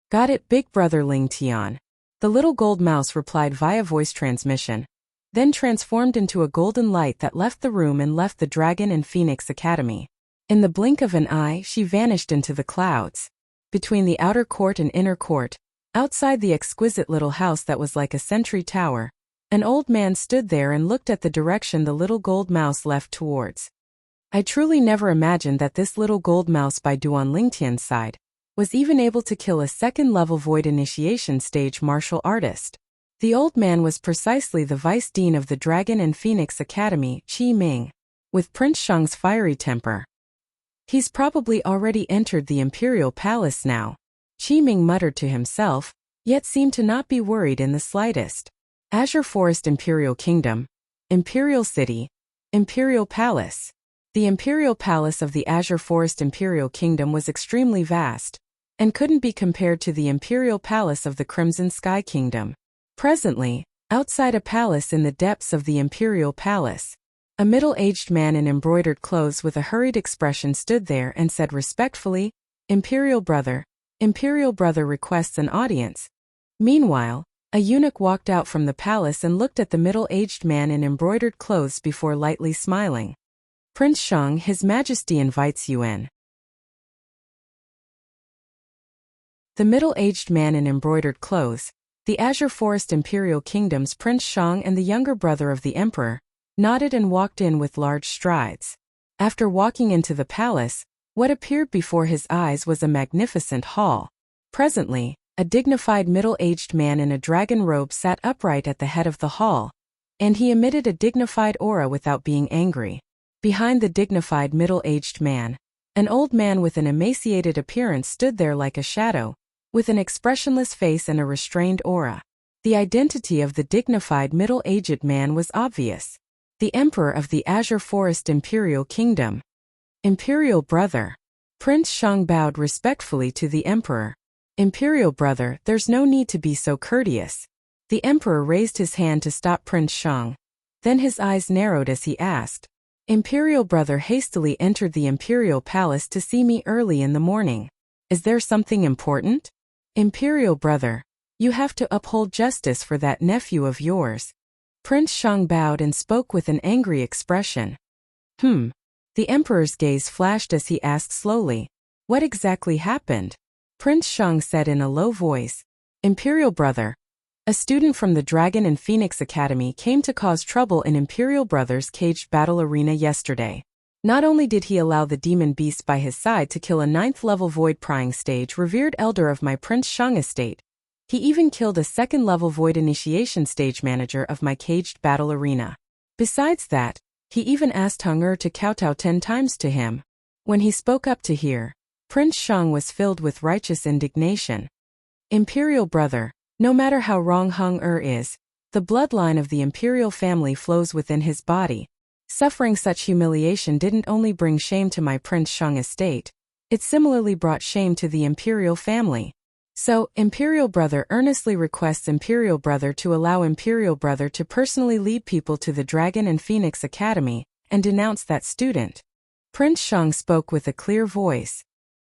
Got it, big brother Lingtian. The little gold mouse replied via voice transmission, then transformed into a golden light that left the room and left the Dragon and Phoenix Academy. In the blink of an eye, she vanished into the clouds. Between the outer court and inner court, outside the exquisite little house that was like a sentry tower, an old man stood there and looked at the direction the little gold mouse left towards. I truly never imagined that this little gold mouse by Duan Lingtian's side was even able to kill a second-level void initiation stage martial artist. The old man was precisely the vice dean of the Dragon and Phoenix Academy, Qi Ming, with Prince Shang's fiery temper. He's probably already entered the imperial palace now, Qi Ming muttered to himself, yet seemed to not be worried in the slightest. Azure Forest Imperial Kingdom, Imperial City, Imperial Palace. The Imperial Palace of the Azure Forest Imperial Kingdom was extremely vast, and couldn't be compared to the Imperial Palace of the Crimson Sky Kingdom. Presently, outside a palace in the depths of the Imperial Palace, a middle-aged man in embroidered clothes with a hurried expression stood there and said respectfully, Imperial brother requests an audience. Meanwhile, a eunuch walked out from the palace and looked at the middle-aged man in embroidered clothes before lightly smiling. Prince Shang, His Majesty invites you in. The middle-aged man in embroidered clothes, the Azure Forest Imperial Kingdom's Prince Shang and the younger brother of the Emperor, nodded and walked in with large strides. After walking into the palace, what appeared before his eyes was a magnificent hall. Presently, a dignified middle-aged man in a dragon robe sat upright at the head of the hall, and he emitted a dignified aura without being angry. Behind the dignified middle-aged man, an old man with an emaciated appearance stood there like a shadow, with an expressionless face and a restrained aura. The identity of the dignified middle-aged man was obvious. The Emperor of the Azure Forest Imperial Kingdom. Imperial brother. Prince Shang bowed respectfully to the Emperor. Imperial brother, there's no need to be so courteous. The Emperor raised his hand to stop Prince Shang. Then his eyes narrowed as he asked. Imperial brother hastily entered the Imperial Palace to see me early in the morning. Is there something important? Imperial brother, you have to uphold justice for that nephew of yours. Prince Shang bowed and spoke with an angry expression. The Emperor's gaze flashed as he asked slowly, what exactly happened? Prince Shang said in a low voice, Imperial brother, a student from the Dragon and Phoenix Academy came to cause trouble in Imperial Brother's caged battle arena yesterday. Not only did he allow the demon beast by his side to kill a 9th-level void prying stage revered elder of my Prince Shang estate, he even killed a 2nd-level void initiation stage manager of my caged battle arena. Besides that, he even asked Heng to kowtow 10 times to him. When he spoke up to hear, Prince Shang was filled with righteous indignation. Imperial brother, no matter how wrong Heng is, the bloodline of the imperial family flows within his body. Suffering such humiliation didn't only bring shame to my Prince Shang estate, it similarly brought shame to the imperial family. So, Imperial brother earnestly requests Imperial brother to allow Imperial brother to personally lead people to the Dragon and Phoenix Academy, and denounce that student. Prince Shang spoke with a clear voice.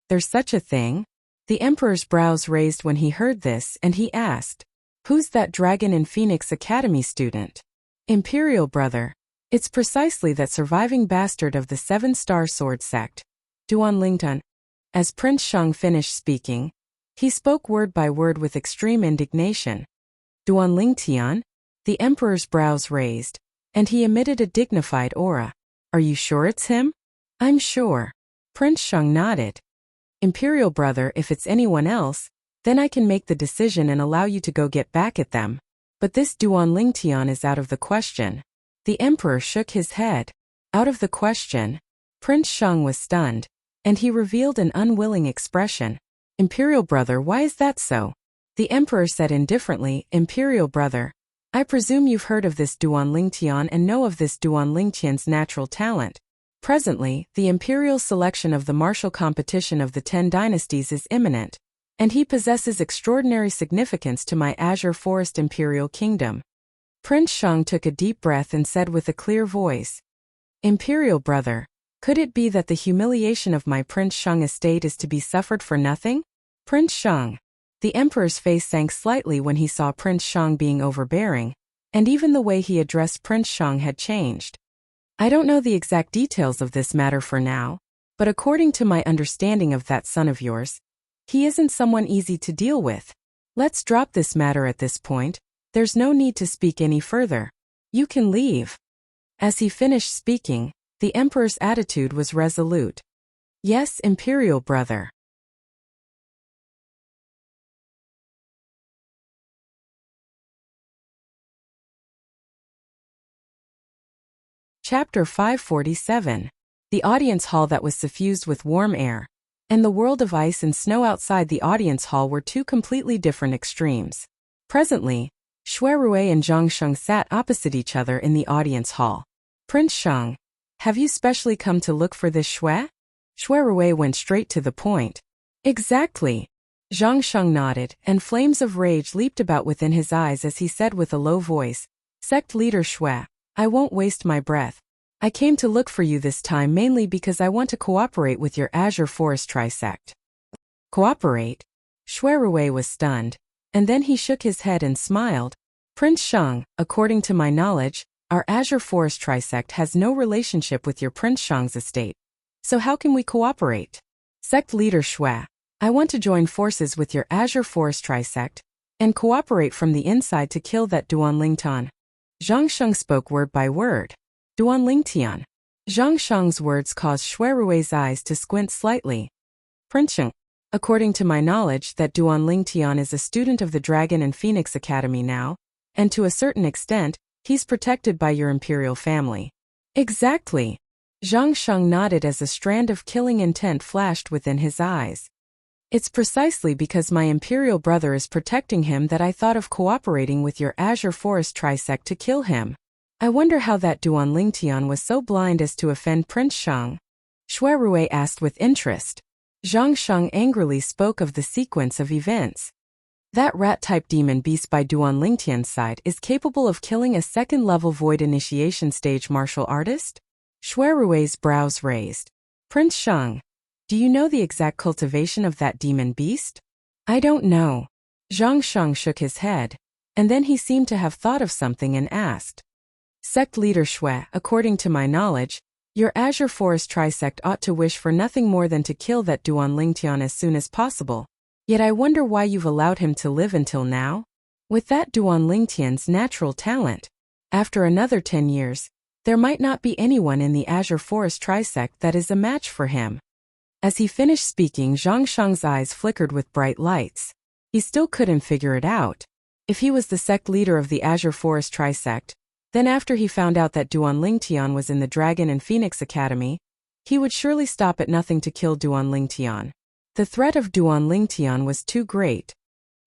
There's such a thing? The Emperor's brows raised when he heard this, and he asked, who's that Dragon and Phoenix Academy student? Imperial brother, it's precisely that surviving bastard of the 7-star sword sect, Duan Lingtian. As Prince Shang finished speaking, he spoke word by word with extreme indignation. Duan Lingtian? The Emperor's brows raised, and he emitted a dignified aura. Are you sure it's him? I'm sure. Prince Shang nodded. Imperial brother, if it's anyone else, then I can make the decision and allow you to go get back at them. But this Duan Lingtian is out of the question. The emperor shook his head. Out of the question? Prince Shang was stunned, and he revealed an unwilling expression. Imperial brother, why is that so? The emperor said indifferently, Imperial brother, I presume you've heard of this Duan Lingtian and know of this Duan Lingtian's natural talent. Presently, the imperial selection of the martial competition of the 10 dynasties is imminent, and he possesses extraordinary significance to my Azure Forest Imperial Kingdom. Prince Shang took a deep breath and said with a clear voice, Imperial brother, could it be that the humiliation of my Prince Shang estate is to be suffered for nothing? Prince Shang. The emperor's face sank slightly when he saw Prince Shang being overbearing, and even the way he addressed Prince Shang had changed. I don't know the exact details of this matter for now, but according to my understanding of that son of yours, he isn't someone easy to deal with. Let's drop this matter at this point. There's no need to speak any further. You can leave. As he finished speaking, the emperor's attitude was resolute. Yes, Imperial brother. Chapter 547. The audience hall that was suffused with warm air, and the world of ice and snow outside the audience hall were two completely different extremes. Presently, Shui Rui and Zhang Sheng sat opposite each other in the audience hall. Prince Shang, have you specially come to look for this Shui? Shui Rui went straight to the point. Exactly. Zhang Sheng nodded, and flames of rage leaped about within his eyes as he said with a low voice, Sect leader Shui, I won't waste my breath. I came to look for you this time mainly because I want to cooperate with your Azure Forest Trisect. Cooperate? Shui Rui was stunned, and then he shook his head and smiled. Prince Shang, according to my knowledge, our Azure Forest Trisect has no relationship with your Prince Shang's estate. So how can we cooperate? Sect leader Shui, I want to join forces with your Azure Forest Trisect and cooperate from the inside to kill that Duan Lingtian. Zhang Sheng spoke word by word. Duan Lingtian. Zhang Sheng's words caused Shui Rui's eyes to squint slightly. Prince Shang, according to my knowledge, that Duan Lingtian is a student of the Dragon and Phoenix Academy now, and to a certain extent, he's protected by your imperial family. Exactly. Zhang Sheng nodded as a strand of killing intent flashed within his eyes. It's precisely because my imperial brother is protecting him that I thought of cooperating with your Azure Forest Trisect to kill him. I wonder how that Duan Lingtian was so blind as to offend Prince Shang. Shui Rui asked with interest. Zhang Sheng angrily spoke of the sequence of events. That rat-type demon beast by Duan Lingtian's side is capable of killing a second-level void initiation stage martial artist? Shui Rui's brows raised. Prince Shang, do you know the exact cultivation of that demon beast? I don't know. Zhang Sheng shook his head, and then he seemed to have thought of something and asked. Sect leader Shui, according to my knowledge, your Azure Forest Trisect ought to wish for nothing more than to kill that Duan Lingtian as soon as possible. Yet I wonder why you've allowed him to live until now? With that Duan Lingtian's natural talent, after another 10 years, there might not be anyone in the Azure Forest Trisect that is a match for him. As he finished speaking, Zhang Sheng's eyes flickered with bright lights. He still couldn't figure it out. If he was the sect leader of the Azure Forest Trisect, then after he found out that Duan Lingtian was in the Dragon and Phoenix Academy, he would surely stop at nothing to kill Duan Lingtian. The threat of Duan Lingtian was too great.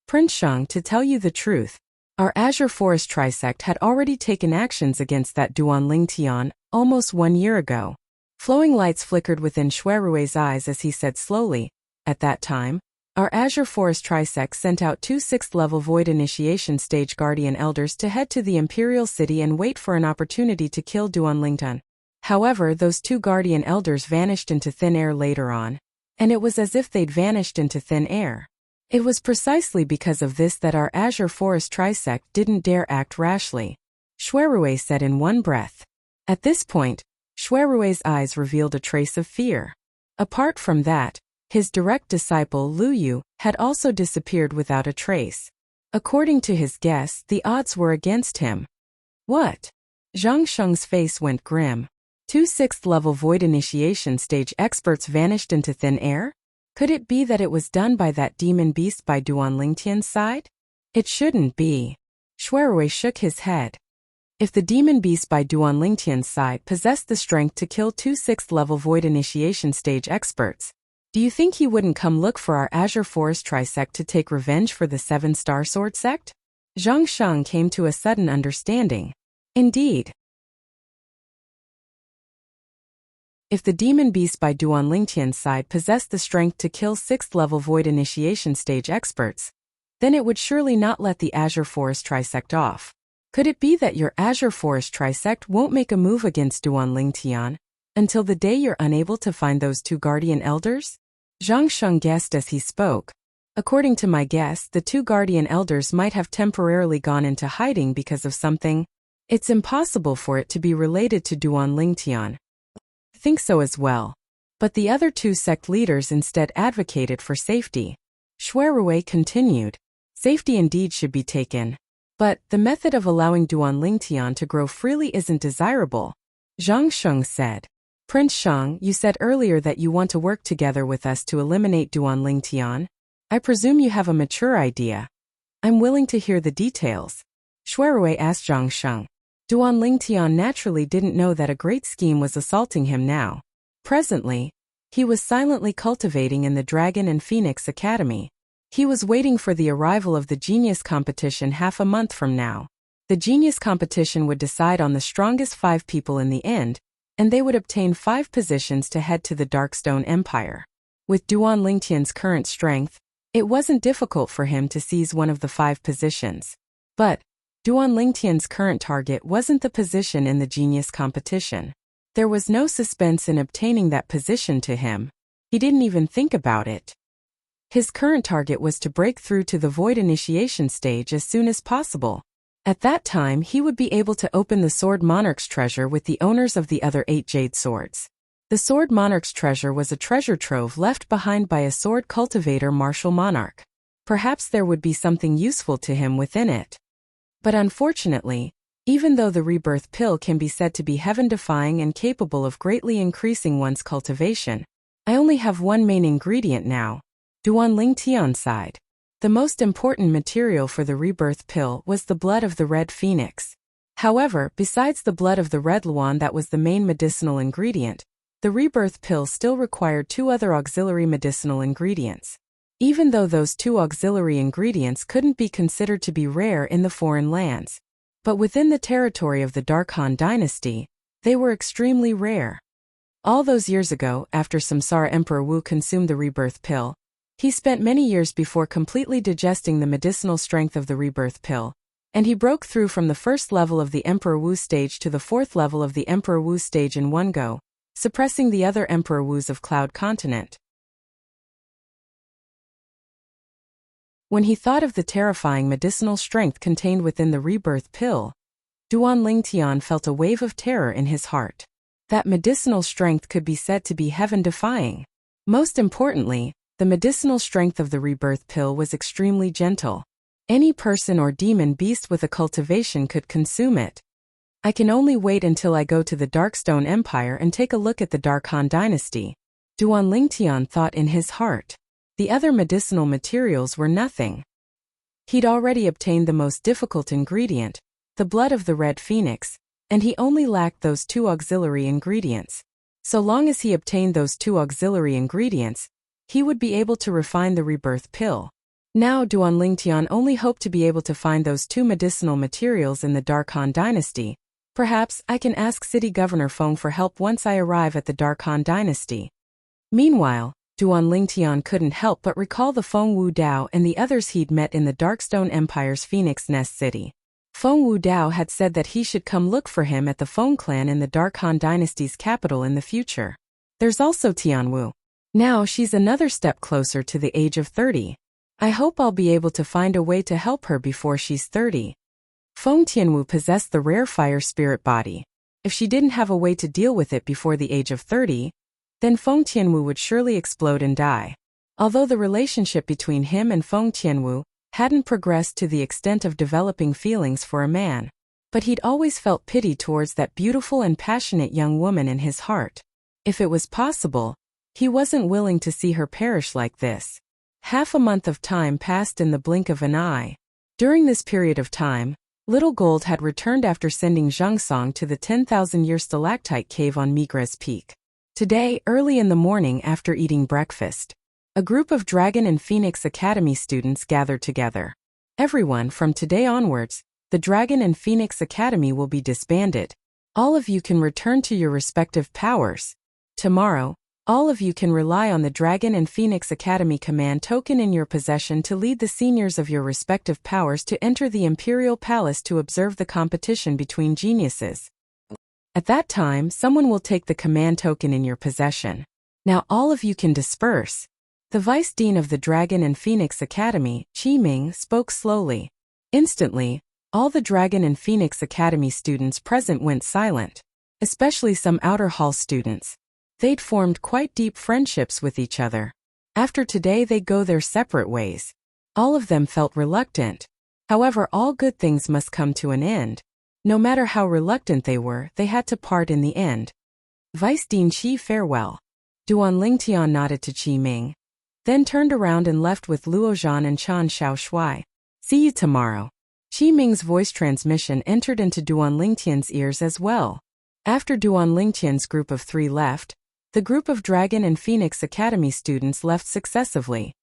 Prince Shang, to tell you the truth, our Azure Forest Trisect had already taken actions against that Duan Lingtian almost 1 year ago. Flowing lights flickered within Shui Rui's eyes as he said slowly, at that time, our Azure Forest Trisect sent out 2 6th-level Void Initiation Stage Guardian Elders to head to the Imperial City and wait for an opportunity to kill Duan Lingtian. However, those 2 Guardian Elders vanished into thin air later on, and it was as if they'd vanished into thin air. It was precisely because of this that our Azure Forest Trisect didn't dare act rashly. Shui Rui said in one breath. At this point, Shui Rui's eyes revealed a trace of fear. Apart from that, his direct disciple Lu Yu had also disappeared without a trace. According to his guess, the odds were against him. What? Zhang Sheng's face went grim. 2 6th-level Void Initiation Stage experts vanished into thin air? Could it be that it was done by that demon beast by Duan Lingtian's side? It shouldn't be. Shuirui shook his head. If the demon beast by Duan Lingtian's side possessed the strength to kill 2 6th-level Void Initiation Stage experts, do you think he wouldn't come look for our Azure Forest Trisect to take revenge for the 7-star sword sect? Zhang Sheng came to a sudden understanding. Indeed. If the demon beast by Duan Lingtian's side possessed the strength to kill 6th-level Void Initiation Stage experts, then it would surely not let the Azure Forest Trisect off. Could it be that your Azure Forest Trisect won't make a move against Duan Lingtian until the day you're unable to find those 2 guardian elders? Zhang Sheng guessed as he spoke. According to my guess, the 2 guardian elders might have temporarily gone into hiding because of something. It's impossible for it to be related to Duan Lingtian. I think so as well. But the other 2 sect leaders instead advocated for safety. Shuirui continued. Safety indeed should be taken. But the method of allowing Duan Lingtian to grow freely isn't desirable. Zhang Sheng said. Prince Shang, you said earlier that you want to work together with us to eliminate Duan Lingtian. I presume you have a mature idea. I'm willing to hear the details. Shuirui asked Zhang Sheng. Duan Lingtian naturally didn't know that a great scheme was assaulting him now. Presently, he was silently cultivating in the Dragon and Phoenix Academy. He was waiting for the arrival of the Genius competition half a month from now. The Genius competition would decide on the strongest 5 people in the end, and they would obtain 5 positions to head to the Darkstone Empire. With Duan Lingtian's current strength, it wasn't difficult for him to seize one of the 5 positions. But Duan Lingtian's current target wasn't the position in the Genius competition. There was no suspense in obtaining that position to him. He didn't even think about it. His current target was to break through to the Void Initiation Stage as soon as possible. At that time, he would be able to open the Sword Monarch's treasure with the owners of the other 8 jade swords. The Sword Monarch's treasure was a treasure trove left behind by a sword cultivator martial monarch. Perhaps there would be something useful to him within it. But unfortunately, even though the rebirth pill can be said to be heaven-defying and capable of greatly increasing one's cultivation, I only have one main ingredient now. Duan Lingtian's side. The most important material for the rebirth pill was the blood of the red phoenix. However, besides the blood of the red luan that was the main medicinal ingredient, the rebirth pill still required 2 other auxiliary medicinal ingredients. Even though those 2 auxiliary ingredients couldn't be considered to be rare in the foreign lands, but within the territory of the Dark Han dynasty, they were extremely rare. All those years ago, after Samsara Emperor Wu consumed the rebirth pill, he spent many years before completely digesting the medicinal strength of the rebirth pill, and he broke through from the 1st level of the Emperor Wu stage to the 4th level of the Emperor Wu stage in one go, suppressing the other Emperor Wus of Cloud Continent. When he thought of the terrifying medicinal strength contained within the rebirth pill, Duan Lingtian felt a wave of terror in his heart. That medicinal strength could be said to be heaven-defying. Most importantly, the medicinal strength of the rebirth pill was extremely gentle. Any person or demon beast with a cultivation could consume it. I can only wait until I go to the Darkstone Empire and take a look at the Dark Han dynasty, Duan Lingtian thought in his heart. The other medicinal materials were nothing. He'd already obtained the most difficult ingredient, the blood of the red phoenix, and he only lacked those 2 auxiliary ingredients. So long as he obtained those 2 auxiliary ingredients, he would be able to refine the rebirth pill. Now Duan Lingtian only hoped to be able to find those 2 medicinal materials in the Dark Han dynasty. Perhaps I can ask City Governor Feng for help once I arrive at the Dark Han dynasty. Meanwhile, Duan Lingtian couldn't help but recall the Feng Wu Dao and the others he'd met in the Darkstone Empire's Phoenix Nest City. Feng Wu Dao had said that he should come look for him at the Feng clan in the Dark Han dynasty's capital in the future. There's also Tianwu. Now she's another step closer to the age of 30. I hope I'll be able to find a way to help her before she's 30. Feng Tianwu possessed the rare fire spirit body. If she didn't have a way to deal with it before the age of 30, then Feng Tianwu would surely explode and die. Although the relationship between him and Feng Tianwu hadn't progressed to the extent of developing feelings for a man, but he'd always felt pity towards that beautiful and passionate young woman in his heart. If it was possible, He wasn't willing to see her perish like this. Half a month of time passed in the blink of an eye. During this period of time, Little Gold had returned after sending Zhang Song to the 10,000-year stalactite cave on Migres Peak. Today, early in the morning after eating breakfast, a group of Dragon and Phoenix Academy students gathered together. Everyone, from today onwards, the Dragon and Phoenix Academy will be disbanded. All of you can return to your respective powers. Tomorrow, all of you can rely on the Dragon and Phoenix Academy command token in your possession to lead the seniors of your respective powers to enter the Imperial Palace to observe the competition between geniuses. At that time, someone will take the command token in your possession. Now all of you can disperse. The Vice Dean of the Dragon and Phoenix Academy, Qi Ming, spoke slowly. Instantly, all the Dragon and Phoenix Academy students present went silent, especially some outer hall students. They'd formed quite deep friendships with each other. After today they'd go their separate ways. All of them felt reluctant. However, all good things must come to an end. No matter how reluctant they were, they had to part in the end. Vice Dean Qi farewell. Duan Lingtian nodded to Qi Ming, then turned around and left with Luo Zhan and Chan Xiaoshui. See you tomorrow. Qi Ming's voice transmission entered into Duan Lingtian's ears as well. After Duan Lingtian's group of 3 left, the group of Dragon and Phoenix Academy students left successively.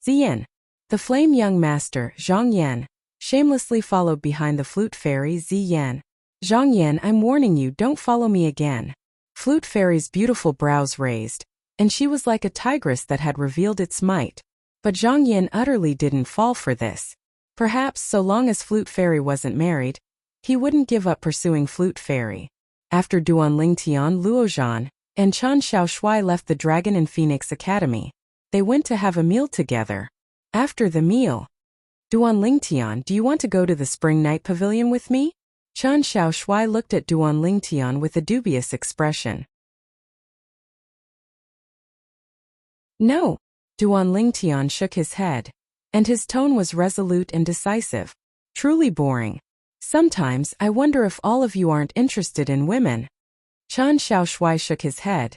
Ziyan, the flame young master, Zhang Yan, shamelessly followed behind the flute fairy Ziyan. Zhang Yan, I'm warning you, don't follow me again. Flute fairy's beautiful brows raised, and she was like a tigress that had revealed its might. But Zhang Yan utterly didn't fall for this. Perhaps so long as Flute Fairy wasn't married, he wouldn't give up pursuing Flute Fairy. After Duan Lingtian, Luo Zhan, and Chan Xiaoshui left the Dragon and Phoenix Academy, they went to have a meal together. After the meal, Duan Lingtian, do you want to go to the Spring Night Pavilion with me? Chan Xiaoshui looked at Duan Lingtian with a dubious expression. No. Duan Lingtian shook his head, and his tone was resolute and decisive. Truly boring. Sometimes I wonder if all of you aren't interested in women. Chan Xiaoshui shook his head,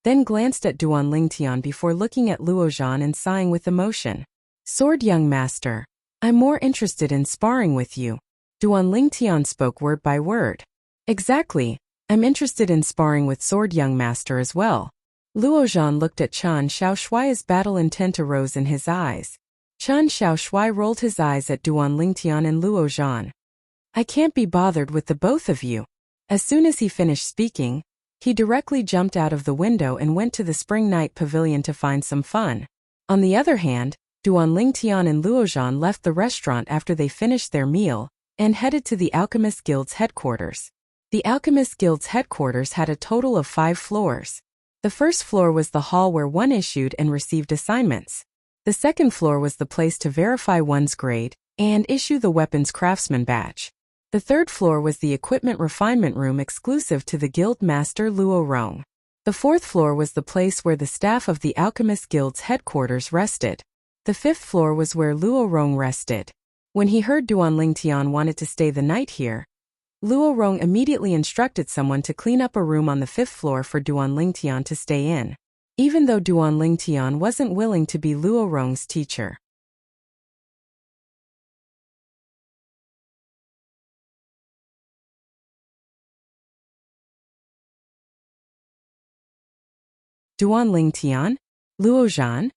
then glanced at Duan Lingtian before looking at Luo Zhan and sighing with emotion. Sword young master, I'm more interested in sparring with you. Duan Lingtian spoke word by word. Exactly, I'm interested in sparring with Sword young master as well. Luo Zhan looked at Chan Xiaoshui as battle intent arose in his eyes. Chan Xiaoshui rolled his eyes at Duan Lingtian and Luo Zhan. I can't be bothered with the both of you. As soon as he finished speaking, he directly jumped out of the window and went to the Spring Night Pavilion to find some fun. On the other hand, Duan Lingtian and Luo Zhan left the restaurant after they finished their meal and headed to the Alchemist Guild's headquarters. The Alchemist Guild's headquarters had a total of 5 floors. The first floor was the hall where one issued and received assignments. The second floor was the place to verify one's grade and issue the weapons craftsman badge. The third floor was the equipment refinement room exclusive to the guild master Luo Rong. The fourth floor was the place where the staff of the Alchemist Guild's headquarters rested. The fifth floor was where Luo Rong rested. When he heard Duan Lingtian wanted to stay the night here, Luo Rong immediately instructed someone to clean up a room on the 5th floor for Duan Lingtian to stay in, even though Duan Lingtian wasn't willing to be Luo Rong's teacher. Duan Lingtian? Luo Zhan?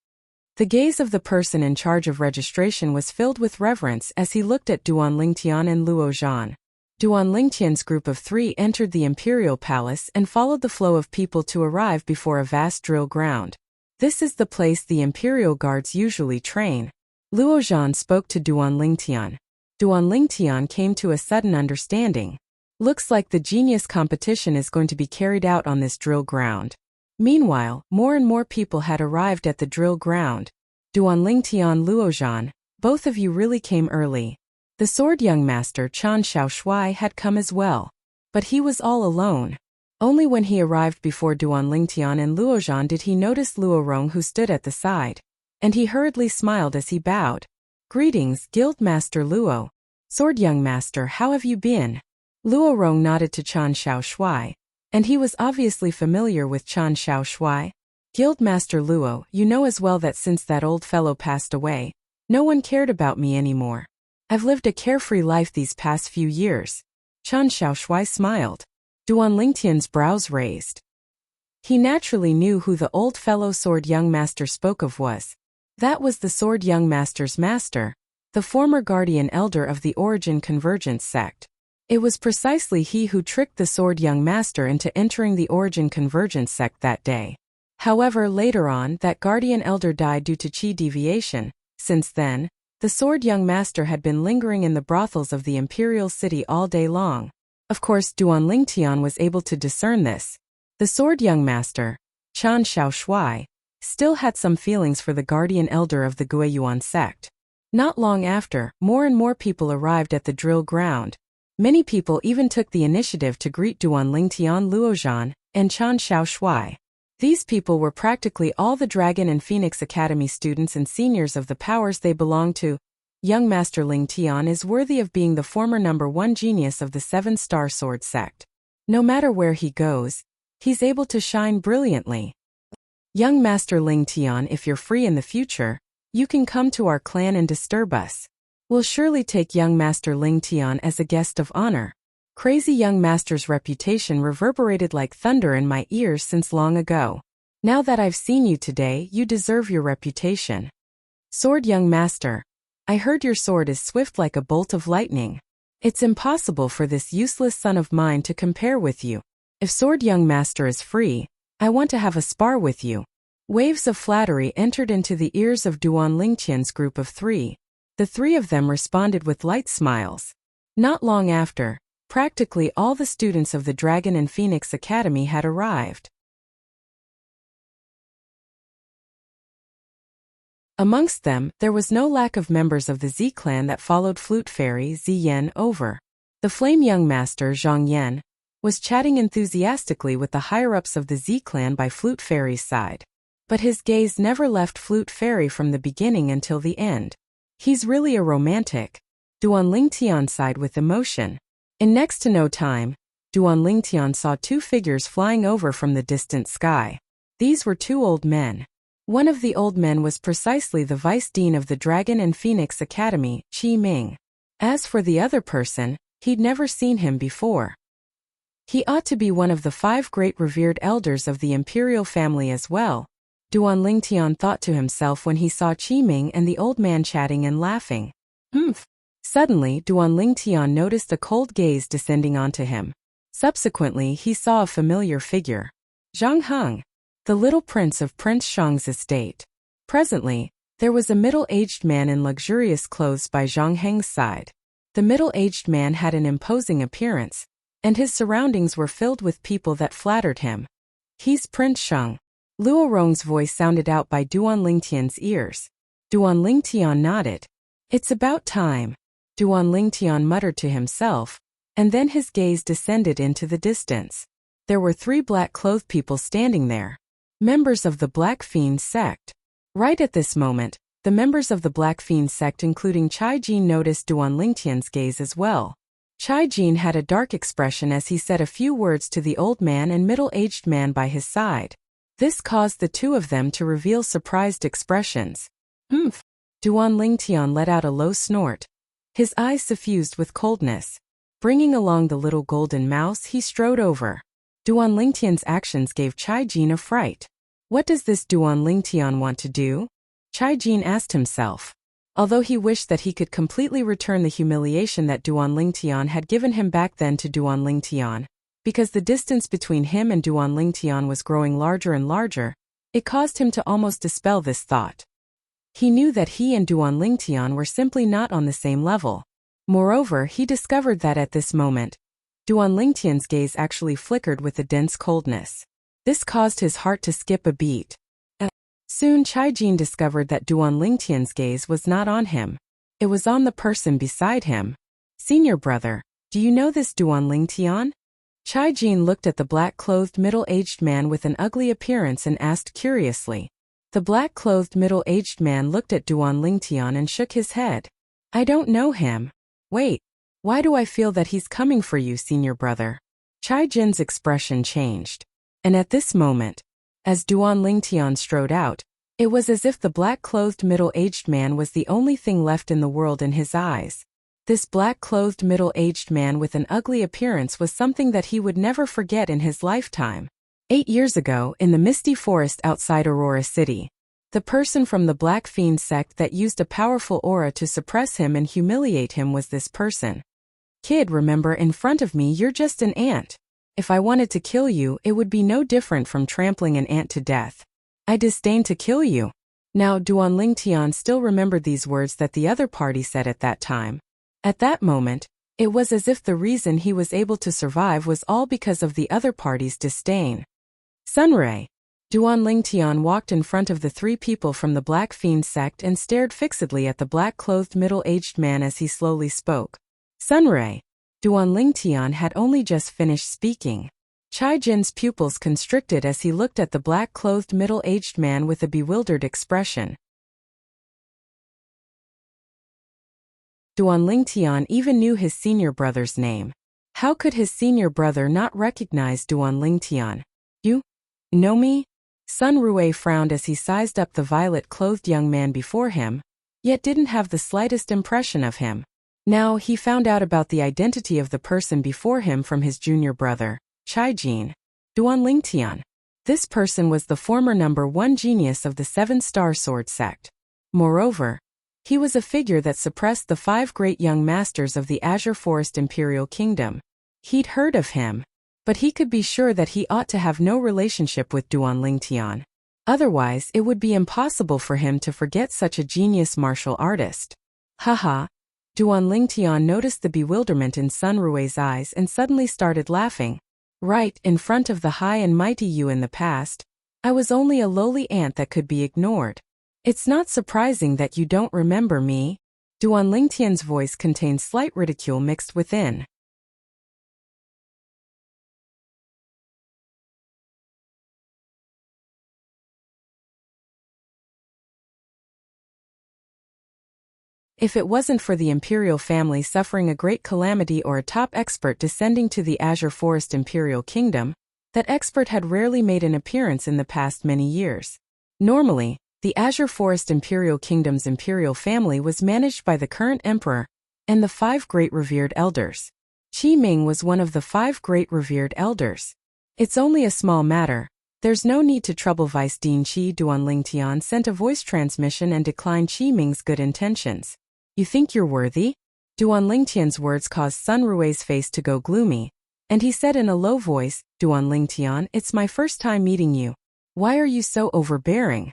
The gaze of the person in charge of registration was filled with reverence as he looked at Duan Lingtian and Luo Zhan. Duan Lingtian's group of 3 entered the Imperial Palace and followed the flow of people to arrive before a vast drill ground. This is the place the Imperial Guards usually train. Luo Zhan spoke to Duan Lingtian. Duan Lingtian came to a sudden understanding. Looks like the genius competition is going to be carried out on this drill ground. Meanwhile, more and more people had arrived at the drill ground. Duan Lingtian, Luo Zhan, both of you really came early. The sword young master Chan Xiaoshui had come as well. But he was all alone. Only when he arrived before Duan Lingtian and Luo Zhan did he notice Luo Rong, who stood at the side. And he hurriedly smiled as he bowed. Greetings, Guild Master Luo. Sword young master, how have you been? Luo Rong nodded to Chan Xiaoshui, and he was obviously familiar with Chan Xiaoshui. Guildmaster Luo, you know as well that since that old fellow passed away, no one cared about me anymore. I've lived a carefree life these past few years. Chen Xiaoshui smiled. Duan Lingtian's brows raised. He naturally knew who the old fellow sword young master spoke of was. That was the sword young master's master, the former guardian elder of the Origin Convergence sect. It was precisely he who tricked the sword young master into entering the Origin Convergence sect that day. However, later on, that guardian elder died due to qi deviation. Since then, the sword young master had been lingering in the brothels of the imperial city all day long. Of course, Duan Lingtian was able to discern this. The sword young master, Chen Xiaoshui, still had some feelings for the guardian elder of the Guiyuan sect. Not long after, more and more people arrived at the drill ground. Many people even took the initiative to greet Duan Lingtian Luozhan and Chen Xiaoshui. These people were practically all the Dragon and Phoenix Academy students and seniors of the powers they belonged to. Young Master Ling Tian is worthy of being the former #1 genius of the 7-star sword sect. No matter where he goes, he's able to shine brilliantly. Young Master Ling Tian, if you're free in the future, you can come to our clan and disturb us. We'll surely take young Master Ling Tian as a guest of honor. Crazy young master's reputation reverberated like thunder in my ears since long ago. Now that I've seen you today, you deserve your reputation. Sword young master, I heard your sword is swift like a bolt of lightning. It's impossible for this useless son of mine to compare with you. If sword young master is free, I want to have a spar with you. Waves of flattery entered into the ears of Duan Lingtian's group of 3. The 3 of them responded with light smiles. Not long after, practically all the students of the Dragon and Phoenix Academy had arrived. Amongst them, there was no lack of members of the Z clan that followed Flute Fairy Ziyan over. The flame young master Zhang Yan was chatting enthusiastically with the higher-ups of the Z clan by Flute Fairy's side. But his gaze never left Flute Fairy from the beginning until the end. He's really a romantic. Duan Lingtian sighed with emotion. In next to no time, Duan Lingtian saw 2 figures flying over from the distant sky. These were 2 old men. One of the old men was precisely the vice dean of the Dragon and Phoenix Academy, Qi Ming. As for the other person, he'd never seen him before. He ought to be one of the 5 great revered elders of the imperial family as well, Duan Lingtian thought to himself when he saw Qi Ming and the old man chatting and laughing. Humph! Suddenly, Duan Lingtian noticed a cold gaze descending onto him. Subsequently, he saw a familiar figure. Zhang Heng, the little prince of Prince Shang's estate. Presently, there was a middle-aged man in luxurious clothes by Zhang Heng's side. The middle-aged man had an imposing appearance, and his surroundings were filled with people that flattered him. He's Prince Shang. Luo Rong's voice sounded out by Duan Lingtian's ears. Duan Lingtian nodded. It's about time, Duan Lingtian muttered to himself, and then his gaze descended into the distance. There were 3 black-clothed people standing there. Members of the Black Fiend sect. Right at this moment, the members of the Black Fiend sect including Chai Jin noticed Duan Lingtian's gaze as well. Chai Jin had a dark expression as he said a few words to the old man and middle-aged man by his side. This caused the 2 of them to reveal surprised expressions. Humph! Duan Lingtian let out a low snort. His eyes suffused with coldness. Bringing along the little golden mouse, he strode over. Duan Lingtian's actions gave Chai Jin a fright. What does this Duan Lingtian want to do? Chai Jin asked himself. Although he wished that he could completely return the humiliation that Duan Lingtian had given him back then to Duan Lingtian, because the distance between him and Duan Lingtian was growing larger and larger, it caused him to almost dispel this thought. He knew that he and Duan Lingtian were simply not on the same level. Moreover, he discovered that at this moment, Duan Lingtian's gaze actually flickered with a dense coldness. This caused his heart to skip a beat. Soon Chai Jin discovered that Duan Lingtian's gaze was not on him. It was on the person beside him. Senior brother, do you know this Duan Lingtian? Chai Jin looked at the black-clothed middle-aged man with an ugly appearance and asked curiously. The black-clothed middle-aged man looked at Duan Lingtian and shook his head. I don't know him. Wait, why do I feel that he's coming for you, senior brother? Chai Jin's expression changed. And at this moment, As Duan Lingtian strode out, it was as if the black-clothed middle-aged man was the only thing left in the world in his eyes. This black-clothed middle-aged man with an ugly appearance was something that he would never forget in his lifetime. 8 years ago, in the misty forest outside Aurora City, the person from the Black Fiend sect that used a powerful aura to suppress him and humiliate him was this person. Kid, remember, in front of me you're just an ant. If I wanted to kill you, it would be no different from trampling an ant to death. I disdain to kill you. Now Duan Lingtian still remembered these words that the other party said at that time. At that moment, it was as if the reason he was able to survive was all because of the other party's disdain. Sunray. Duan Lingtian walked in front of the 3 people from the Black Fiend sect and stared fixedly at the black-clothed middle-aged man as he slowly spoke. Sunray. Duan Lingtian had only just finished speaking. Chai Jin's pupils constricted as he looked at the black-clothed middle-aged man with a bewildered expression. Duan Lingtian even knew his senior brother's name. How could his senior brother not recognize Duan Lingtian? You know me? Sun Rue frowned as he sized up the violet-clothed young man before him, yet didn't have the slightest impression of him. Now he found out about the identity of the person before him from his junior brother, Chai Jin. Duan Lingtian. This person was the former #1 genius of the 7-star sword sect. Moreover, he was a figure that suppressed the 5 great young masters of the Azure Forest Imperial Kingdom. He'd heard of him, but he could be sure that he ought to have no relationship with Duan Lingtian. Otherwise, it would be impossible for him to forget such a genius martial artist. Haha. Duan Lingtian noticed the bewilderment in Sun Rue's eyes and suddenly started laughing. Right in front of the high and mighty you in the past, I was only a lowly ant that could be ignored. It's not surprising that you don't remember me. Duan Lingtian's voice contained slight ridicule mixed within. If it wasn't for the imperial family suffering a great calamity or a top expert descending to the Azure Forest Imperial Kingdom, that expert had rarely made an appearance in the past many years. Normally, the Azure Forest Imperial Kingdom's imperial family was managed by the current emperor and the 5 great revered elders. Qi Ming was one of the 5 great revered elders. It's only a small matter. There's no need to trouble Vice Dean Qi. Duan Lingtian sent a voice transmission and declined Qi Ming's good intentions. You think you're worthy? Duan Lingtian's words caused Sun Rue's face to go gloomy, and he said in a low voice, Duan Lingtian, it's my first time meeting you. Why are you so overbearing?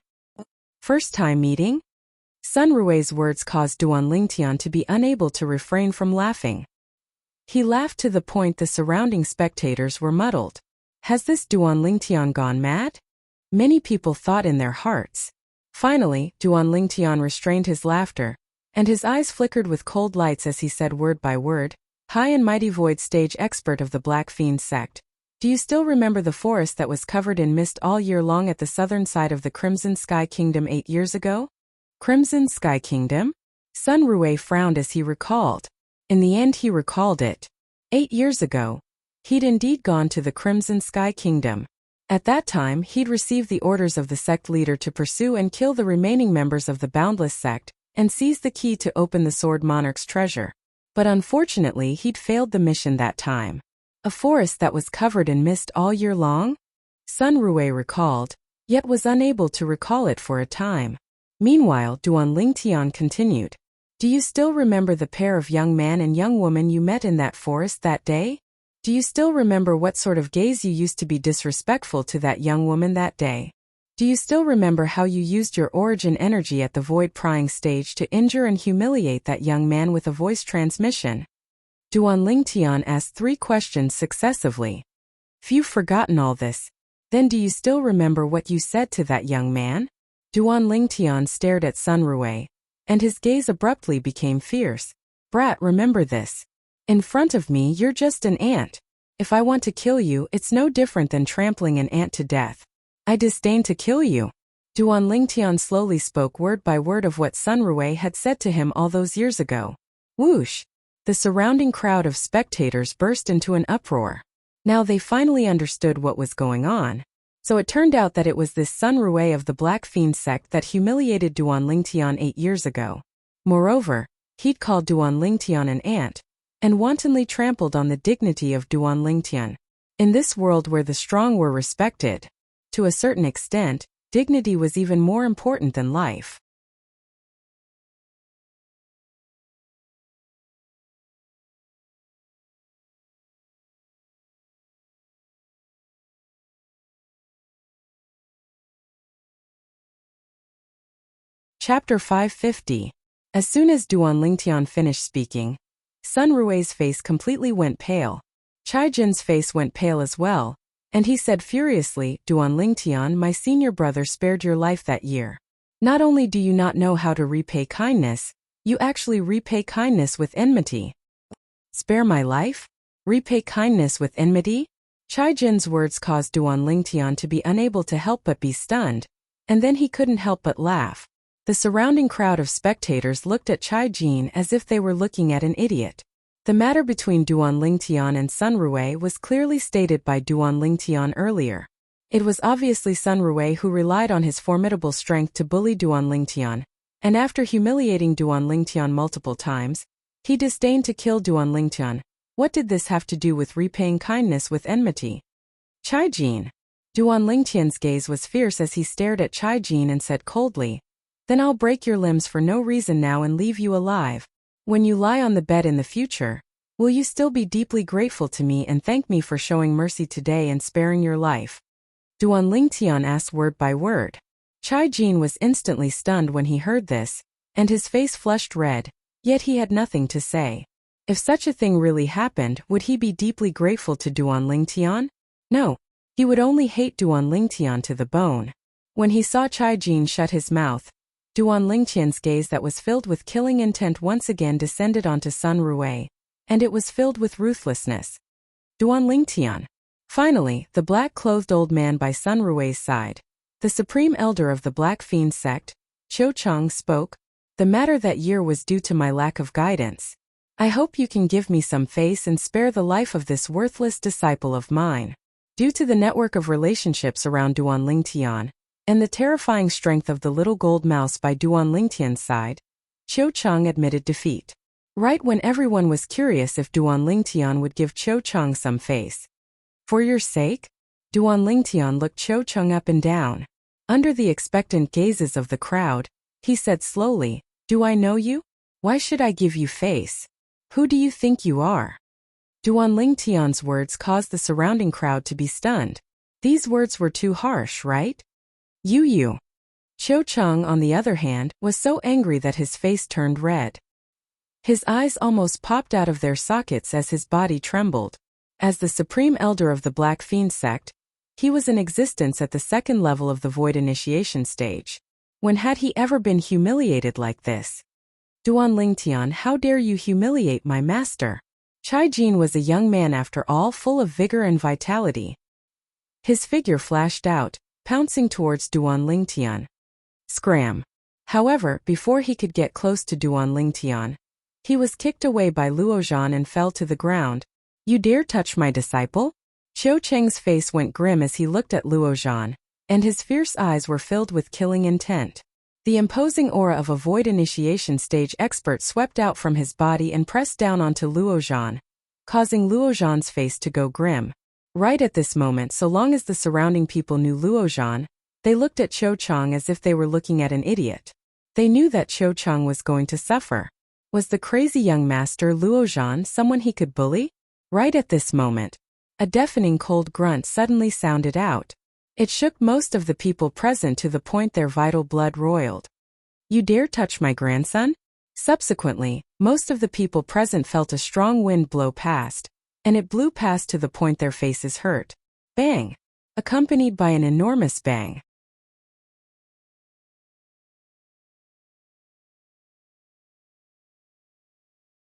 First time meeting? Sun Rue's words caused Duan Lingtian to be unable to refrain from laughing. He laughed to the point the surrounding spectators were muddled. Has this Duan Lingtian gone mad? Many people thought in their hearts. Finally, Duan Lingtian restrained his laughter, and his eyes flickered with cold lights as he said word by word, High and mighty void stage expert of the Black Fiend sect. Do you still remember the forest that was covered in mist all year long at the southern side of the Crimson Sky Kingdom 8 years ago? Crimson Sky Kingdom? Sun Rue frowned as he recalled. In the end he recalled it. 8 years ago, he'd indeed gone to the Crimson Sky Kingdom. At that time he'd received the orders of the sect leader to pursue and kill the remaining members of the Boundless sect, and seize the key to open the Sword Monarch's treasure. But unfortunately he'd failed the mission that time. A forest that was covered in mist all year long? Sun Rue recalled, yet was unable to recall it for a time. Meanwhile, Duan Lingtian continued. Do you still remember the pair of young man and young woman you met in that forest that day? Do you still remember what sort of gaze you used to be disrespectful to that young woman that day? Do you still remember how you used your origin energy at the void prying stage to injure and humiliate that young man with a voice transmission? Duan Lingtian asked 3 questions successively. If you've forgotten all this, then do you still remember what you said to that young man? Duan Lingtian stared at Sun Rue, and his gaze abruptly became fierce. Brat, remember this. In front of me you're just an ant. If I want to kill you, it's no different than trampling an ant to death. I disdain to kill you. Duan Lingtian slowly spoke word by word of what Sun Rue had said to him all those years ago. Whoosh! The surrounding crowd of spectators burst into an uproar. Now they finally understood what was going on. So it turned out that it was this Sun Rui of the Black Fiend sect that humiliated Duan Lingtian 8 years ago. Moreover, he'd called Duan Lingtian an ant, and wantonly trampled on the dignity of Duan Lingtian. In this world where the strong were respected, to a certain extent, dignity was even more important than life. Chapter 550. As soon as Duan Lingtian finished speaking, Sun Rui's face completely went pale. Chai Jin's face went pale as well, and he said furiously, Duan Lingtian, my senior brother spared your life that year. Not only do you not know how to repay kindness, you actually repay kindness with enmity. Spare my life? Repay kindness with enmity? Chai Jin's words caused Duan Lingtian to be unable to help but be stunned, and then he couldn't help but laugh. The surrounding crowd of spectators looked at Chai Jin as if they were looking at an idiot. The matter between Duan Lingtian and Sun Rui was clearly stated by Duan Lingtian earlier. It was obviously Sun Rui who relied on his formidable strength to bully Duan Lingtian, and after humiliating Duan Lingtian multiple times, he disdained to kill Duan Lingtian. What did this have to do with repaying kindness with enmity? Chai Jin. Duan Lingtian's gaze was fierce as he stared at Chai Jin and said coldly, then I'll break your limbs for no reason now and leave you alive. When you lie on the bed in the future, will you still be deeply grateful to me and thank me for showing mercy today and sparing your life? Duan Lingtian asked word by word. Chai Jin was instantly stunned when he heard this, and his face flushed red, yet he had nothing to say. If such a thing really happened, would he be deeply grateful to Duan Lingtian? No, he would only hate Duan Lingtian to the bone. When he saw Chai Jin shut his mouth, Duan Lingtian's gaze that was filled with killing intent once again descended onto Sun Rui, and it was filled with ruthlessness. Duan Lingtian. Finally, the black-clothed old man by Sun Rui's side, the supreme elder of the Black Fiend sect, Qiu Cheng, spoke, the matter that year was due to my lack of guidance. I hope you can give me some face and spare the life of this worthless disciple of mine. Due to the network of relationships around Duan Lingtian, and the terrifying strength of the little gold mouse by Duan Lingtian's side, Qiu Cheng admitted defeat. Right when everyone was curious if Duan Lingtian would give Qiu Cheng some face. For your sake? Duan Lingtian looked Qiu Cheng up and down. Under the expectant gazes of the crowd, he said slowly, do I know you? Why should I give you face? Who do you think you are? Duan Lingtian's words caused the surrounding crowd to be stunned. These words were too harsh, right? You. Qiu Cheng, on the other hand, was so angry that his face turned red. His eyes almost popped out of their sockets as his body trembled. As the supreme elder of the Black Fiend sect, he was in existence at the second level of the Void initiation stage. When had he ever been humiliated like this? Duan Lingtian, how dare you humiliate my master? Chai Jin was a young man after all, full of vigor and vitality. His figure flashed out, pouncing towards Duan Lingtian. Scram. However, before he could get close to Duan Lingtian, he was kicked away by Luozhan and fell to the ground. You dare touch my disciple? Qiu Cheng's face went grim as he looked at Luozhan, and his fierce eyes were filled with killing intent. The imposing aura of a Void initiation stage expert swept out from his body and pressed down onto Luozhan, causing Luozhan's face to go grim. Right at this moment, so long as the surrounding people knew Luozhan, they looked at Qiu Cheng as if they were looking at an idiot. They knew that Qiu Cheng was going to suffer. Was the crazy young master Luozhan someone he could bully? Right at this moment, a deafening cold grunt suddenly sounded out. It shook most of the people present to the point their vital blood roiled. You dare touch my grandson? Subsequently, most of the people present felt a strong wind blow past, and it blew past to the point their faces hurt. Bang! Accompanied by an enormous bang.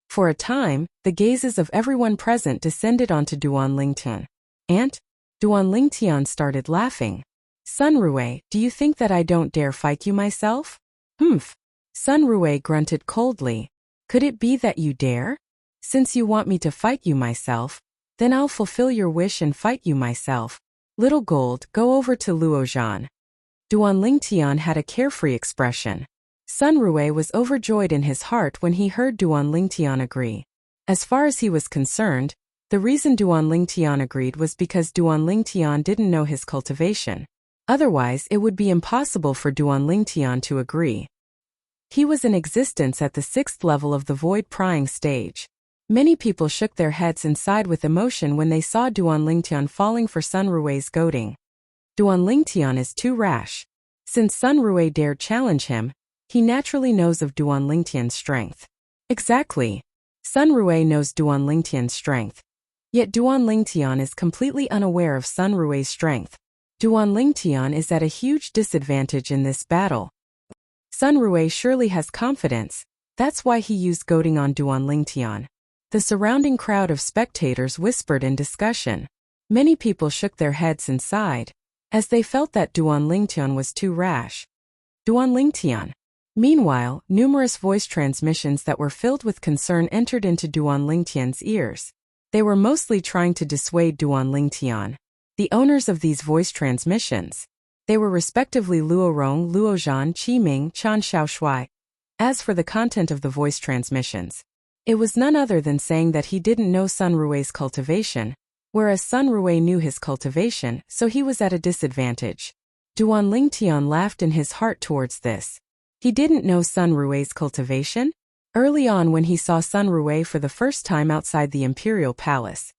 For a time, the gazes of everyone present descended onto Duan Lingtian. Aunt? Duan Lingtian started laughing. Sun Rui, do you think that I don't dare fight you myself? Humph. Sun Rui grunted coldly. Could it be that you dare? Since you want me to fight you myself, then I'll fulfill your wish and fight you myself. Little Gold, go over to Luozhan. Duan Lingtian had a carefree expression. Sun Rui was overjoyed in his heart when he heard Duan Lingtian agree. As far as he was concerned, the reason Duan Lingtian agreed was because Duan Lingtian didn't know his cultivation. Otherwise, it would be impossible for Duan Lingtian to agree. He was in existence at the 6th level of the void prying stage. Many people shook their heads and sighed with emotion when they saw Duan Lingtian falling for Sun Rui's goading. Duan Lingtian is too rash. Since Sun Rui dared challenge him, he naturally knows of Duan Lingtian's strength. Exactly. Sun Rui knows Duan Lingtian's strength. Yet Duan Lingtian is completely unaware of Sun Rui's strength. Duan Lingtian is at a huge disadvantage in this battle. Sun Rui surely has confidence, that's why he used goading on Duan Lingtian. The surrounding crowd of spectators whispered in discussion. Many people shook their heads and sighed, as they felt that Duan Lingtian was too rash. Duan Lingtian. Meanwhile, numerous voice transmissions that were filled with concern entered into Duan Lingtian's ears. They were mostly trying to dissuade Duan Lingtian. The owners of these voice transmissions. They were respectively Luorong, Luozhan, Qiming, Chan Xiaoshui. As for the content of the voice transmissions, it was none other than saying that he didn't know Sun Rui's cultivation, whereas Sun Rui knew his cultivation, so he was at a disadvantage. Duan Lingtian laughed in his heart towards this. He didn't know Sun Rui's cultivation? Early on when he saw Sun Rui for the first time outside the imperial palace,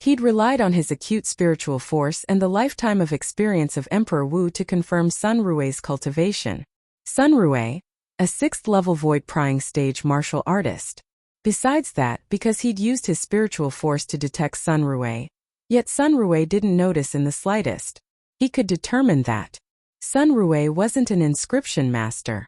he'd relied on his acute spiritual force and the lifetime of experience of Emperor Wu to confirm Sun Rui's cultivation. Sun Rui, a 6th-level void prying stage martial artist. Besides that, because he'd used his spiritual force to detect Sun Rui, yet Sun Rui didn't notice in the slightest. He could determine that Sun Rui wasn't an inscription master.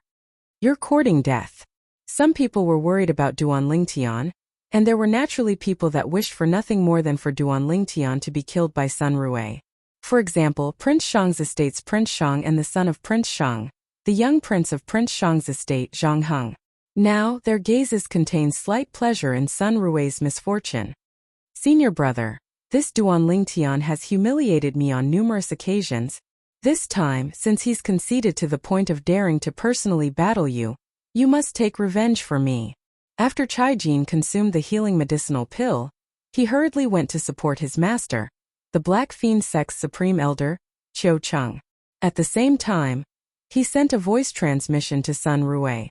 You're courting death. Some people were worried about Duan Lingtian, and there were naturally people that wished for nothing more than for Duan Lingtian to be killed by Sun Rui. For example, Prince Shang's estate's Prince Shang and the son of Prince Shang, the young prince of Prince Shang's estate Zhang Heng. Now, their gazes contain slight pleasure in Sun Rui's misfortune. Senior brother, this Duan Lingtian has humiliated me on numerous occasions. This time, since he's conceded to the point of daring to personally battle you, you must take revenge for me. After Caijin consumed the healing medicinal pill, he hurriedly went to support his master, the Black Fiend sect's supreme elder, Qiu Cheng. At the same time, he sent a voice transmission to Sun Rui.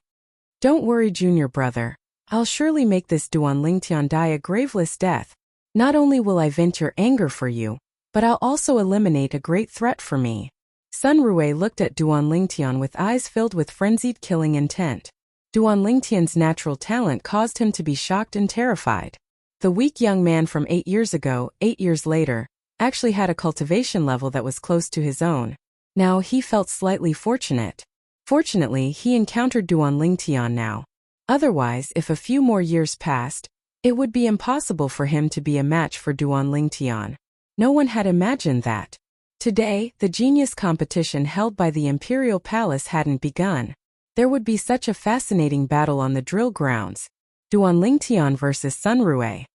Don't worry, junior brother. I'll surely make this Duan Lingtian die a graveless death. Not only will I vent your anger for you, but I'll also eliminate a great threat for me. Sun Rui looked at Duan Lingtian with eyes filled with frenzied killing intent. Duan Lingtian's natural talent caused him to be shocked and terrified. The weak young man from 8 years ago, 8 years later, actually had a cultivation level that was close to his own. Now he felt slightly fortunate. Fortunately, he encountered Duan Lingtian now. Otherwise, if a few more years passed, it would be impossible for him to be a match for Duan Lingtian. No one had imagined that. Today, the genius competition held by the Imperial Palace hadn't begun. There would be such a fascinating battle on the drill grounds. Duan Lingtian versus Sun Rui.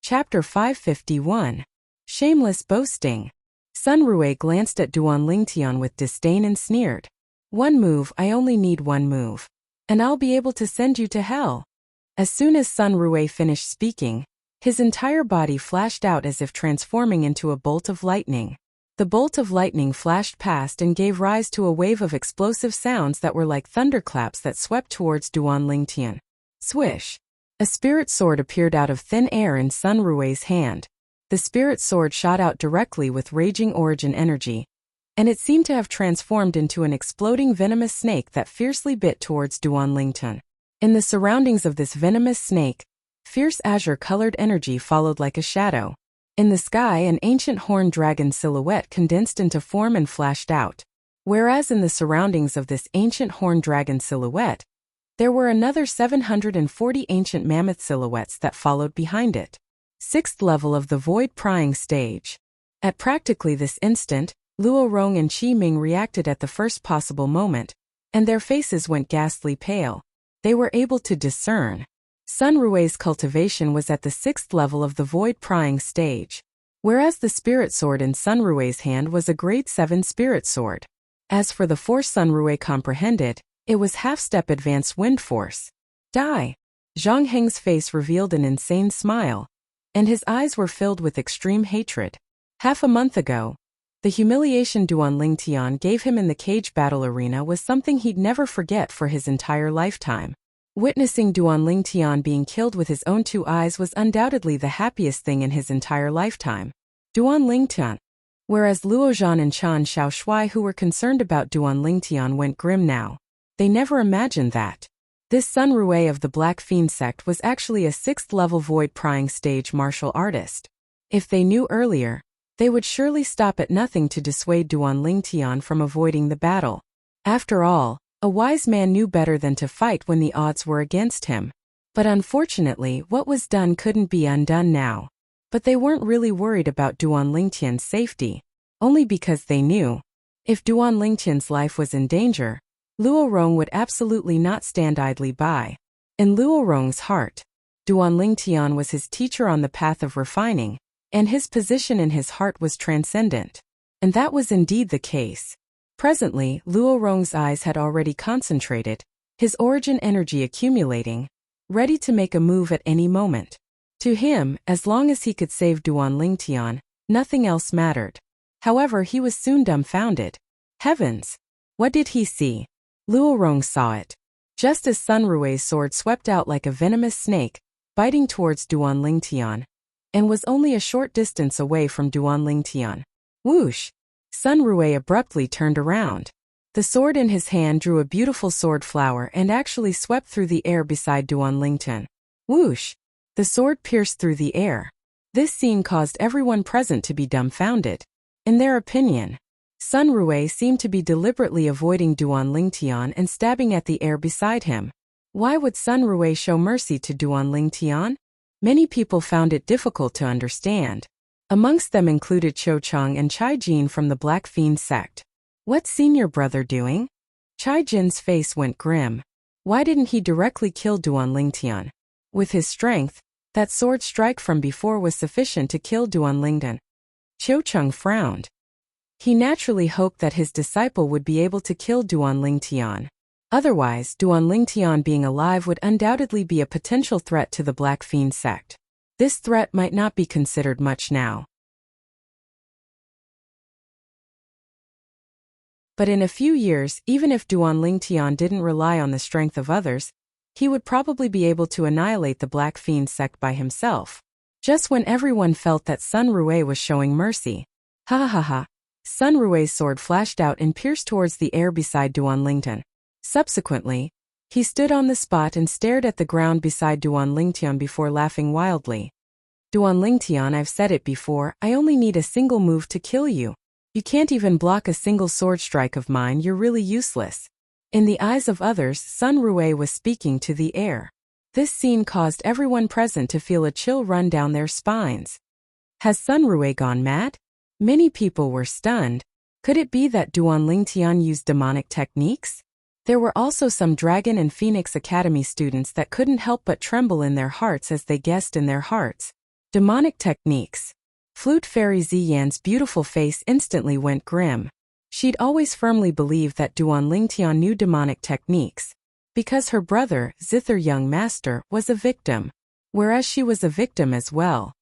Chapter 551. Shameless Boasting. Sun Rui glanced at Duan Lingtian with disdain and sneered. One move, I only need one move. And I'll be able to send you to hell. As soon as Sun Rui finished speaking, his entire body flashed out as if transforming into a bolt of lightning. The bolt of lightning flashed past and gave rise to a wave of explosive sounds that were like thunderclaps that swept towards Duan Lingtian. Swish! A spirit sword appeared out of thin air in Sun Rui's hand. The spirit sword shot out directly with raging origin energy, and it seemed to have transformed into an exploding venomous snake that fiercely bit towards Duan Lingtian. In the surroundings of this venomous snake, fierce azure-colored energy followed like a shadow. In the sky, an ancient horned dragon silhouette condensed into form and flashed out. Whereas in the surroundings of this ancient horned dragon silhouette, there were another 740 ancient mammoth silhouettes that followed behind it. 6th level of the void prying stage. At practically this instant, Luo Rong and Qi Ming reacted at the first possible moment, and their faces went ghastly pale. They were able to discern. Sun Rui's cultivation was at the 6th level of the void prying stage, whereas the spirit sword in Sun Rui's hand was a grade 7 spirit sword. As for the force Sun Rui comprehended, it was half-step advanced wind force. Die! Zhang Heng's face revealed an insane smile, and his eyes were filled with extreme hatred. Half a month ago, the humiliation Duan Lingtian gave him in the cage battle arena was something he'd never forget for his entire lifetime. Witnessing Duan Lingtian being killed with his own 2 eyes was undoubtedly the happiest thing in his entire lifetime. Duan Lingtian. Whereas Luo Zhan and Chan Xiaoshui, who were concerned about Duan Lingtian, went grim now. They never imagined that this Sun Rui of the Black Fiend sect was actually a 6th level void prying stage martial artist. If they knew earlier, they would surely stop at nothing to dissuade Duan Lingtian from avoiding the battle. After all, a wise man knew better than to fight when the odds were against him. But unfortunately, what was done couldn't be undone now. But they weren't really worried about Duan Lingtian's safety, only because they knew, if Duan Lingtian's life was in danger, Luo Rong would absolutely not stand idly by. In Luo Rong's heart, Duan Lingtian was his teacher on the path of refining, and his position in his heart was transcendent. And that was indeed the case. Presently, Luo Rong's eyes had already concentrated, his origin energy accumulating, ready to make a move at any moment. To him, as long as he could save Duan Lingtian, nothing else mattered. However, he was soon dumbfounded. Heavens! What did he see? Luo Rong saw it. Just as Sun Rui's sword swept out like a venomous snake, biting towards Duan Lingtian, and was only a short distance away from Duan Lingtian. Whoosh! Sun Rui abruptly turned around. The sword in his hand drew a beautiful sword flower and actually swept through the air beside Duan Lingtian. Whoosh! The sword pierced through the air. This scene caused everyone present to be dumbfounded. In their opinion, Sun Rui seemed to be deliberately avoiding Duan Lingtian and stabbing at the air beside him. Why would Sun Rui show mercy to Duan Lingtian? Many people found it difficult to understand. Amongst them included Qiu Cheng and Cai Jin from the Black Fiend sect. What's senior brother doing? Cai Jin's face went grim. Why didn't he directly kill Duan Lingtian? With his strength, that sword strike from before was sufficient to kill Duan Lingtian. Qiu Cheng frowned. He naturally hoped that his disciple would be able to kill Duan Lingtian. Otherwise, Duan Lingtian being alive would undoubtedly be a potential threat to the Black Fiend sect. This threat might not be considered much now. But in a few years, even if Duan Lingtian didn't rely on the strength of others, he would probably be able to annihilate the Black Fiend sect by himself. Just when everyone felt that Sun Rui was showing mercy. Ha ha ha. Sun Rui's sword flashed out and pierced towards the air beside Duan Lingtian. Subsequently, he stood on the spot and stared at the ground beside Duan Lingtian before laughing wildly. Duan Lingtian, I've said it before, I only need a single move to kill you. You can't even block a single sword strike of mine, you're really useless. In the eyes of others, Sun Rui was speaking to the air. This scene caused everyone present to feel a chill run down their spines. Has Sun Rui gone mad? Many people were stunned. Could it be that Duan Lingtian used demonic techniques? There were also some Dragon and Phoenix Academy students that couldn't help but tremble in their hearts as they guessed in their hearts. Demonic techniques. Flute Fairy Ziyan's beautiful face instantly went grim. She'd always firmly believed that Duan Lingtian knew demonic techniques, because her brother, Zither Young Master, was a victim, whereas she was a victim as well.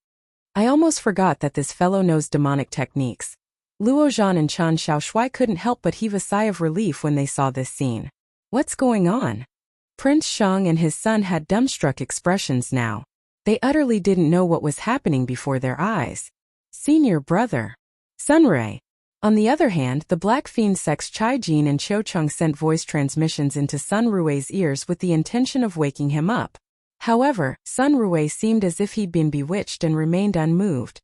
I almost forgot that this fellow knows demonic techniques. Luo Zhan and Chan Xiaoshui couldn't help but heave a sigh of relief when they saw this scene. What's going on? Prince Shang and his son had dumbstruck expressions now. They utterly didn't know what was happening before their eyes. Senior brother. Sunray. On the other hand, the Black Fiend sect's Cai Jin and Qiu Cheng sent voice transmissions into Sun Rui's ears with the intention of waking him up. However, Sun Rui seemed as if he'd been bewitched and remained unmoved.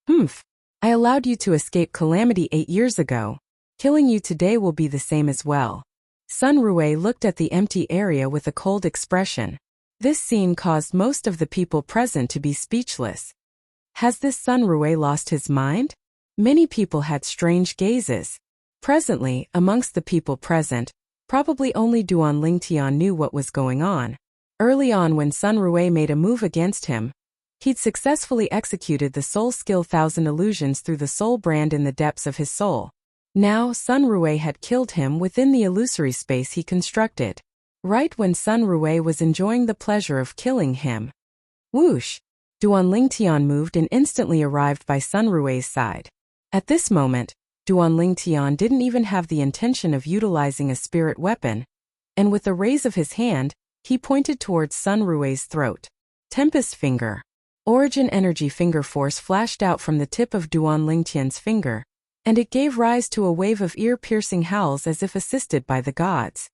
Humph. I allowed you to escape calamity 8 years ago. Killing you today will be the same as well. Sun Rui looked at the empty area with a cold expression. This scene caused most of the people present to be speechless. Has this Sun Rui lost his mind? Many people had strange gazes. Presently, amongst the people present, probably only Duan Lingtian knew what was going on. Early on when Sun Rui made a move against him, he'd successfully executed the soul skill Thousand Illusions through the soul brand in the depths of his soul. Now Sun Rui had killed him within the illusory space he constructed. Right when Sun Rui was enjoying the pleasure of killing him. Whoosh! Duan Lingtian moved and instantly arrived by Sun Rui's side. At this moment, Duan Lingtian didn't even have the intention of utilizing a spirit weapon, and with a raise of his hand, he pointed towards Sun Rui's throat. Tempest Finger. Origin Energy Finger Force flashed out from the tip of Duan Lingtian's finger, and it gave rise to a wave of ear-piercing howls as if assisted by the gods.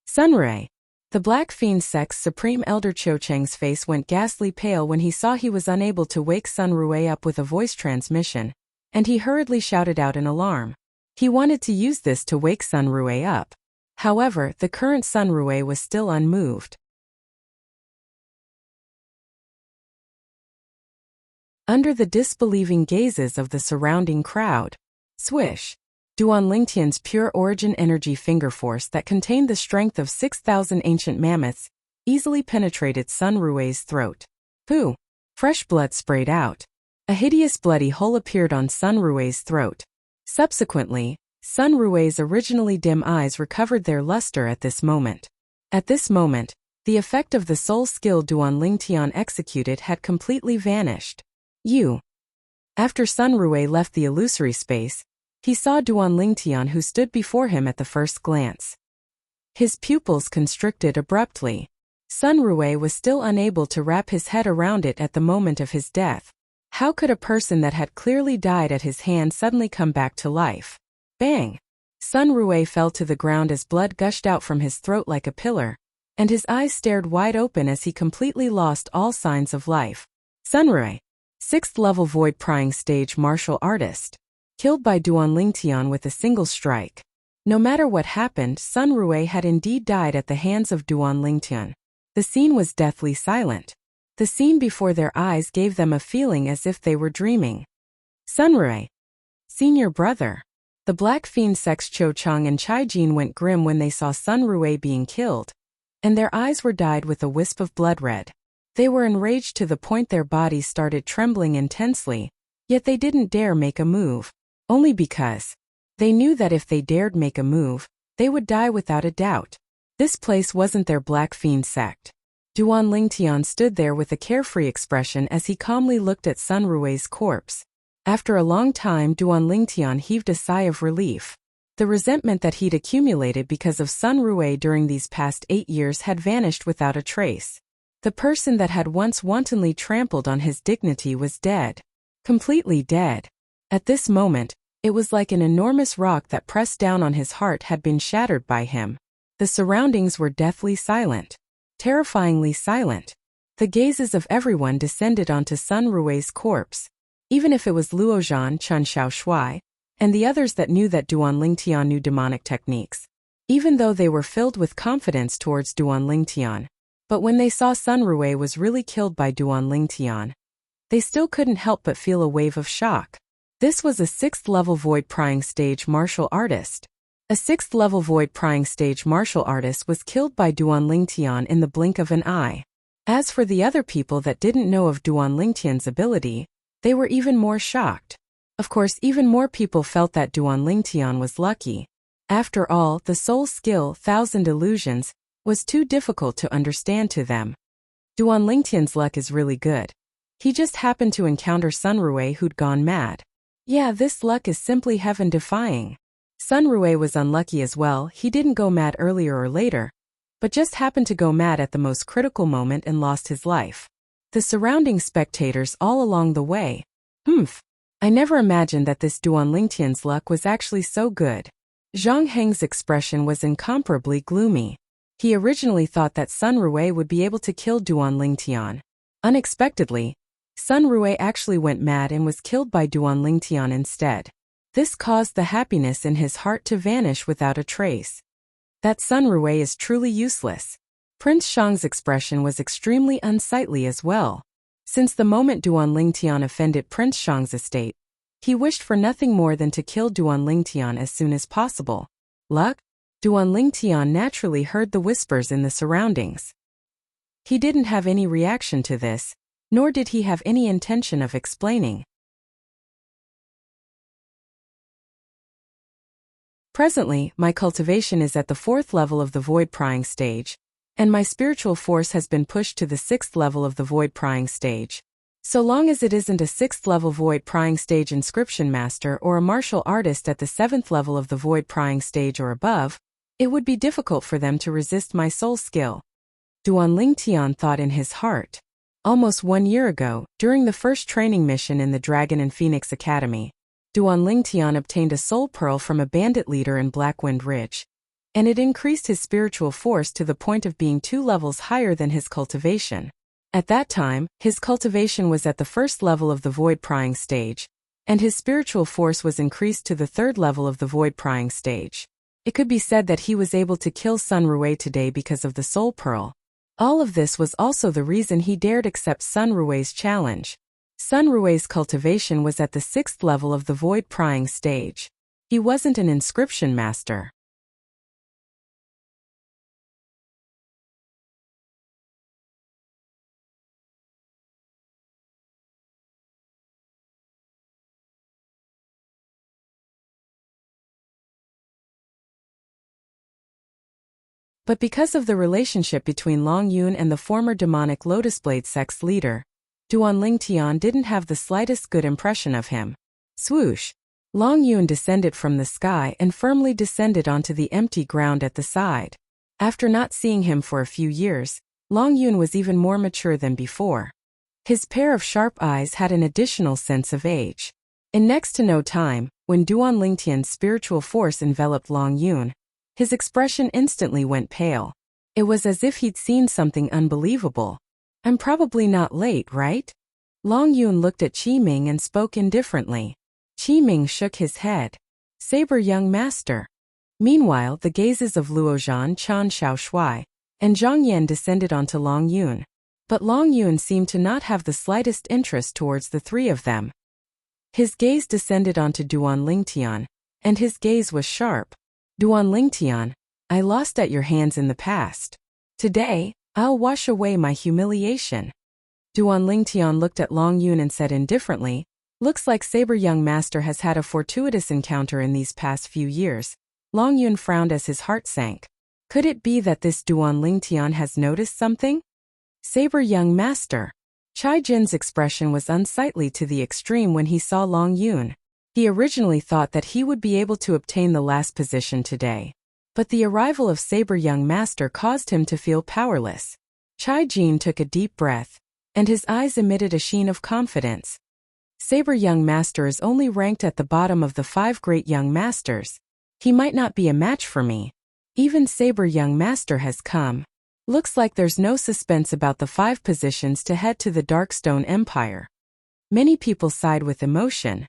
Sunray. The Black Fiend Sect's Supreme Elder Cho Cheng's face went ghastly pale when he saw he was unable to wake Sun Rui up with a voice transmission, and he hurriedly shouted out in alarm. He wanted to use this to wake Sun Rui up. However, the current Sun Rui was still unmoved. Under the disbelieving gazes of the surrounding crowd, swish! Duan Lingtian's pure origin energy finger force that contained the strength of 6,000 ancient mammoths easily penetrated Sun Rui's throat. Pooh! Fresh blood sprayed out. A hideous bloody hole appeared on Sun Rui's throat. Subsequently, Sun Rui's originally dim eyes recovered their luster at this moment. At this moment, the effect of the soul skill Duan Lingtian executed had completely vanished. After Sun Rui left the illusory space, he saw Duan Lingtian who stood before him at the first glance. His pupils constricted abruptly. Sun Rui was still unable to wrap his head around it at the moment of his death. How could a person that had clearly died at his hand suddenly come back to life? Bang! Sun Rui fell to the ground as blood gushed out from his throat like a pillar, and his eyes stared wide open as he completely lost all signs of life. Sun Rui, 6th level Void Prying Stage Martial Artist. Killed by Duan Lingtian with a single strike. No matter what happened, Sun Rui had indeed died at the hands of Duan Lingtian. The scene was deathly silent. The scene before their eyes gave them a feeling as if they were dreaming. Sun Rui, senior brother. The Black Fiend Sect's Cho Chang and Chai Jin went grim when they saw Sun Rui being killed, and their eyes were dyed with a wisp of blood red. They were enraged to the point their bodies started trembling intensely, yet they didn't dare make a move. Only because they knew that if they dared make a move, they would die without a doubt. This place wasn't their Black Fiend Sect. Duan Lingtian stood there with a carefree expression as he calmly looked at Sun Rui's corpse. After a long time, Duan Lingtian heaved a sigh of relief. The resentment that he'd accumulated because of Sun Rui during these past 8 years had vanished without a trace. The person that had once wantonly trampled on his dignity was dead. Completely dead. At this moment, it was like an enormous rock that pressed down on his heart had been shattered by him. The surroundings were deathly silent. Terrifyingly silent. The gazes of everyone descended onto Sun Rui's corpse. Even if it was Luozhan, Chun Xiaoshui, and the others that knew that Duan Lingtian knew demonic techniques. Even though they were filled with confidence towards Duan Lingtian. But when they saw Sun Rui was really killed by Duan Lingtian, they still couldn't help but feel a wave of shock. This was a 6th level Void Prying Stage Martial Artist. A 6th level Void Prying Stage Martial Artist was killed by Duan Lingtian in the blink of an eye. As for the other people that didn't know of Duan Lingtian's ability, they were even more shocked. Of course, even more people felt that Duan Lingtian was lucky. After all, the soul skill, 1000 Illusions, was too difficult to understand to them. Duan Lingtian's luck is really good. He just happened to encounter Sun Rui who'd gone mad. Yeah, this luck is simply heaven-defying. Sun Rui was unlucky as well. He didn't go mad earlier or later, but just happened to go mad at the most critical moment and lost his life. The surrounding spectators all along the way. I never imagined that this Duan Lingtian's luck was actually so good. Zhang Heng's expression was incomparably gloomy. He originally thought that Sun Rui would be able to kill Duan Lingtian. Unexpectedly, Sun Rui actually went mad and was killed by Duan Lingtian instead. This caused the happiness in his heart to vanish without a trace. That Sun Rui is truly useless. Prince Shang's expression was extremely unsightly as well. Since the moment Duan Lingtian offended Prince Shang's estate, He wished for nothing more than to kill Duan Lingtian as soon as possible. Luck? Duan Lingtian naturally heard the whispers in the surroundings. He didn't have any reaction to this, nor did he have any intention of explaining. Presently, my cultivation is at the 4th level of the void prying stage, and my spiritual force has been pushed to the 6th level of the void prying stage. So long as it isn't a 6th level void prying stage inscription master or a martial artist at the 7th level of the void prying stage or above, it would be difficult for them to resist my soul skill. Duan Lingtian thought in his heart. Almost 1 year ago, during the first training mission in the Dragon and Phoenix Academy, Duan Lingtian obtained a soul pearl from a bandit leader in Blackwind Ridge, and it increased his spiritual force to the point of being 2 levels higher than his cultivation. At that time, his cultivation was at the 1st level of the void prying stage, and his spiritual force was increased to the 3rd level of the void prying stage. It could be said that he was able to kill Sun Rue today because of the soul pearl. All of this was also the reason he dared accept Sun Rue's challenge. Sun Rue's cultivation was at the 6th level of the void prying stage. He wasn't an inscription master. But because of the relationship between Long Yun and the former demonic Lotus Blade sect's leader, Duan Lingtian didn't have the slightest good impression of him. Swoosh! Long Yun descended from the sky and firmly descended onto the empty ground at the side. After not seeing him for a few years, Long Yun was even more mature than before. His pair of sharp eyes had an additional sense of age. In next to no time, when Duan Lingtian's spiritual force enveloped Long Yun, his expression instantly went pale. It was as if he'd seen something unbelievable. I'm probably not late, right? Long Yun looked at Qi Ming and spoke indifferently. Qi Ming shook his head. Saber young master. Meanwhile, the gazes of Luozhan, Chan Xiaoshui, and Zhang Yan descended onto Long Yun. But Long Yun seemed to not have the slightest interest towards the 3 of them. His gaze descended onto Duan Lingtian, and his gaze was sharp. Duan Lingtian, I lost at your hands in the past. Today, I'll wash away my humiliation. Duan Lingtian looked at Long Yun and said indifferently, looks like Saber young master has had a fortuitous encounter in these past few years. Long Yun frowned as his heart sank. Could it be that this Duan Lingtian has noticed something? Saber young master. Chai Jin's expression was unsightly to the extreme when he saw Long Yun. He originally thought that he would be able to obtain the last position today. But the arrival of Saber young master caused him to feel powerless. Chai Jin took a deep breath, and his eyes emitted a sheen of confidence. Saber young master is only ranked at the bottom of the 5 great young masters. He might not be a match for me. Even Saber young master has come. Looks like there's no suspense about the 5 positions to head to the Darkstone Empire. Many people sighed with emotion.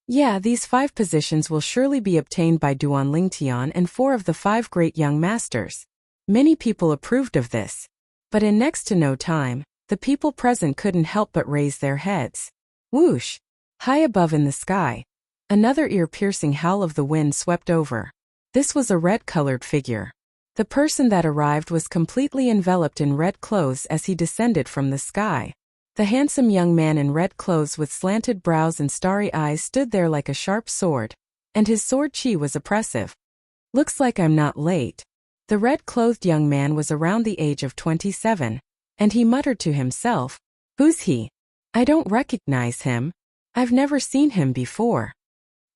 Yeah, these 5 positions will surely be obtained by Duan Lingtian and 4 of the 5 great young masters. Many people approved of this. But in next to no time, the people present couldn't help but raise their heads. Whoosh! High above in the sky, another ear-piercing howl of the wind swept over. This was a red-colored figure. The person that arrived was completely enveloped in red clothes as he descended from the sky. The handsome young man in red clothes with slanted brows and starry eyes stood there like a sharp sword, and his sword chi was oppressive. Looks like I'm not late. The red-clothed young man was around the age of 27, and he muttered to himself, "Who's he? I don't recognize him. I've never seen him before."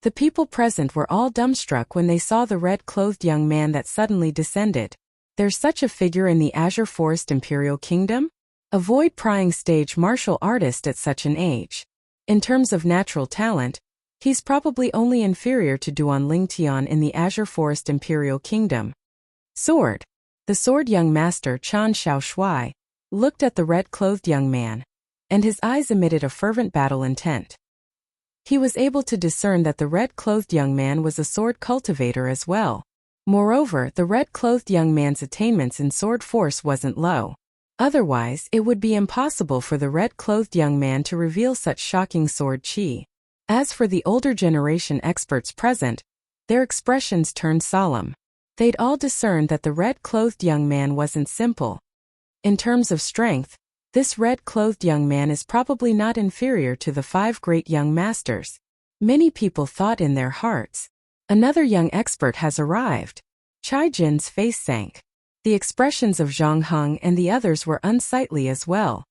The people present were all dumbstruck when they saw the red-clothed young man that suddenly descended. There's such a figure in the Azure Forest Imperial Kingdom? A void-prying stage martial artist at such an age. In terms of natural talent, he's probably only inferior to Duan Lingtian in the Azure Forest Imperial Kingdom. Sword. The sword young master Chan Xiaoshui looked at the red-clothed young man, and his eyes emitted a fervent battle intent. He was able to discern that the red-clothed young man was a sword cultivator as well. Moreover, the red-clothed young man's attainments in sword force wasn't low. Otherwise, it would be impossible for the red-clothed young man to reveal such shocking sword chi. As for the older generation experts present, their expressions turned solemn. They'd all discerned that the red-clothed young man wasn't simple. In terms of strength, this red-clothed young man is probably not inferior to the 5 great young masters. Many people thought in their hearts, another young expert has arrived. Chai Jin's face sank. The expressions of Zhang Heng and the others were unsightly as well.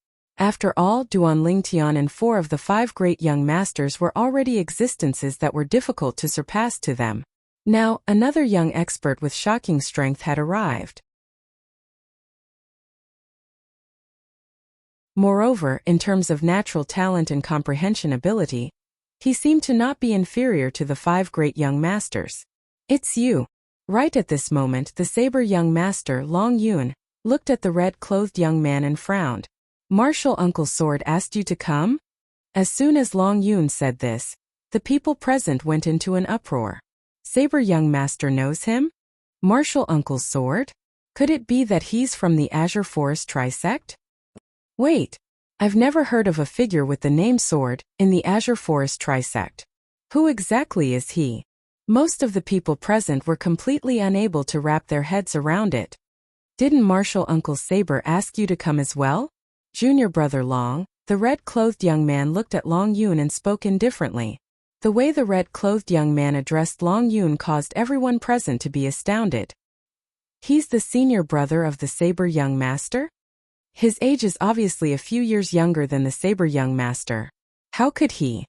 After all, Duan Lingtian and 4 of the 5 great young masters were already existences that were difficult to surpass to them. Now, another young expert with shocking strength had arrived. Moreover, in terms of natural talent and comprehension ability, he seemed to not be inferior to the 5 great young masters. It's you. Right at this moment, the saber young master, Long Yun, looked at the red-clothed young man and frowned. Martial Uncle Sword asked you to come? As soon as Long Yun said this, the people present went into an uproar. Saber young master knows him? Martial Uncle Sword? Could it be that he's from the Azure Forest Trisect? Wait, I've never heard of a figure with the name Sword in the Azure Forest Trisect. Who exactly is he? Most of the people present were completely unable to wrap their heads around it. Didn't Martial Uncle Saber ask you to come as well? Junior brother Long, the red-clothed young man looked at Long Yun and spoke indifferently. The way the red-clothed young man addressed Long Yun caused everyone present to be astounded. He's the senior brother of the saber young master? His age is obviously a few years younger than the saber young master. How could he?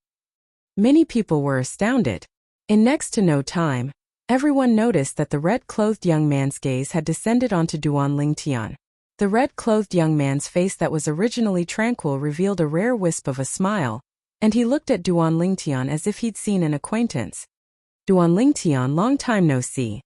Many people were astounded. In next to no time, everyone noticed that the red-clothed young man's gaze had descended onto Duan Lingtian. The red-clothed young man's face that was originally tranquil revealed a rare wisp of a smile, and he looked at Duan Lingtian as if he'd seen an acquaintance. Duan Lingtian, long time no see.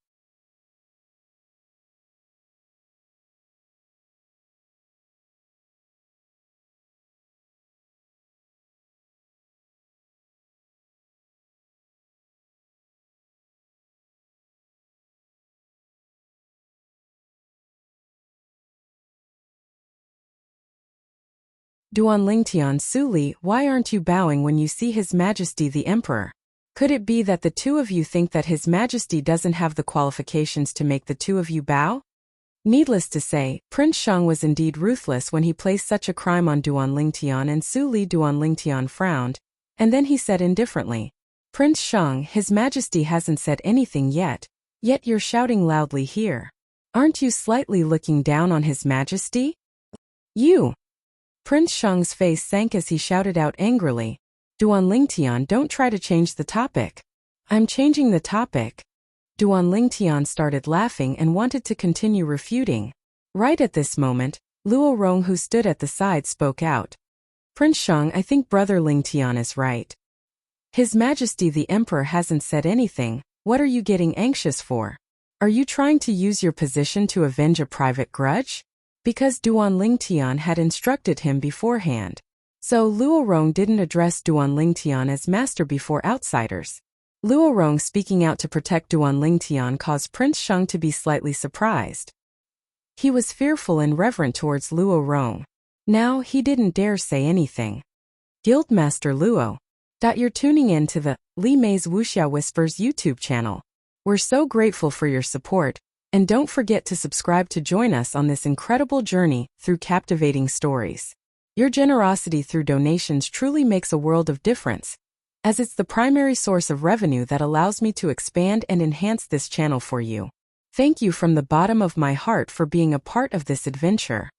Duan Lingtian, Su Li, why aren't you bowing when you see His Majesty the Emperor? Could it be that the 2 of you think that His Majesty doesn't have the qualifications to make the 2 of you bow? Needless to say, Prince Shang was indeed ruthless when he placed such a crime on Duan Lingtian, and Su Li. Duan Lingtian frowned, and then he said indifferently, Prince Shang, His Majesty hasn't said anything yet you're shouting loudly here. Aren't you slightly looking down on His Majesty? You! Prince Shang's face sank as he shouted out angrily, Duan Lingtian, don't try to change the topic. I'm changing the topic. Duan Lingtian started laughing and wanted to continue refuting. Right at this moment, Luo Rong, who stood at the side, spoke out. Prince Shang, I think Brother Lingtian is right. His Majesty the Emperor hasn't said anything. What are you getting anxious for? Are you trying to use your position to avenge a private grudge? Because Duan Lingtian had instructed him beforehand. So Luo Rong didn't address Duan Lingtian as master before outsiders. Luo Rong speaking out to protect Duan Lingtian caused Prince Shang to be slightly surprised. He was fearful and reverent towards Luo Rong. Now he didn't dare say anything. Guildmaster Luo. You're tuning in to the Li Mei's Wuxia Whispers YouTube channel. We're so grateful for your support. And don't forget to subscribe to join us on this incredible journey through captivating stories. Your generosity through donations truly makes a world of difference, as it's the primary source of revenue that allows me to expand and enhance this channel for you. Thank you from the bottom of my heart for being a part of this adventure.